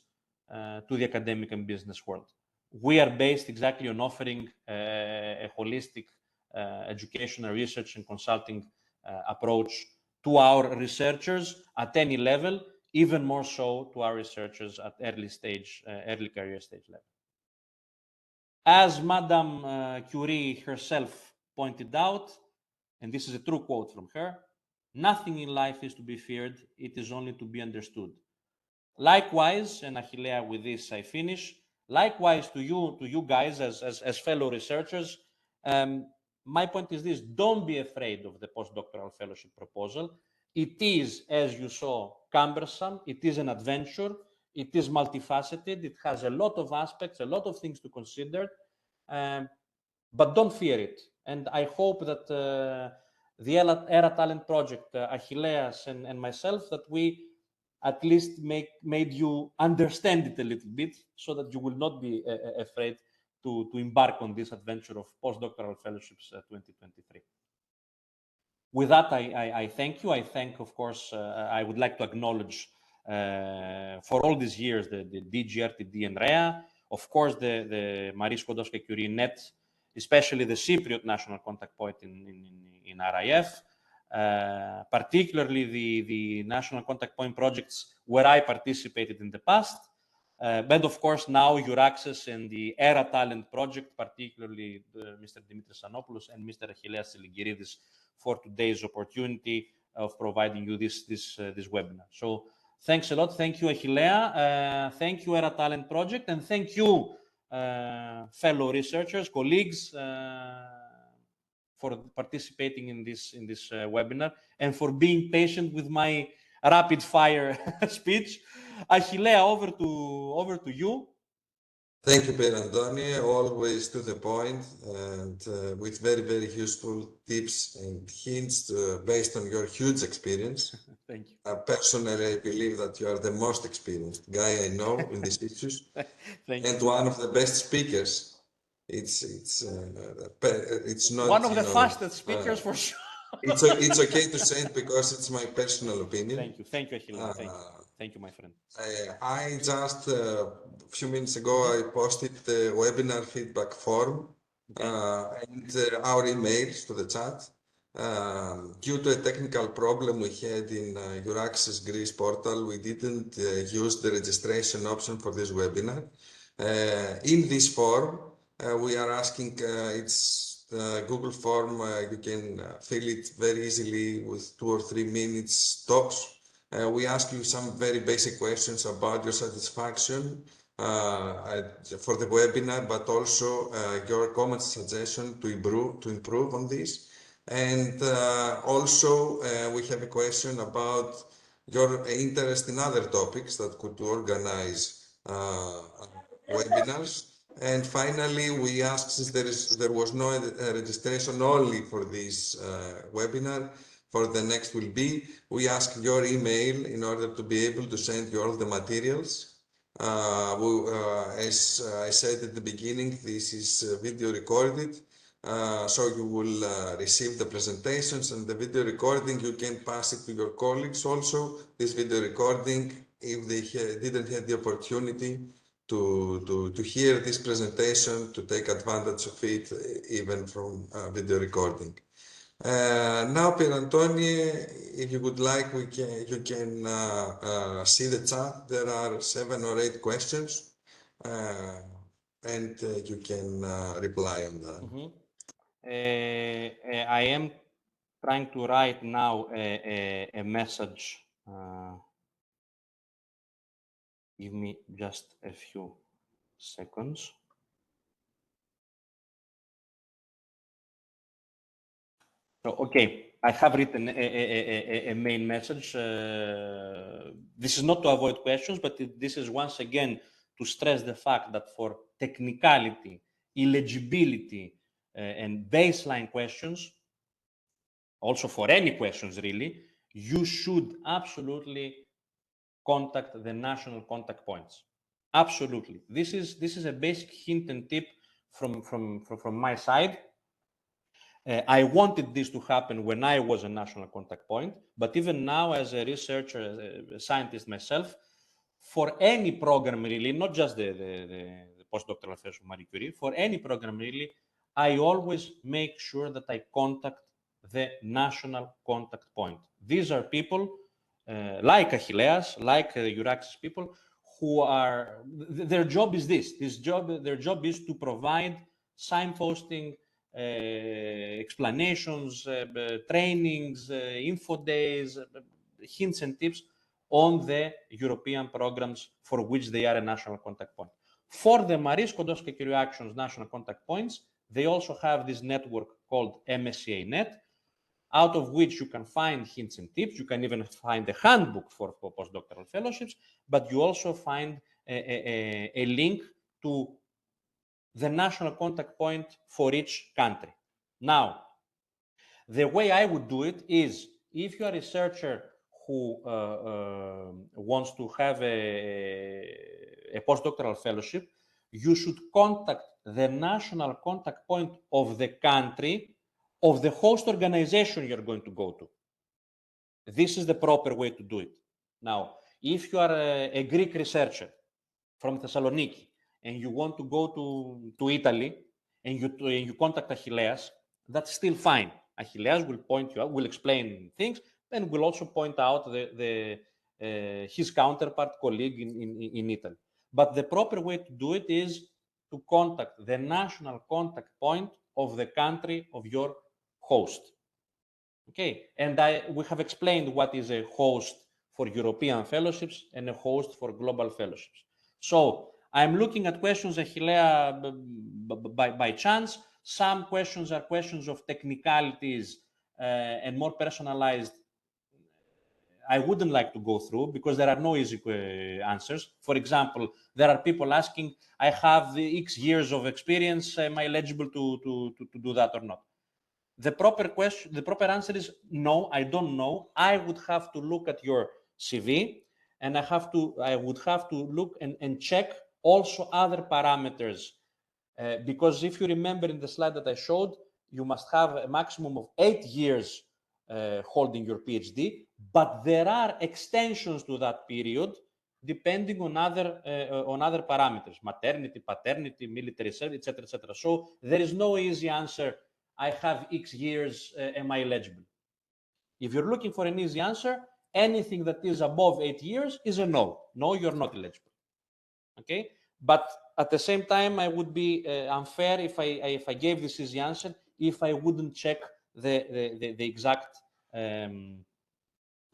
to the academic and business world. We are based exactly on offering a holistic educational research and consulting approach to our researchers at any level, even more so to our researchers at early career stage level. As Madame Curie herself pointed out, and this is a true quote from her, nothing in life is to be feared, it is only to be understood. Likewise, and Achillea, with this I finish, likewise to you guys as fellow researchers, my point is this: don't be afraid of the postdoctoral fellowship proposal. It is, as you saw, cumbersome. It is an adventure. It is multifaceted. It has a lot of aspects, a lot of things to consider, but don't fear it. And I hope that the ERA Talent Project, Achilleas and myself, that we at least made you understand it a little bit, so that you will not be afraid to embark on this adventure of postdoctoral fellowships 2023. With that, I thank you. I thank, of course, I would like to acknowledge for all these years, the DGRTD and REA, of course, the Marie Skłodowska-Curie net, especially the Cypriot national contact point in RIF, particularly the national contact point projects where I participated in the past, but of course now EURAXESS and the ERA Talent project, particularly Mr. Dimitris Anopoulos and Mr. Achilleas Tsilingyiridis for today's opportunity of providing you this webinar. So thanks a lot. Thank you, Achillea. Thank you, ERA Talent project, and thank you, fellow researchers, colleagues, for participating in this webinar and for being patient with my rapid fire speech. Achillea, over to you.
Thank you, Pierantonios, always to the point and with very, very useful tips and hints based on your huge experience.
Thank you.
Personally, I believe that you are the most experienced guy I know in these issues.
Thank
and
you.
One of the best speakers. It's not
one of the fastest speakers for sure.
It's okay to say it because it's my personal opinion.
Thank you, Achillea. Thank you, my friend.
I just a few minutes ago I posted the webinar feedback form and our emails to the chat. Due to a technical problem we had in EURAXESS Greece portal, we didn't use the registration option for this webinar. In this form, we are asking, it's Google form, you can fill it very easily with 2 or 3 minutes tops. We ask you some very basic questions about your satisfaction for the webinar, but also your comments, suggestions to improve on this. And also we have a question about your interest in other topics that could organize webinars. And finally, we asked, since there was no registration only for this webinar, for the next will be, we ask your email in order to be able to send you all the materials. As I said at the beginning, this is video recorded, so you will receive the presentations and the video recording. You can pass it to your colleagues also, this video recording, if they didn't have the opportunity to hear this presentation, to take advantage of it, even from video recording. Now, Pierantonios, if you would like, you can see the chat. There are 7 or 8 questions, and you can reply on that.
I am trying to write now a message. Give me just a few seconds. So, okay, I have written a main message. This is not to avoid questions, but this is once again to stress the fact that for technicality, eligibility, and baseline questions, also for any questions really, you should absolutely contact the national contact points. Absolutely. This is a basic hint and tip from my side. I wanted this to happen when I was a national contact point, but even now as a researcher, a scientist myself, for any program really, not just the postdoctoral fellows of Marie Curie, for any program really, I always make sure that I contact the national contact point. These are people like Achilleas, like the EURAXESS people, who are, their job is their job is to provide signposting, explanations, trainings, info days, hints and tips on the European programs for which they are a national contact point. For the Marie Skłodowska-Curie Actions national contact points, they also have this network called MSCA-Net, out of which you can find hints and tips. You can even find a handbook for postdoctoral fellowships, but you also find a link to the national contact point for each country. Now, the way I would do it is, if you are a researcher who wants to have a postdoctoral fellowship, you should contact the national contact point of the country of the host organization you're going to go to. This is the proper way to do it. Now, if you are a Greek researcher from Thessaloniki and you want to go to Italy and you contact Achilleas, that's still fine. Achilleas will point you out, will explain things, and will also point out his counterpart colleague in Italy. But the proper way to do it is to contact the national contact point of the country of your host. Okay, and we have explained what is a host for European fellowships and a host for global fellowships. So I'm looking at questions, Achillea, by chance. Some questions are questions of technicalities and more personalized. I wouldn't like to go through because there are no easy answers. For example, there are people asking, I have the X years of experience, am I eligible to do that or not? The proper question, the proper answer is no, I don't know. I would have to look at your CV and I would have to look and check also other parameters. Because if you remember in the slide that I showed, you must have a maximum of 8 years holding your PhD, but there are extensions to that period depending on other parameters, maternity, paternity, military service, etc., etc. So there is no easy answer. I have X years, am I eligible? If you're looking for an easy answer, anything that is above 8 years is a no. No, you're not eligible. Okay? But at the same time, I would be unfair if I gave this easy answer if I wouldn't check the exact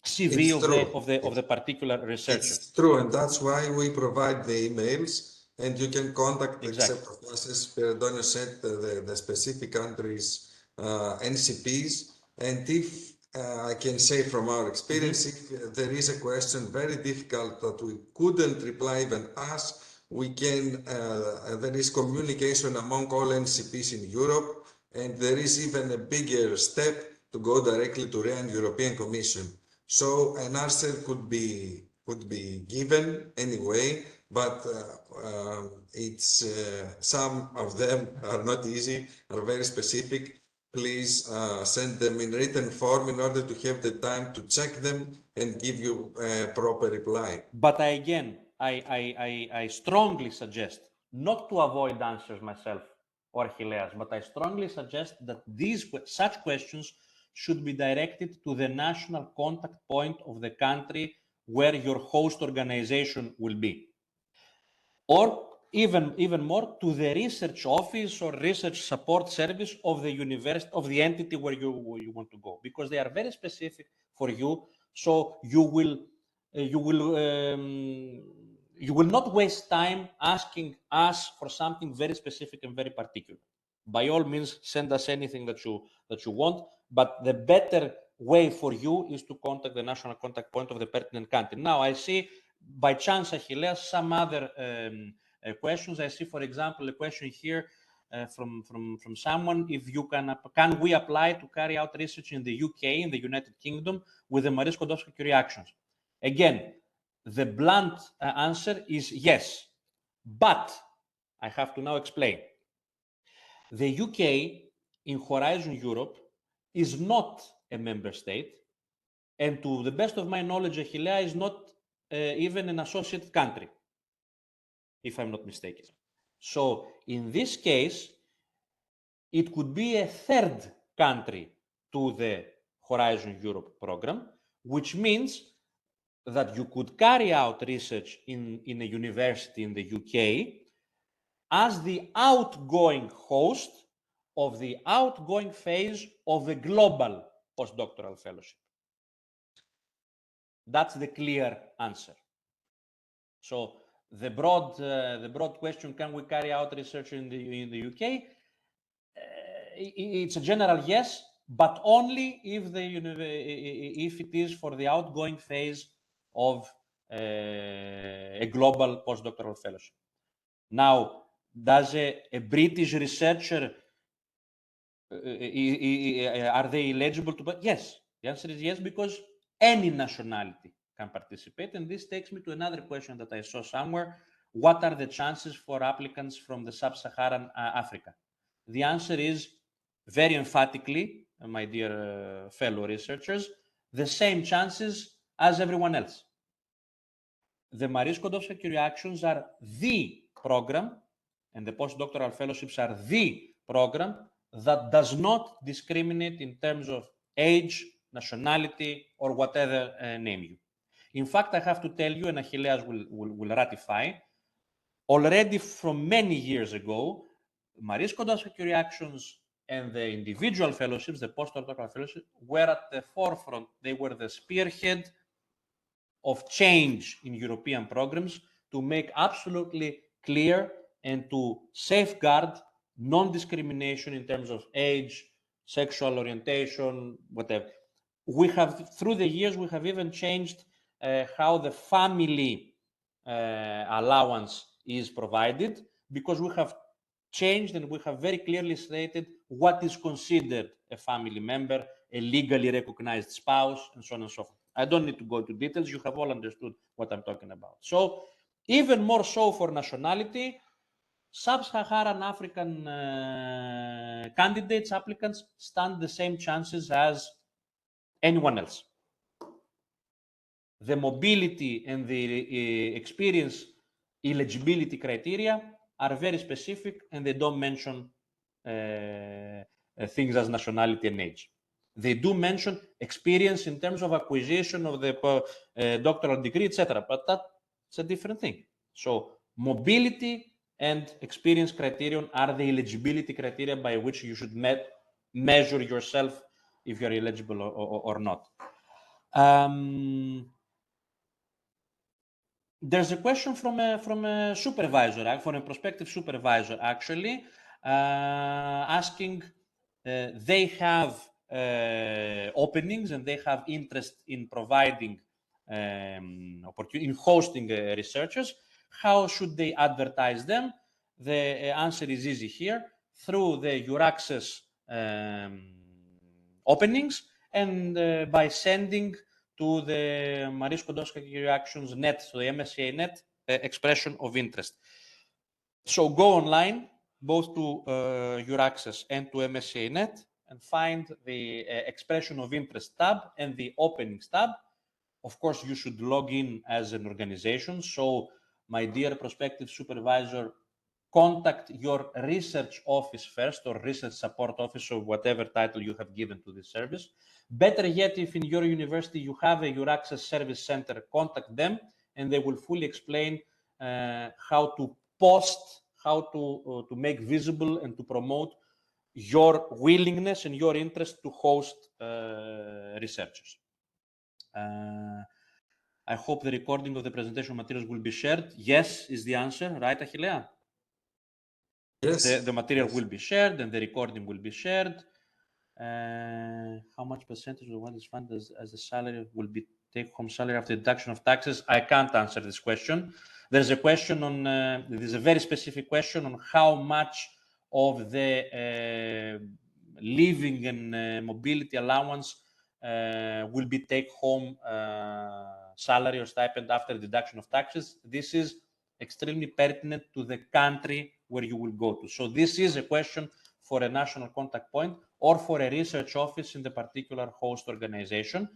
CV of the particular researcher.
It's true, and that's why we provide the emails, and you can contact,
Exactly.
except of course, as Pierantonios said, the specific countries' NCPs, and if I can say from our experience, if there is a question very difficult that we couldn't reply even us, we can, there is communication among all NCPs in Europe, and there is even a bigger step to go directly to REAN European Commission. So an answer could be given anyway, but it's some of them are not easy, are very specific. Please send them in written form in order to have the time to check them and give you a proper reply.
But I strongly suggest not to avoid answers myself or Achilleas, but I strongly suggest that such questions should be directed to the national contact point of the country where your host organization will be. Or even more, to the research office or research support service of the university, of the entity where you want to go, because they are very specific for you. So you will not waste time asking us for something very specific and very particular. By all means, send us anything that you want, but the better way for you is to contact the national contact point of the pertinent country. Now, I see by chance, Achilleas, some other questions. I see, for example, a question here from someone: if you can we apply to carry out research in the UK, in the United Kingdom, with the Marie Skłodowska reactions? Again, the blunt answer is yes, but I have to now explain. The UK in Horizon Europe is not a member state, and to the best of my knowledge, Achillea is not even an associated country, if I'm not mistaken. So in this case, it could be a third country to the Horizon Europe program, which means that you could carry out research in a university in the UK as the outgoing host of the outgoing phase of a global postdoctoral fellowship. That's the clear answer. So the broad question: can we carry out research in the UK? It's a general yes, but only if it is for the outgoing phase of a global postdoctoral fellowship. Now, does a British researcher are they eligible to? Yes, the answer is yes, because any nationality can participate. And this takes me to another question that I saw somewhere: what are the chances for applicants from the sub-Saharan Africa? The answer is very emphatically, my dear fellow researchers, the same chances as everyone else. the Marie Skłodowska reactions are the program, and the postdoctoral fellowships are the program that does not discriminate in terms of age, nationality, or whatever name you. In fact, I have to tell you, and Achilleas will ratify, already from many years ago, Marie Skłodowska reactions and the individual fellowships, the postdoctoral fellowships, were at the forefront. They were the spearhead of change in European programs to make absolutely clear and to safeguard non-discrimination in terms of age, sexual orientation, whatever. We have, through the years, we have even changed how the family allowance is provided, because we have changed and we have very clearly stated what is considered a family member, a legally recognized spouse, and so on and so forth. I don't need to go into details. You have all understood what I'm talking about. So even more so for nationality, sub-Saharan African candidates, applicants, stand the same chances as anyone else. The mobility and the experience eligibility criteria are very specific, and they don't mention things as nationality and age. They do mention experience in terms of acquisition of the doctoral degree, etc., but that's a different thing. So mobility and experience criterion are the eligibility criteria by which you should measure yourself if you're eligible or not. There's a question from a supervisor, from a prospective supervisor, actually, asking they have openings and they have interest in providing in hosting researchers. How should they advertise them? The answer is easy here, through the EURAXESS openings, and by sending to the Marie Skłodowska reactions net, so the MSCA net expression of interest. So go online, both to EURAXESS and to MSCA net, and find the expression of interest tab and the openings tab. Of course, you should log in as an organization. So, my dear prospective supervisor, contact your research office first, or research support office, or whatever title you have given to this service. Better yet, if in your university you have a EURAXESS service center, contact them, and they will fully explain how to post, how to make visible and to promote your willingness and your interest to host researchers. I hope the recording of the presentation materials will be shared. Yes, is the answer, right, Achillea?
Yes.
The material will be shared and the recording will be shared. How much percentage of what is funded as the salary will be take-home salary after deduction of taxes? I can't answer this question. There's a question on, there's a very specific question on how much of the living and mobility allowance will be take-home salary or stipend after deduction of taxes. This is extremely pertinent to the country where you will go to. So this is a question for a national contact point or for a research office in the particular host organization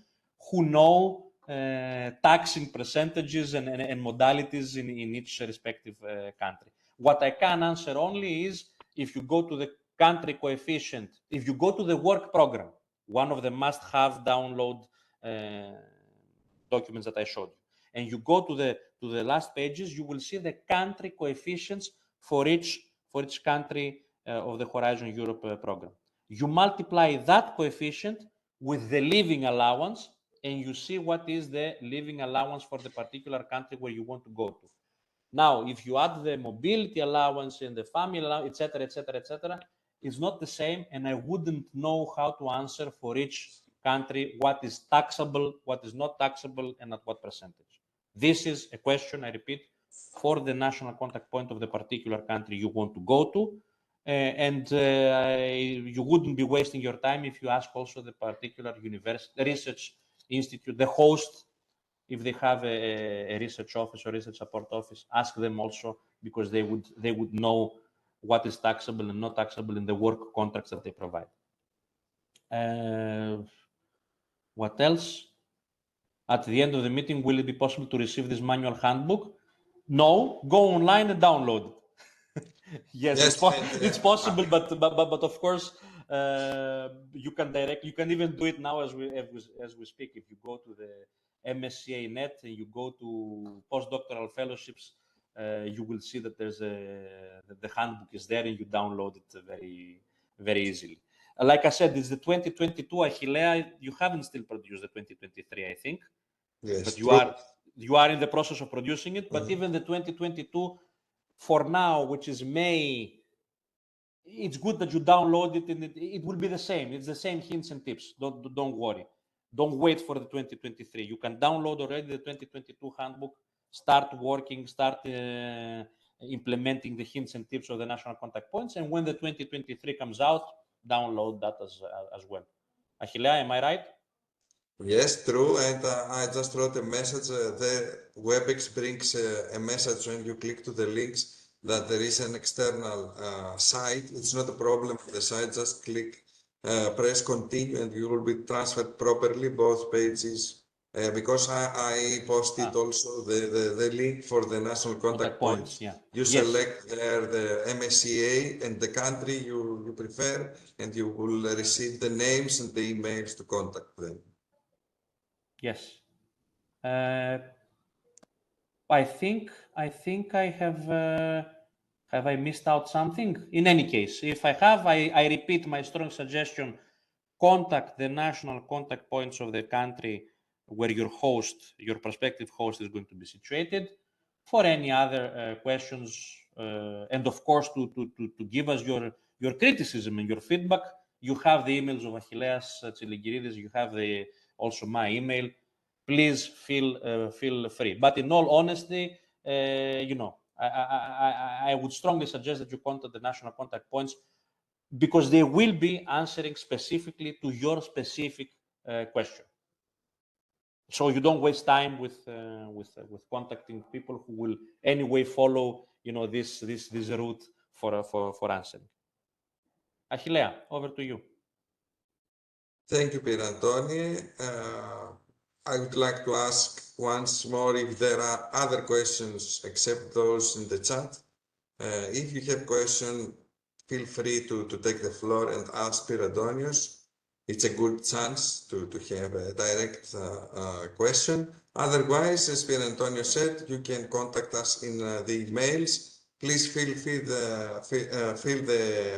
who know taxing percentages and modalities in each respective country. What I can answer only is if you go to the country coefficient, if you go to the work program, one of the must-have download documents that I showed you, and you go to the last pages, you will see the country coefficients for each country of the Horizon Europe program. You multiply that coefficient with the living allowance, and you see what is the living allowance for the particular country where you want to go to. Now, if you add the mobility allowance and the family allowance, etc., etc., etc., it's not the same, and I wouldn't know how to answer for each country what is taxable, what is not taxable, and at what percentage. This is a question, I repeat, for the national contact point of the particular country you want to go to, and you wouldn't be wasting your time if you ask also the particular university, the research institute, the host, if they have a research office or research support office, ask them also, because they would know what is taxable and not taxable in the work contracts that they provide. What else? at the end of the meeting, will it be possible to receive this manual handbook? No, go online and download it. Yes, it's possible, but of course, you can even do it now as we speak. If you go to the MSCA net and you go to postdoctoral fellowships, you will see that the handbook is there and you download it very easily. Like I said, it's the 2022 Achillea. You haven't still produced the 2023, I think.
Yes,
but
true.
you are in the process of producing it. But even the 2022, for now, which is May, it's good that you download it, and it will be the same. It's the same hints and tips. Don't worry. Don't wait for the 2023. You can download already the 2022 handbook, start working, start implementing the hints and tips of the national contact points. And when the 2023 comes out, download that as well. Achillea, am I right?
Yes, true. And I just wrote a message. The WebEx brings a message when you click to the links that there is an external site. It's not a problem with the site. Just click, press continue, and you will be transferred properly, both pages. Because I posted also the link for the national contact points.
Yeah.
You select there the MSCA and the country you prefer, and you will receive the names and the emails to contact them.
Yes. I think I have I missed out something? In any case, if I have, I repeat my strong suggestion: contact the national contact points of the country where your prospective host is going to be situated. For any other questions, and of course to give us your criticism and your feedback, you have the emails of Achilleas Tsiligiridis. You have also my email. Please feel free. But in all honesty, I would strongly suggest that you contact the national contact points, because they will be answering specifically to your specific question. So you don't waste time with contacting people who will anyway follow, this route for answering. Achillea, over to you.
Thank you, Pierantonios. I would like to ask once more if there are other questions except those in the chat. If you have questions, feel free to take the floor and ask Pierantonios. It's a good chance to have a direct question. Otherwise, as Pierantonios said, you can contact us in the emails. Please fill the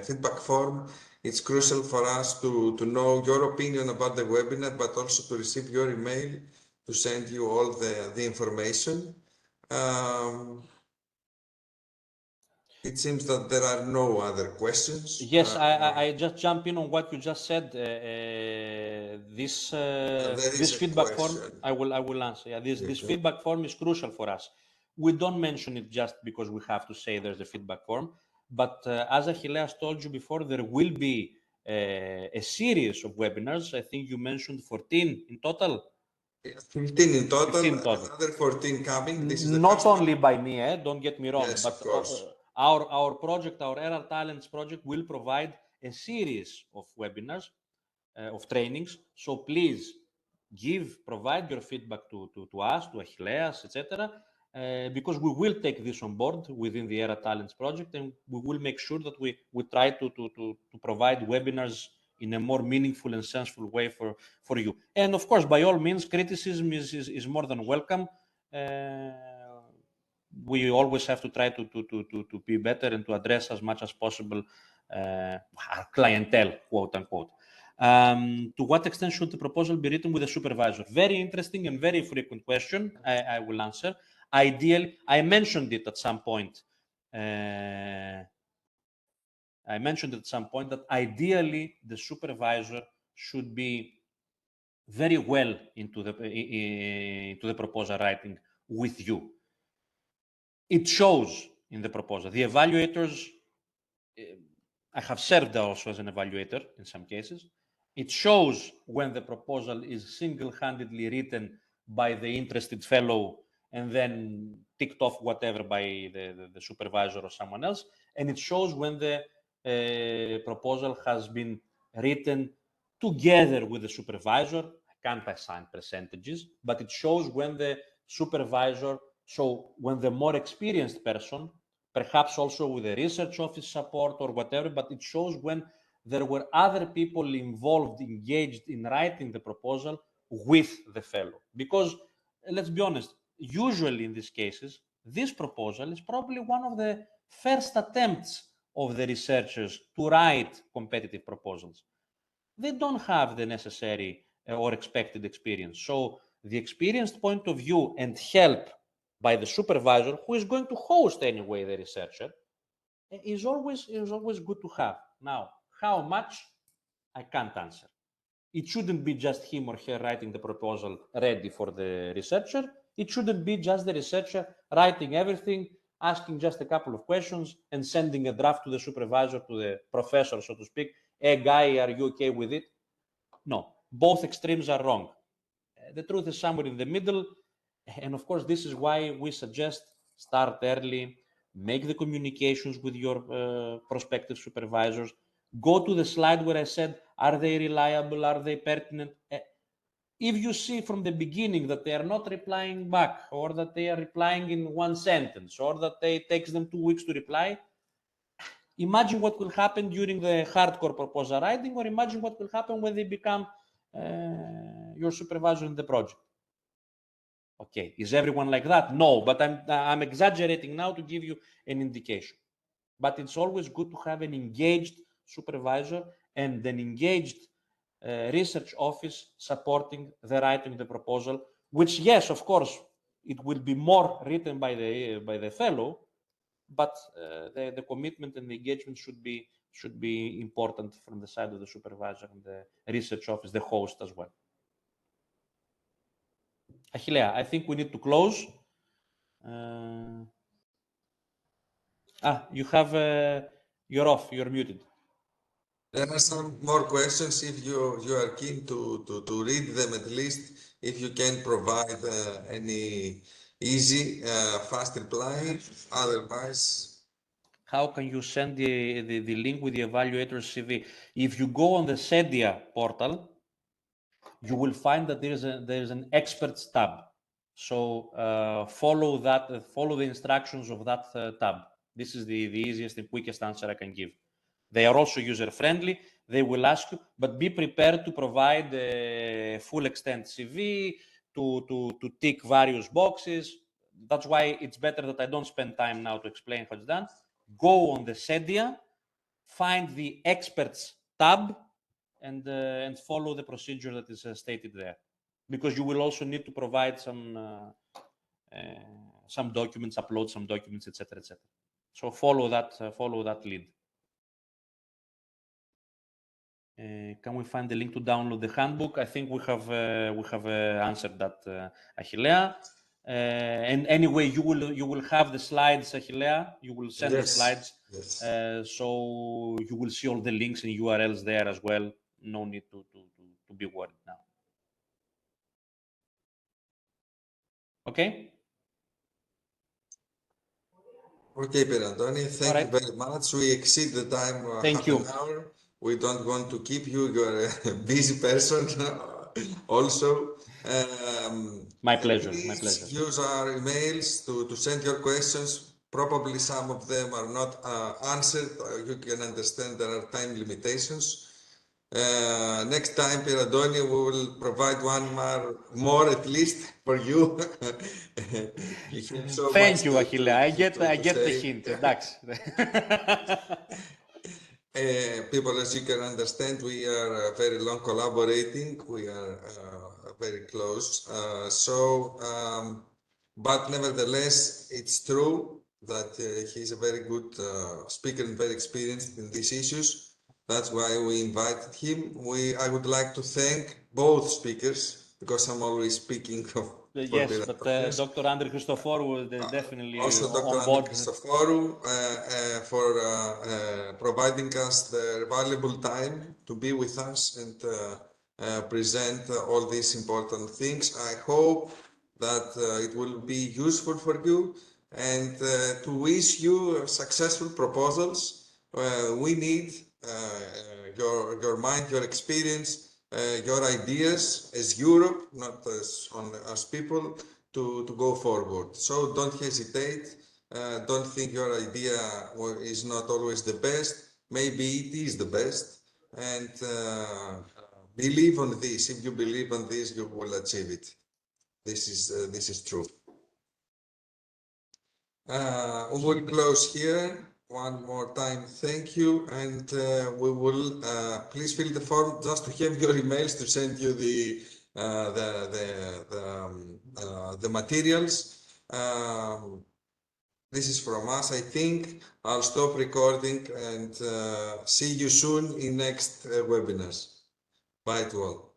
feedback form. It's crucial for us to know your opinion about the webinar, but also to receive your email to send you all the information. It seems that there are no other questions.
Yes, I just jump in on what you just said. This feedback form, I will answer. Yeah, this feedback form is crucial for us. We don't mention it just because we have to say there's a feedback form, but as Achilleas told you before, there will be a series of webinars. I think you mentioned 14 in total.
15 in total. Another 14 coming. This is the
not
first
only
one.
By me, don't get me wrong,
yes,
but
of course.
Our project, our Era Talents project, will provide a series of webinars, of trainings. So please provide your feedback to us, to Achilleas, etc., because we will take this on board within the Era Talents project, and we will make sure that we try to provide webinars in a more meaningful and sensible way for you. And of course, by all means, criticism is more than welcome. We always have to try to be better and to address as much as possible our clientele, quote unquote. To what extent should the proposal be written with a supervisor? Very interesting and very frequent question. I will answer. Ideally, I mentioned it at some point. That ideally the supervisor should be very well into the proposal writing with you. It shows in the proposal. The evaluators, I have served also as an evaluator in some cases. It shows when the proposal is single-handedly written by the interested fellow and then ticked off whatever by the supervisor or someone else. And it shows when the proposal has been written together with the supervisor, can't assign percentages, but it shows when the supervisor, so when the more experienced person, perhaps also with the research office support or whatever, but it shows when there were other people involved, engaged in writing the proposal with the fellow. Because let's be honest, usually in these cases, this proposal is probably one of the first attempts of the researchers to write competitive proposals. They don't have the necessary or expected experience. So the experienced point of view and help by the supervisor, who is going to host anyway the researcher, is always good to have. Now, how much, I can't answer. It shouldn't be just him or her writing the proposal ready for the researcher. It shouldn't be just the researcher writing everything, asking just a couple of questions and sending a draft to the supervisor, to the professor, so to speak. Hey, guy, are you okay with it? No, both extremes are wrong. The truth is somewhere in the middle. And of course, this is why we suggest start early, make the communications with your prospective supervisors. Go to the slide where I said, are they reliable? Are they pertinent? If you see from the beginning that they are not replying back, or that they are replying in one sentence, or that it takes them 2 weeks to reply, imagine what will happen during the hardcore proposal writing, or imagine what will happen when they become your supervisor in the project. Okay, is everyone like that? No, but I'm exaggerating now to give you an indication. But it's always good to have an engaged supervisor and an engaged research office supporting the writing of the proposal, which, yes, of course, it will be more written by the fellow, but the commitment and the engagement should be important from the side of the supervisor and the research office, the host as well. Achillea, I think we need to close. You have, you're off, you're muted.
There are some more questions. If you are keen to read them, at least, if you can provide any easy, fast reply. Otherwise,
how can you send the link with the evaluator's CV? If you go on the CEDIA portal, you will find that there is an experts tab. So follow the instructions of that tab. This is the easiest and quickest answer I can give. They are also user-friendly. They will ask you, but be prepared to provide a full extent CV, to tick various boxes. That's why it's better that I don't spend time now to explain how it's done. Go on the CEDIA, find the experts tab, and follow the procedure that is stated there. Because you will also need to provide some documents, upload some documents, etc., etc. So follow that lead. Can we find the link to download the handbook? I think we have answered that, Achillea. And anyway, you will have the slides, Achillea. You will send the slides, so you will see all the links and URLs there as well. No need to be worried now. Okay.
Okay, Pierantonios, thank you very much. We exceed the time half an hour. We don't want to keep you. You're a busy person also.
My pleasure.
Please use our emails to send your questions. Probably some of them are not answered. You can understand there are time limitations. Next time, Pierantonios, we will provide one more at least for you. So
thank you, Achillea. I get the hint.
People, as you can understand, we are very long collaborating. We are very close. But nevertheless, it's true that he's a very good speaker and very experienced in these issues. That's why we invited him. I would like to thank both speakers, because I'm always speaking of
yes, but Dr. Andri Christoforou definitely
also Dr. Andri Christoforou for providing us the valuable time to be with us and present all these important things. I hope that it will be useful for you, and to wish you successful proposals. We need your mind, your experience, your ideas as Europe, not as people, to go forward. So don't hesitate. Don't think your idea is not always the best. Maybe it is the best. And believe on this. If you believe on this, you will achieve it. This is true. We will close here. One more time, thank you, and we will please fill the form just to have your emails to send you the materials. This is from us, I think. I'll stop recording and see you soon in next webinars. Bye to all.